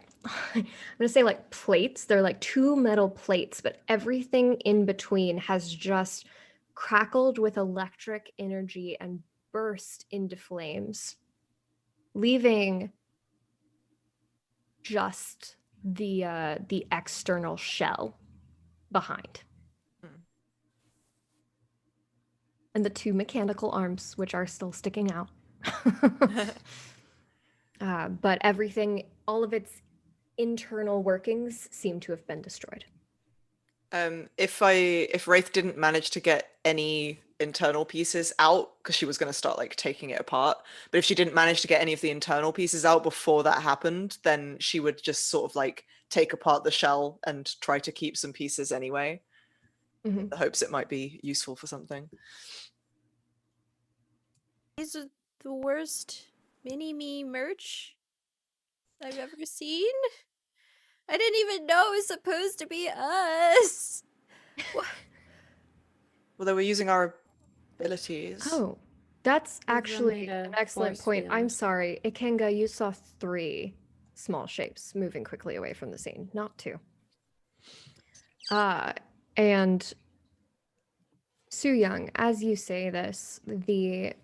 I'm gonna say like plates, they're like two metal plates, but everything in between has just crackled with electric energy and burst into flames, leaving just the external shell behind. And the two mechanical arms, which are still sticking out. But everything, all of its internal workings seem to have been destroyed. If Wraith didn't manage to get any internal pieces out, because she was going to start like taking it apart, but if she didn't manage to get any of the internal pieces out before that happened, then she would just sort of like take apart the shell and try to keep some pieces anyway, in the hopes it might be useful for something. These are the worst mini-me merch I've ever seen. I didn't even know it was supposed to be us. What? Well, they were using our abilities. Oh, that's Those were actually made an of excellent force point. I'm fields. sorry. Ikenga, you saw 3 small shapes moving quickly away from the scene, not 2. And Su Young, as you say this, the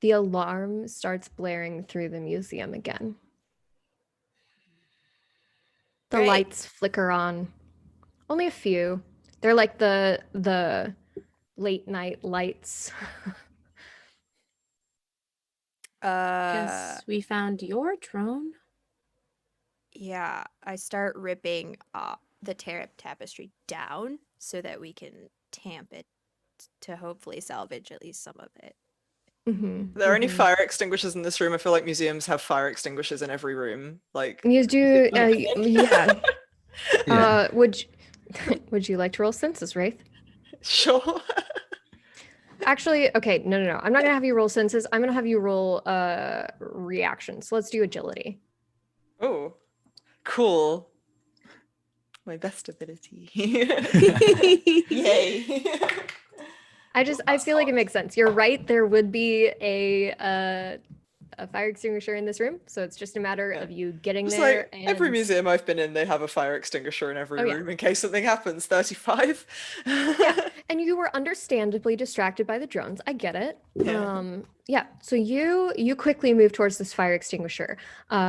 alarm starts blaring through the museum again. The Great. lights flicker on. Only a few. They're like the late night lights. Guess we found your drone. Yeah, I start ripping the tapestry down so that we can tamp it to hopefully salvage at least some of it. Mhm, Are there any mhm. fire extinguishers in this room? I feel like museums have fire extinguishers in every room. Like, You do, yeah. Yeah. Would you like to roll senses, Wraith? sure. Actually, okay, no. I'm not gonna have you roll senses. I'm gonna have you roll reactions. Let's do agility. Oh, cool. My best ability. Yay. I feel like it makes sense. You're right. There would be a fire extinguisher in this room, so it's just a matter Yeah. of you getting Just there. like every and- museum I've been in, they have a fire extinguisher in every Oh, yeah. room in case something happens. 35. Yeah, and you were understandably distracted by the drones. I get it. Yeah. Yeah. So you quickly move towards this fire extinguisher.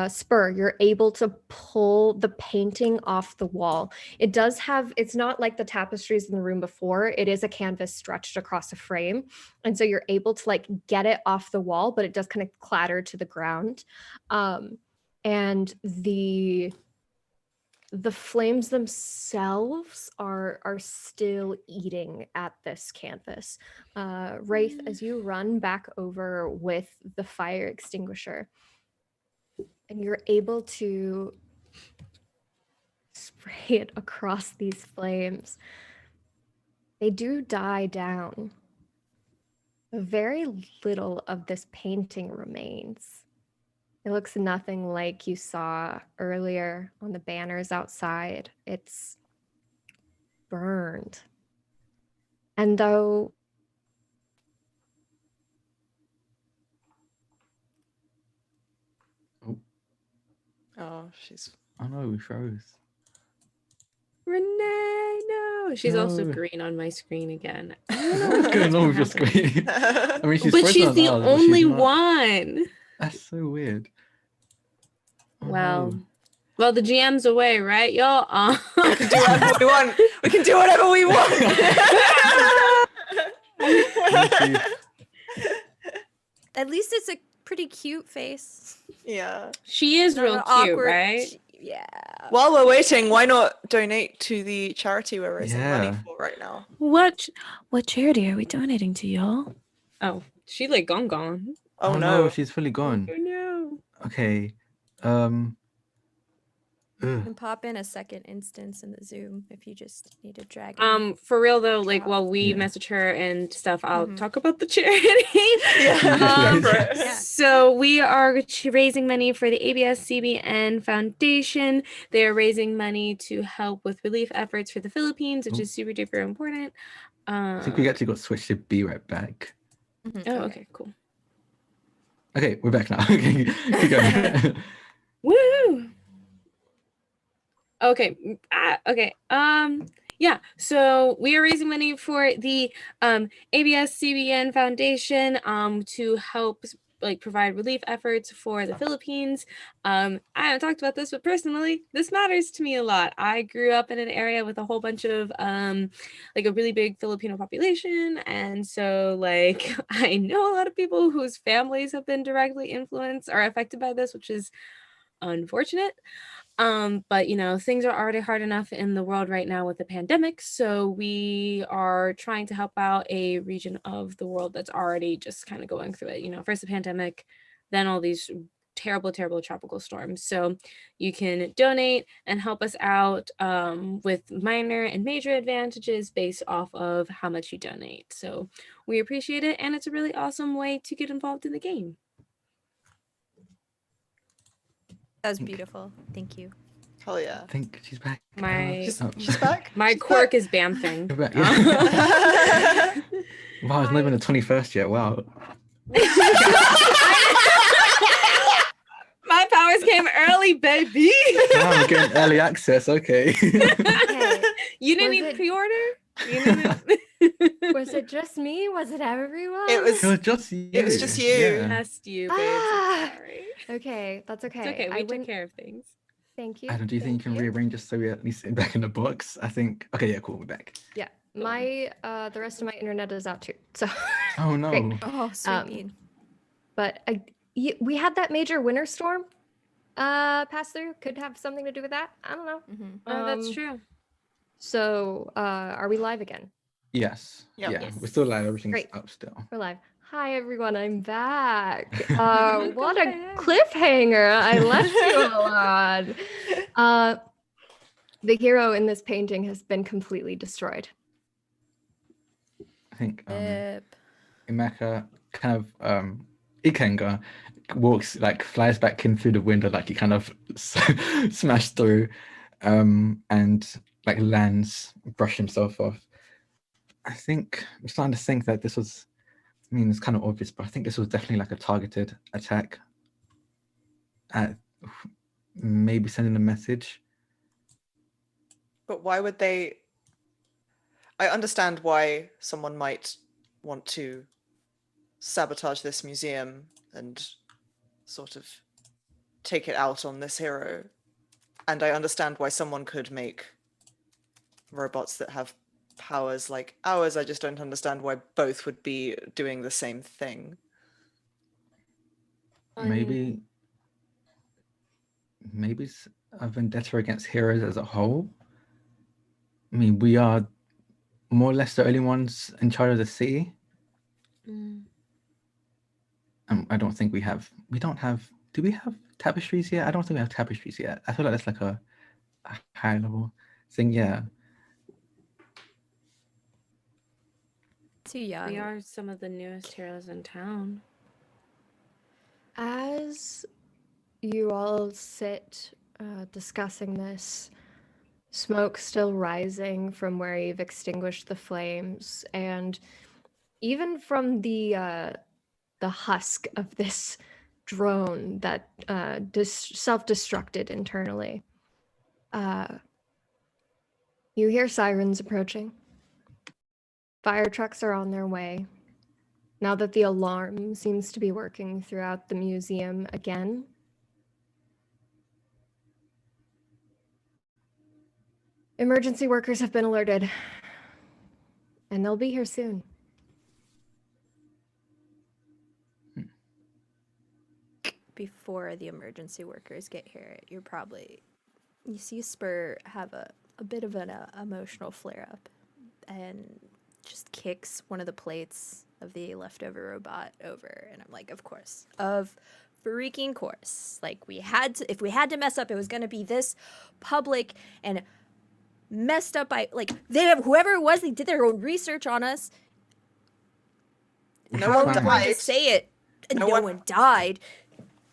Spur, you're able to pull the painting off the wall. It does have. It's not like the tapestries in the room before. It is a canvas stretched across a frame, and so you're able to like get it off the wall, but it does kind of clatter to the ground. And the flames themselves are still eating at this canvas. Wraith, as you run back over with the fire extinguisher, and you're able to spray it across these flames, they do die down. Very little of this painting remains. It looks nothing like you saw earlier on the banners outside. It's burned. And though Oh, she's. Oh no, we froze. Renee, no. She's also No. green on my screen again. What's going on with your screen? I mean, she's But frozen she's on the ours, but she's only not- one. That's so weird. Oh, Well, no. Well, the GM's away, right, y'all? We can do whatever we want. We can do whatever we want. At least it's a pretty cute face. Yeah. She is Not real an cute, awkward- right? Yeah. While we're waiting, why not donate to the charity we're raising money Yeah. for right now? What charity are we donating to, y'all? Oh, she like gone. Oh, no, no. she's fully gone. Oh no. Okay. You can pop in a second instance in the Zoom if you just need to drag in. For real though, like Drop. while we Yeah. message her and stuff, I'll Mhm. talk about the charity. Yeah. Um, Go for it. Yeah. So we are raising money for the ABS-CBN Foundation. They are raising money to help with relief efforts for the Philippines, which Oh. is super duper important. I think we actually got switched to be right back. Mhm, Oh, okay, cool. Okay, we're back now. Okay, keep going. Woo! Okay. Okay. Yeah. So we are raising money for the ABS-CBN Foundation to help like provide relief efforts for the Philippines. I haven't talked about this, but personally, this matters to me a lot. I grew up in an area with a whole bunch of like a really big Filipino population, and so like I know a lot of people whose families have been directly influenced or affected by this, which is unfortunate. But you know, things are already hard enough in the world right now with the pandemic, so we are trying to help out a region of the world that's already just kind of going through it. You know, first the pandemic, then all these terrible tropical storms. So you can donate and help us out with minor and major advantages based off of how much you donate. So we appreciate it, and it's a really awesome way to get involved in the game. That was beautiful. Thank you. Hell yeah. I think she's back. My- She's, Oh, she's back. My She's quirk back. is bamfing. You're back, yeah. Wow, it's not even the 21st yet. Wow. My powers came early, baby. Wow, we're getting early access. Okay. Okay. You didn't Was need it- pre-order? You didn't- Was it just me? Was it everyone? It was It was just you. It was just you. Yeah. Just you, babes. Ah. I'm sorry. Okay, that's okay. It's okay. I We took wouldn't- care of things. Thank you. Adam, do you think you can rearrange us so we're at least back in the box? I think. Okay, yeah, cool. We're back. Yeah, my the rest of my internet is out too. So, Oh no. Great. Oh, sweet Um, bean. but we had that major winter storm pass through. Could have something to do with that. I don't know. Mhm. Oh, that's Um, true. So, are we live again? Yes. Yep. Yeah. Yes. We're still live. Everything's Great. up still. We're live. Hi everyone, I'm back. What a back. cliffhanger! I left you alone. The hero in this painting has been completely destroyed. I think Yep. Imaka kind of Ikenga walks like flies back in through the window like he kind of smashed through and like lands, brush himself off. I think I'm starting to think that this was, I mean, it's kind of obvious, but I think this was definitely like a targeted attack at maybe sending a message. But why would they? I understand why someone might want to sabotage this museum and sort of take it out on this hero. And I understand why someone could make robots that have powers like ours. I just don't understand why both would be doing the same thing. Maybe it's a vendetta against heroes as a whole. I mean, we are more or less the only ones in charge of the city. I don't think we don't have, do we have tapestries yet? I don't think we have tapestries yet. I feel like that's like a high level thing. Yeah. Too young. We are some of the newest heroes in town. As you all sit discussing this, smoke still rising from where you've extinguished the flames, and even from the husk of this drone that self-destructed internally. You hear sirens approaching. Fire trucks are on their way. Now that the alarm seems to be working throughout the museum again, Emergency workers have been alerted, and they'll be here soon. Before the emergency workers get here, you see Spur have a bit of an emotional flare up and just kicks one of the plates of the leftover robot over. And I'm like, of course, of freaking course. Like, if we had to mess up, it was going to be this public and messed up by, like, whoever it was, they did their own research on us. No How one do I died. say it? No No one- one died.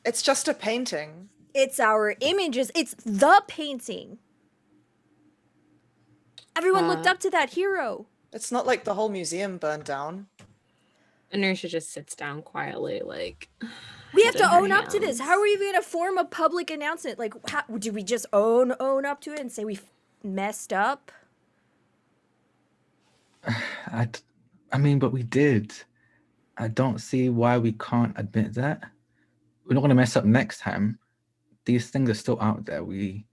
It's just a painting. It's our images. It's the painting. Everyone looked up to that hero. It's not like the whole museum burned down. Inertia just sits down quietly, like. We have head in to her own up to this. hands. How are we going to form a public announcement? Like, do we just own up to it and say we messed up? I mean, but we did. I don't see why we can't admit that. We're not going to mess up next time. These things are still out there. We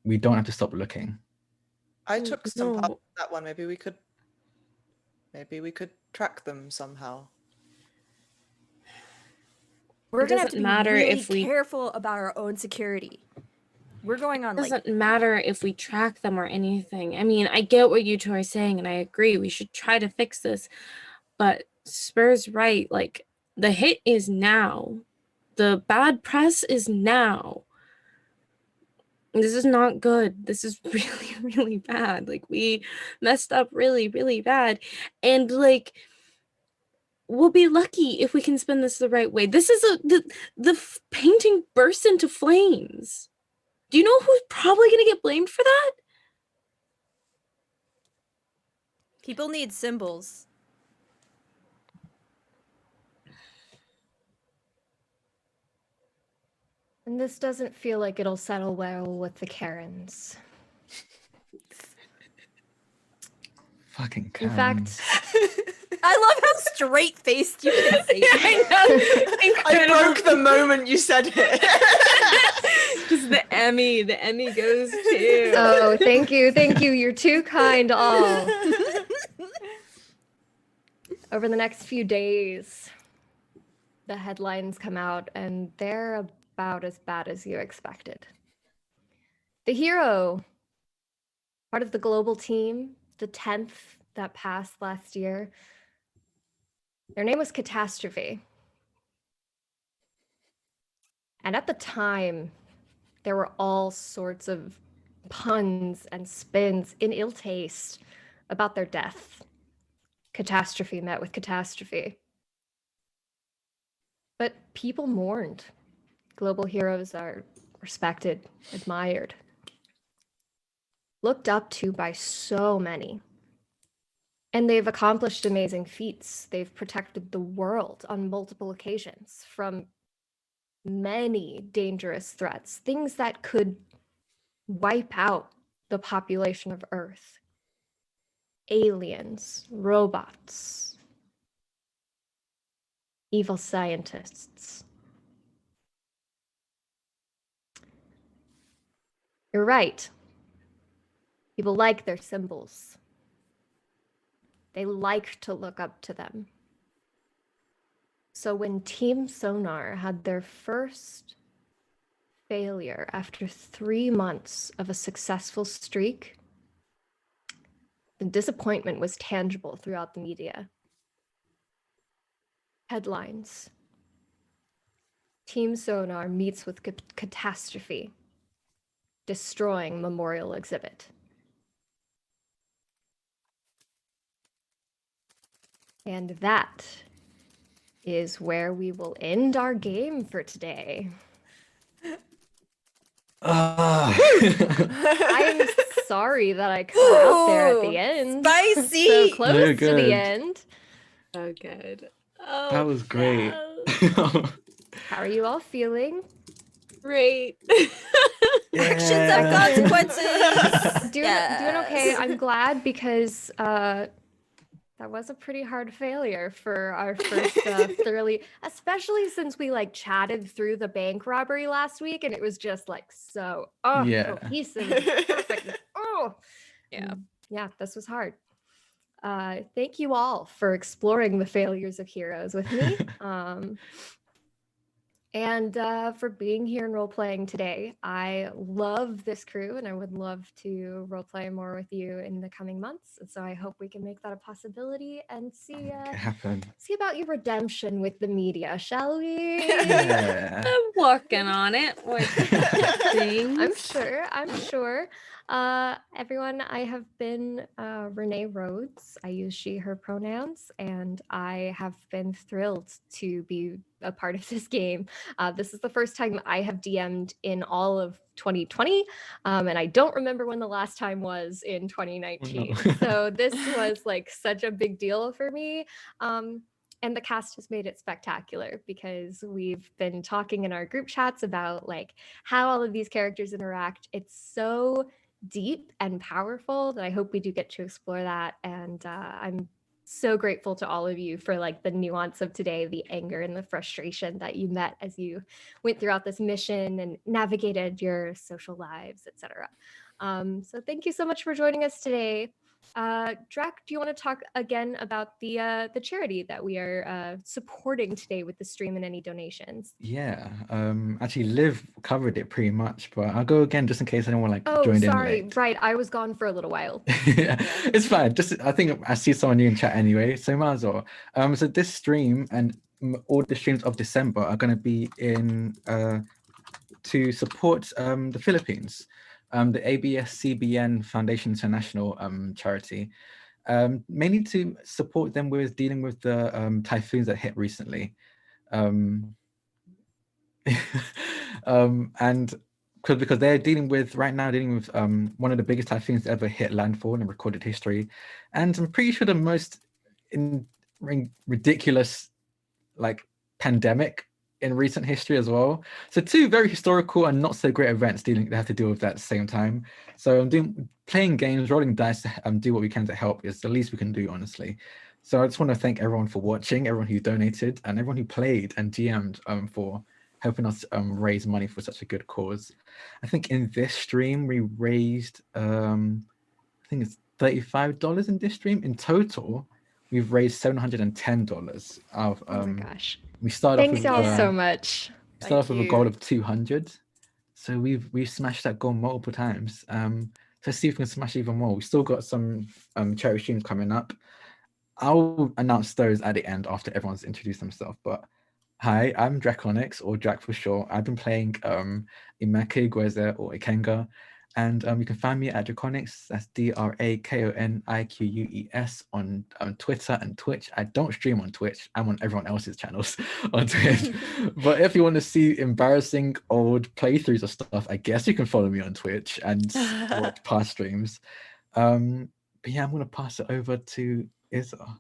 don't have to stop looking. I took some part No. of that one. Maybe we could track them somehow. We're It going to have to doesn't be matter really if we- careful about our own security. We're going on, It like, doesn't matter if we track them or anything. I mean, I get what you two are saying, and I agree. We should try to fix this. But Spur's right. Like, the hit is now. The bad press is now. This is not good. This is really, really bad. Like, we messed up really, really bad. And, like, we'll be lucky if we can spin this the right way. This is the painting burst into flames. Do you know who's probably going to get blamed for that? people need symbols. And this doesn't feel like it'll settle well with the Karens. Fucking In Karen. fact, I love how straight-faced you can say it. I broke the moment you said it. Just the Emmy goes to. oh, thank you. You're too kind, all. Over the next few days, the headlines come out, and they're about as bad as you expected. The hero, part of the global team, the 10th that passed last year, their name was Catastrophe. And at the time, there were all sorts of puns and spins in ill taste about their death. Catastrophe met with catastrophe. But people mourned. Global heroes are respected, admired, looked up to by so many. And they've accomplished amazing feats. They've protected the world on multiple occasions from many dangerous threats, things that could wipe out the population of Earth. Aliens, robots, evil scientists. You're right. People like their symbols. They like to look up to them. So when Team Sonar had their first failure after 3 months of a successful streak, the disappointment was tangible throughout the media. Headlines. Team Sonar meets with catastrophe, destroying memorial exhibit. And that is where we will end our game for today. I'm sorry that I cut out there at the Ooh, end. spicy. So close Very to the good. end. So good. Oh, That was great. no. How are you all feeling? Great. Actions have consequences. Doing okay. I'm glad because that was a pretty hard failure for our first thoroughly, especially since we like chatted through the bank robbery last week and it was just like so Yeah. cohesive, and perfect. oh, Yeah. yeah, this was hard. Thank you all for exploring the failures of heroes with me. And for being here and role playing today. I love this crew and I would love to role play more with you in the coming months. And so I hope we can make that a possibility and see Make it happen. see about your redemption with the media, shall we? Yeah. I'm working on it with things. I'm sure. Everyone, I have been Renee Rhodes. I use she, her pronouns, and I have been thrilled to be a part of this game. This is the first time I have DM'd in all of 2020, and I don't remember when the last time was in 2019. no. So this was like such a big deal for me. And the cast has made it spectacular because we've been talking in our group chats about like how all of these characters interact. It's so deep and powerful that I hope we do get to explore that. And I'm so grateful to all of you for like the nuance of today, the anger and the frustration that you met as you went throughout this mission and navigated your social lives, etc. So thank you so much for joining us today. Drac, do you want to talk again about the charity that we are supporting today with the stream and any donations? Yeah. Actually, Liv covered it pretty much, but I'll go again just in case anyone like Oh, joined in sorry. late. Right, I was gone for a little while. Yeah, it's fine. Just I think I see someone new in chat anyway, so might as well. So this stream and all the streams of December are going to be in to support the Philippines, the ABS-CBN Foundation International charity, mainly to support them with dealing with the typhoons that hit recently. And because they're dealing with one of the biggest typhoons to ever hit landfall in recorded history, and I'm pretty sure the most ridiculous like pandemic in recent history as well. So two very historical and not so great events they have to deal with that at the same time. So I'm playing games, rolling dice to do what we can to help is the least we can do, honestly. So I just want to thank everyone for watching, everyone who donated, and everyone who played and DM'd for helping us raise money for such a good cause. I think in this stream we raised I think it's $35 in this stream. In total, we've raised $710 of Oh my gosh. we started Thanks off with y'all so much. we started off with a goal you. of 200. So we've smashed that goal multiple times. So let's see if we can smash even more. We still got some charity streams coming up. I'll announce those at the end after everyone's introduced themselves. But hi, I'm Draconix, or Drac for short. I've been playing Imake Gweze or Ikenga. And you can find me at Draconix, that's DRAKONIQUES on Twitter and Twitch. I don't stream on Twitch, I'm on everyone else's channels on Twitch. But if you want to see embarrassing old playthroughs of stuff, I guess you can follow me on Twitch and watch past streams. But yeah, I'm going to pass it over to Isa.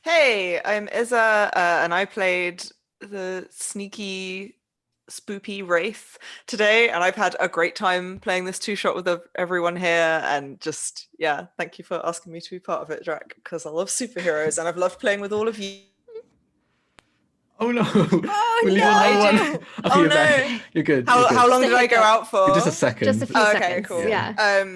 Hey, I'm Isa, and I played the sneaky, spoopy Wraith today, and I've had a great time playing this two-shot with everyone here, and just, yeah, thank you for asking me to be part of it, Drac, because I love superheroes, and I've loved playing with all of you. Oh no! Oh, We're leaving no! another one. Okay, Oh, you're no. back. You're good. How you're good. long did I go out for? Just a second. Just a few Okay, seconds. cool. Yeah.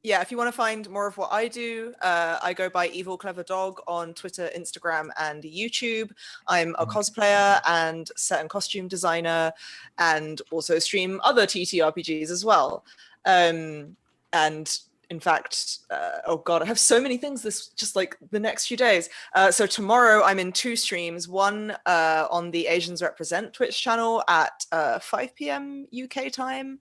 Yeah, if you want to find more of what I do, I go by Evil Clever Dog on Twitter, Instagram, and YouTube. I'm a cosplayer and set and costume designer, and also stream other TTRPGs as well. And in fact, oh god, I have so many things this just like the next few days. So tomorrow I'm in two streams, one on the Asians Represent Twitch channel at 5 p.m. UK time,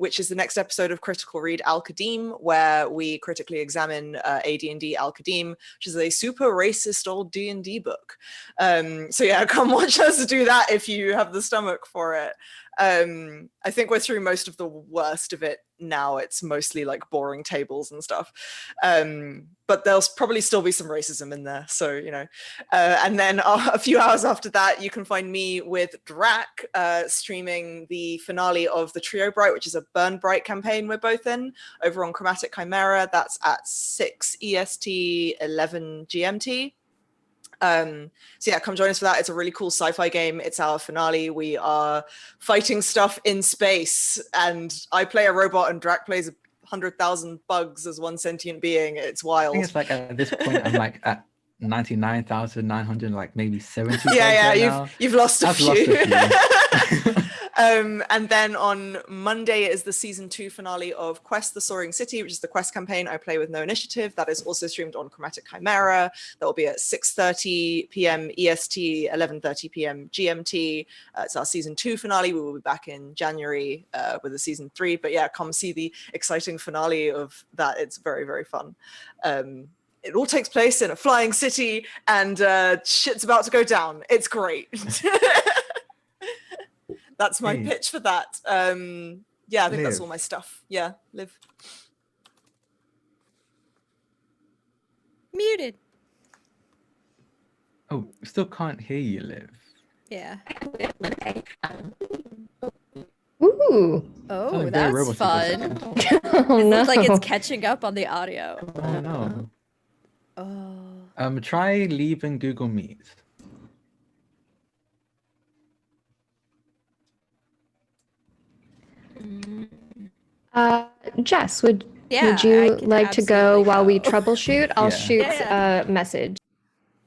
which is the next episode of Critical Read Al-Qadim, where we critically examine AD&D Al-Qadim, which is a super racist old D&D book. So yeah, come watch us do that if you have the stomach for it. I think we're through most of the worst of it now. It's mostly like boring tables and stuff, but there'll probably still be some racism in there, so you know. And then a few hours after that you can find me with Drac streaming the finale of the Trio Bright, which is a Burn Bright campaign we're both in, over on Chromatic Chimera. That's at 6 EST 11 GMT. So yeah, come join us for that. It's a really cool sci-fi game. It's our finale. We are fighting stuff in space, and I play a robot and Drac plays 100,000 bugs as one sentient being. It's I wild. think it's like at this point I'm like at 99,900, like maybe 70. Yeah, right now. you've lost a I've few. lost a few. And then on Monday is the season 2 finale of Quest: The Soaring City, which is the quest campaign I play with No Initiative. That is also streamed on Chromatic Chimera. That will be at 6:30 p.m. EST, 11:30 p.m. GMT. It's our season 2 finale. We will be back in January with the season 3. But yeah, come see the exciting finale of that. It's very, very fun. It all takes place in a flying city, and shit's about to go down. It's great. That's my Hey. pitch for that. Yeah, I think that's Liv. all my stuff. Yeah, Liv. Muted. Oh, still can't hear you, Liv. Yeah. Ooh. Oh, Something very that's robotic fun. was happening. Oh It no. looks like it's catching up on the audio. Oh no. Oh. Try leaving Google Meet. Jess, would Yeah, I you can like to go absolutely while we go. troubleshoot? I'll Yeah. shoot Yeah. a message.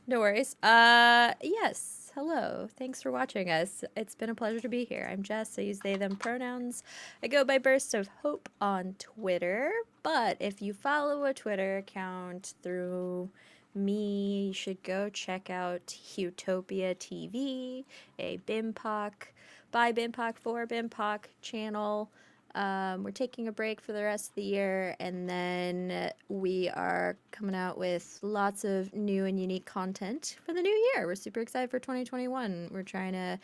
No worries. Yes. Hello. Thanks for watching us. It's been a pleasure to be here. I'm Jess. I use they, them pronouns. I go by Burst of Hope on Twitter. But if you follow a Twitter account through me, you should go check out Utopia TV, a BIMPOC by BIMPOC for BIMPOC channel. We're taking a break for the rest of the year, and then we are coming out with lots of new and unique content for the new year. We're super excited for 2021. We're trying to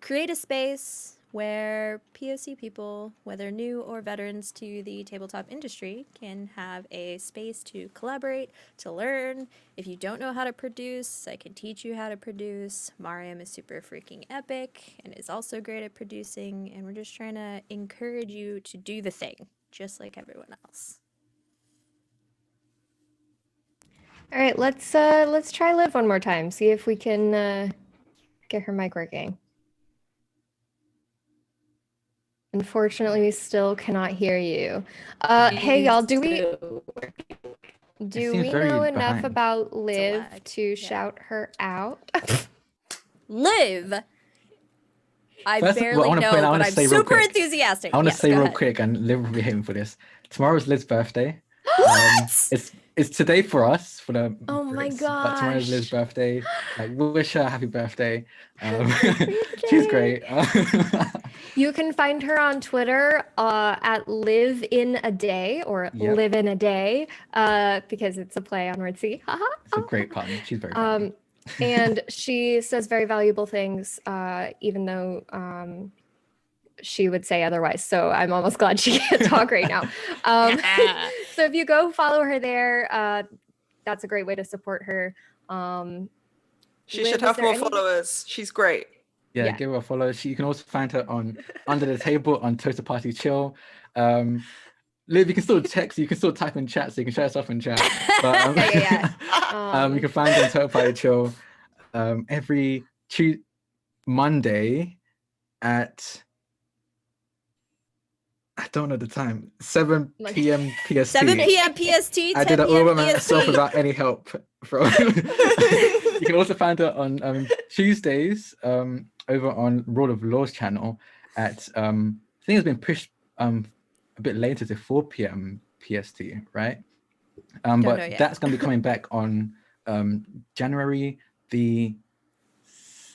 create a space where POC people, whether new or veterans to the tabletop industry, can have a space to collaborate, to learn. If you don't know how to produce, I can teach you how to produce. Mariam is super freaking epic and is also great at producing, and we're just trying to encourage you to do the thing, just like everyone else. All right, let's try Liv one more time. See if we can get her mic working. Unfortunately, we still cannot hear you. Hey y'all, do we seems very know enough behind. about Liv lag, to yeah. shout her out? Liv! I First of all, I barely wanna know, point out- I but wanna I'm say real super quick. enthusiastic. I want to Yes, say go real ahead. quick, and Liv will be hating for this. Tomorrow's Liv's birthday. What? It's today for us for the Oh my Brits, but tomorrow's Liv's gosh. birthday. Like, wish her a happy birthday. Happy She's birthday. great. You can find her on Twitter at Live in a Day or Yep. Live in a Day because it's a play on word C. Haha. It's a great pun. She's very funny. And she says very valuable things, even though she would say otherwise. So I'm almost glad she can't talk right now. So if you go follow her there, that's a great way to support her. She Liv, should is have there more any- followers. She's great. Yeah, yeah. give her a follow. You can also find her on Under the Table on Toaster Party Chill. Liv, you can still text, you can still type in chat, so you can share stuff in chat. But, Yeah. you can find her on Toaster Party Chill every Monday at, I don't know the time, 7 Like- p.m. PST. 7 p.m. PST, 10 I did it all p.m. by myself PST. without any help from. You can also find her on Tuesdays over on Rule of Laws channel at I think it's been pushed a bit later to 4 p.m. PST, right? But know yet. that's going to be coming back on January the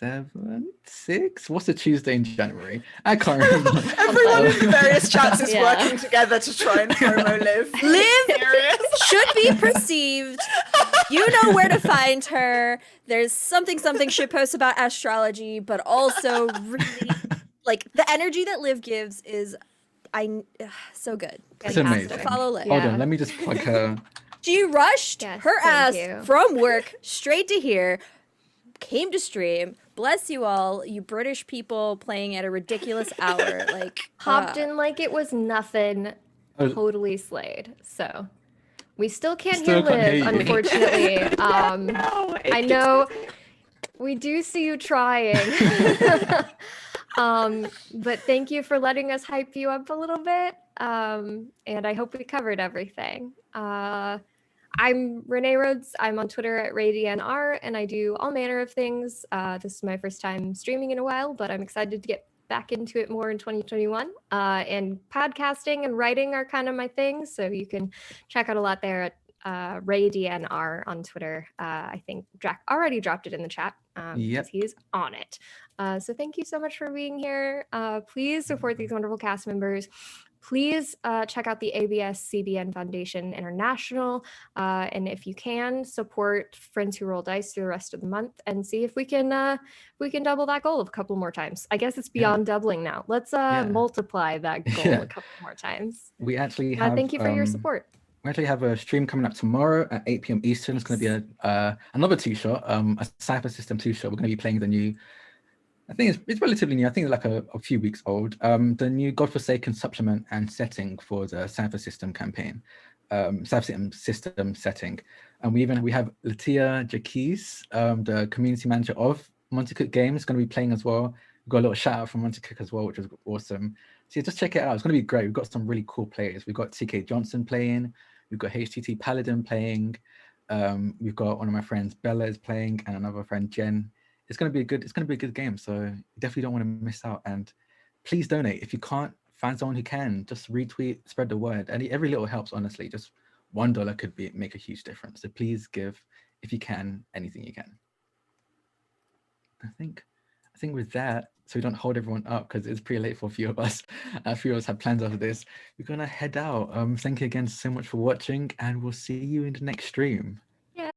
7th, 6th? What's the Tuesday in January? I can't remember. Everyone in the various chats is Yeah. working together to try and promo Liv. Liv Serious? should be perceived. You know where to find her. There's something should post about astrology, but also really like the energy that Liv gives is so good. It's You have amazing. to follow Liv. Hold Yeah. on, let me just plug her. She rushed Yes, her thank ass you. from work straight to here, came to stream. Bless you all, you British people playing at a ridiculous hour. Like Hopped in like it was nothing, Oh. totally slayed. So we still can't Still hear can't Liv, hear you. unfortunately. I know We do see you trying. But thank you for letting us hype you up a little bit. And I hope we covered everything. I'm Renee Rhodes. I'm on Twitter at RayDNR, and I do all manner of things. This is my first time streaming in a while, but I'm excited to get back into it more in 2021. And podcasting and writing are kind of my things, so you can check out a lot there at RayDNR on Twitter. I think Jack already dropped it in the chat because Yep. he's on it. So thank you so much for being here. Please support these wonderful cast members. Please check out the ABS CBN Foundation International. And if you can, support Friends Who Roll Dice through the rest of the month and see if we can double that goal a couple more times. I guess it's beyond doubling now. Let's multiply that goal Yeah. a couple more times. We actually have Thank you for your support. we actually have a stream coming up tomorrow at 8 p.m. Eastern. It's going to be another two-shot, a Cypher System two-shot. We're going to be playing the new, I think it's relatively new. I think it's like a few weeks old. The new Godforsaken supplement and setting for the Cypher System campaign, Cypher System setting. And we have Latia Jaquez, the community manager of Monte Cook Games, going to be playing as well. We've got a little shout out from Monte Cook as well, which was awesome. So yeah, just check it out. It's going to be great. We've got some really cool players. We've got TK Johnson playing. We've got HTT Paladin playing. We've got one of my friends, Bella, is playing, and another friend, Jen. It's going to be a good game. So you definitely don't want to miss out. And please donate. If you can't find someone who can, just retweet, spread the word. And every little helps, honestly. Just $1 could make a huge difference. So please give, if you can, anything you can. I think with that, so we don't hold everyone up because it's pretty late for a few of us. A few of us have plans after this. We're gonna head out. Thank you again so much for watching, and we'll see you in the next stream.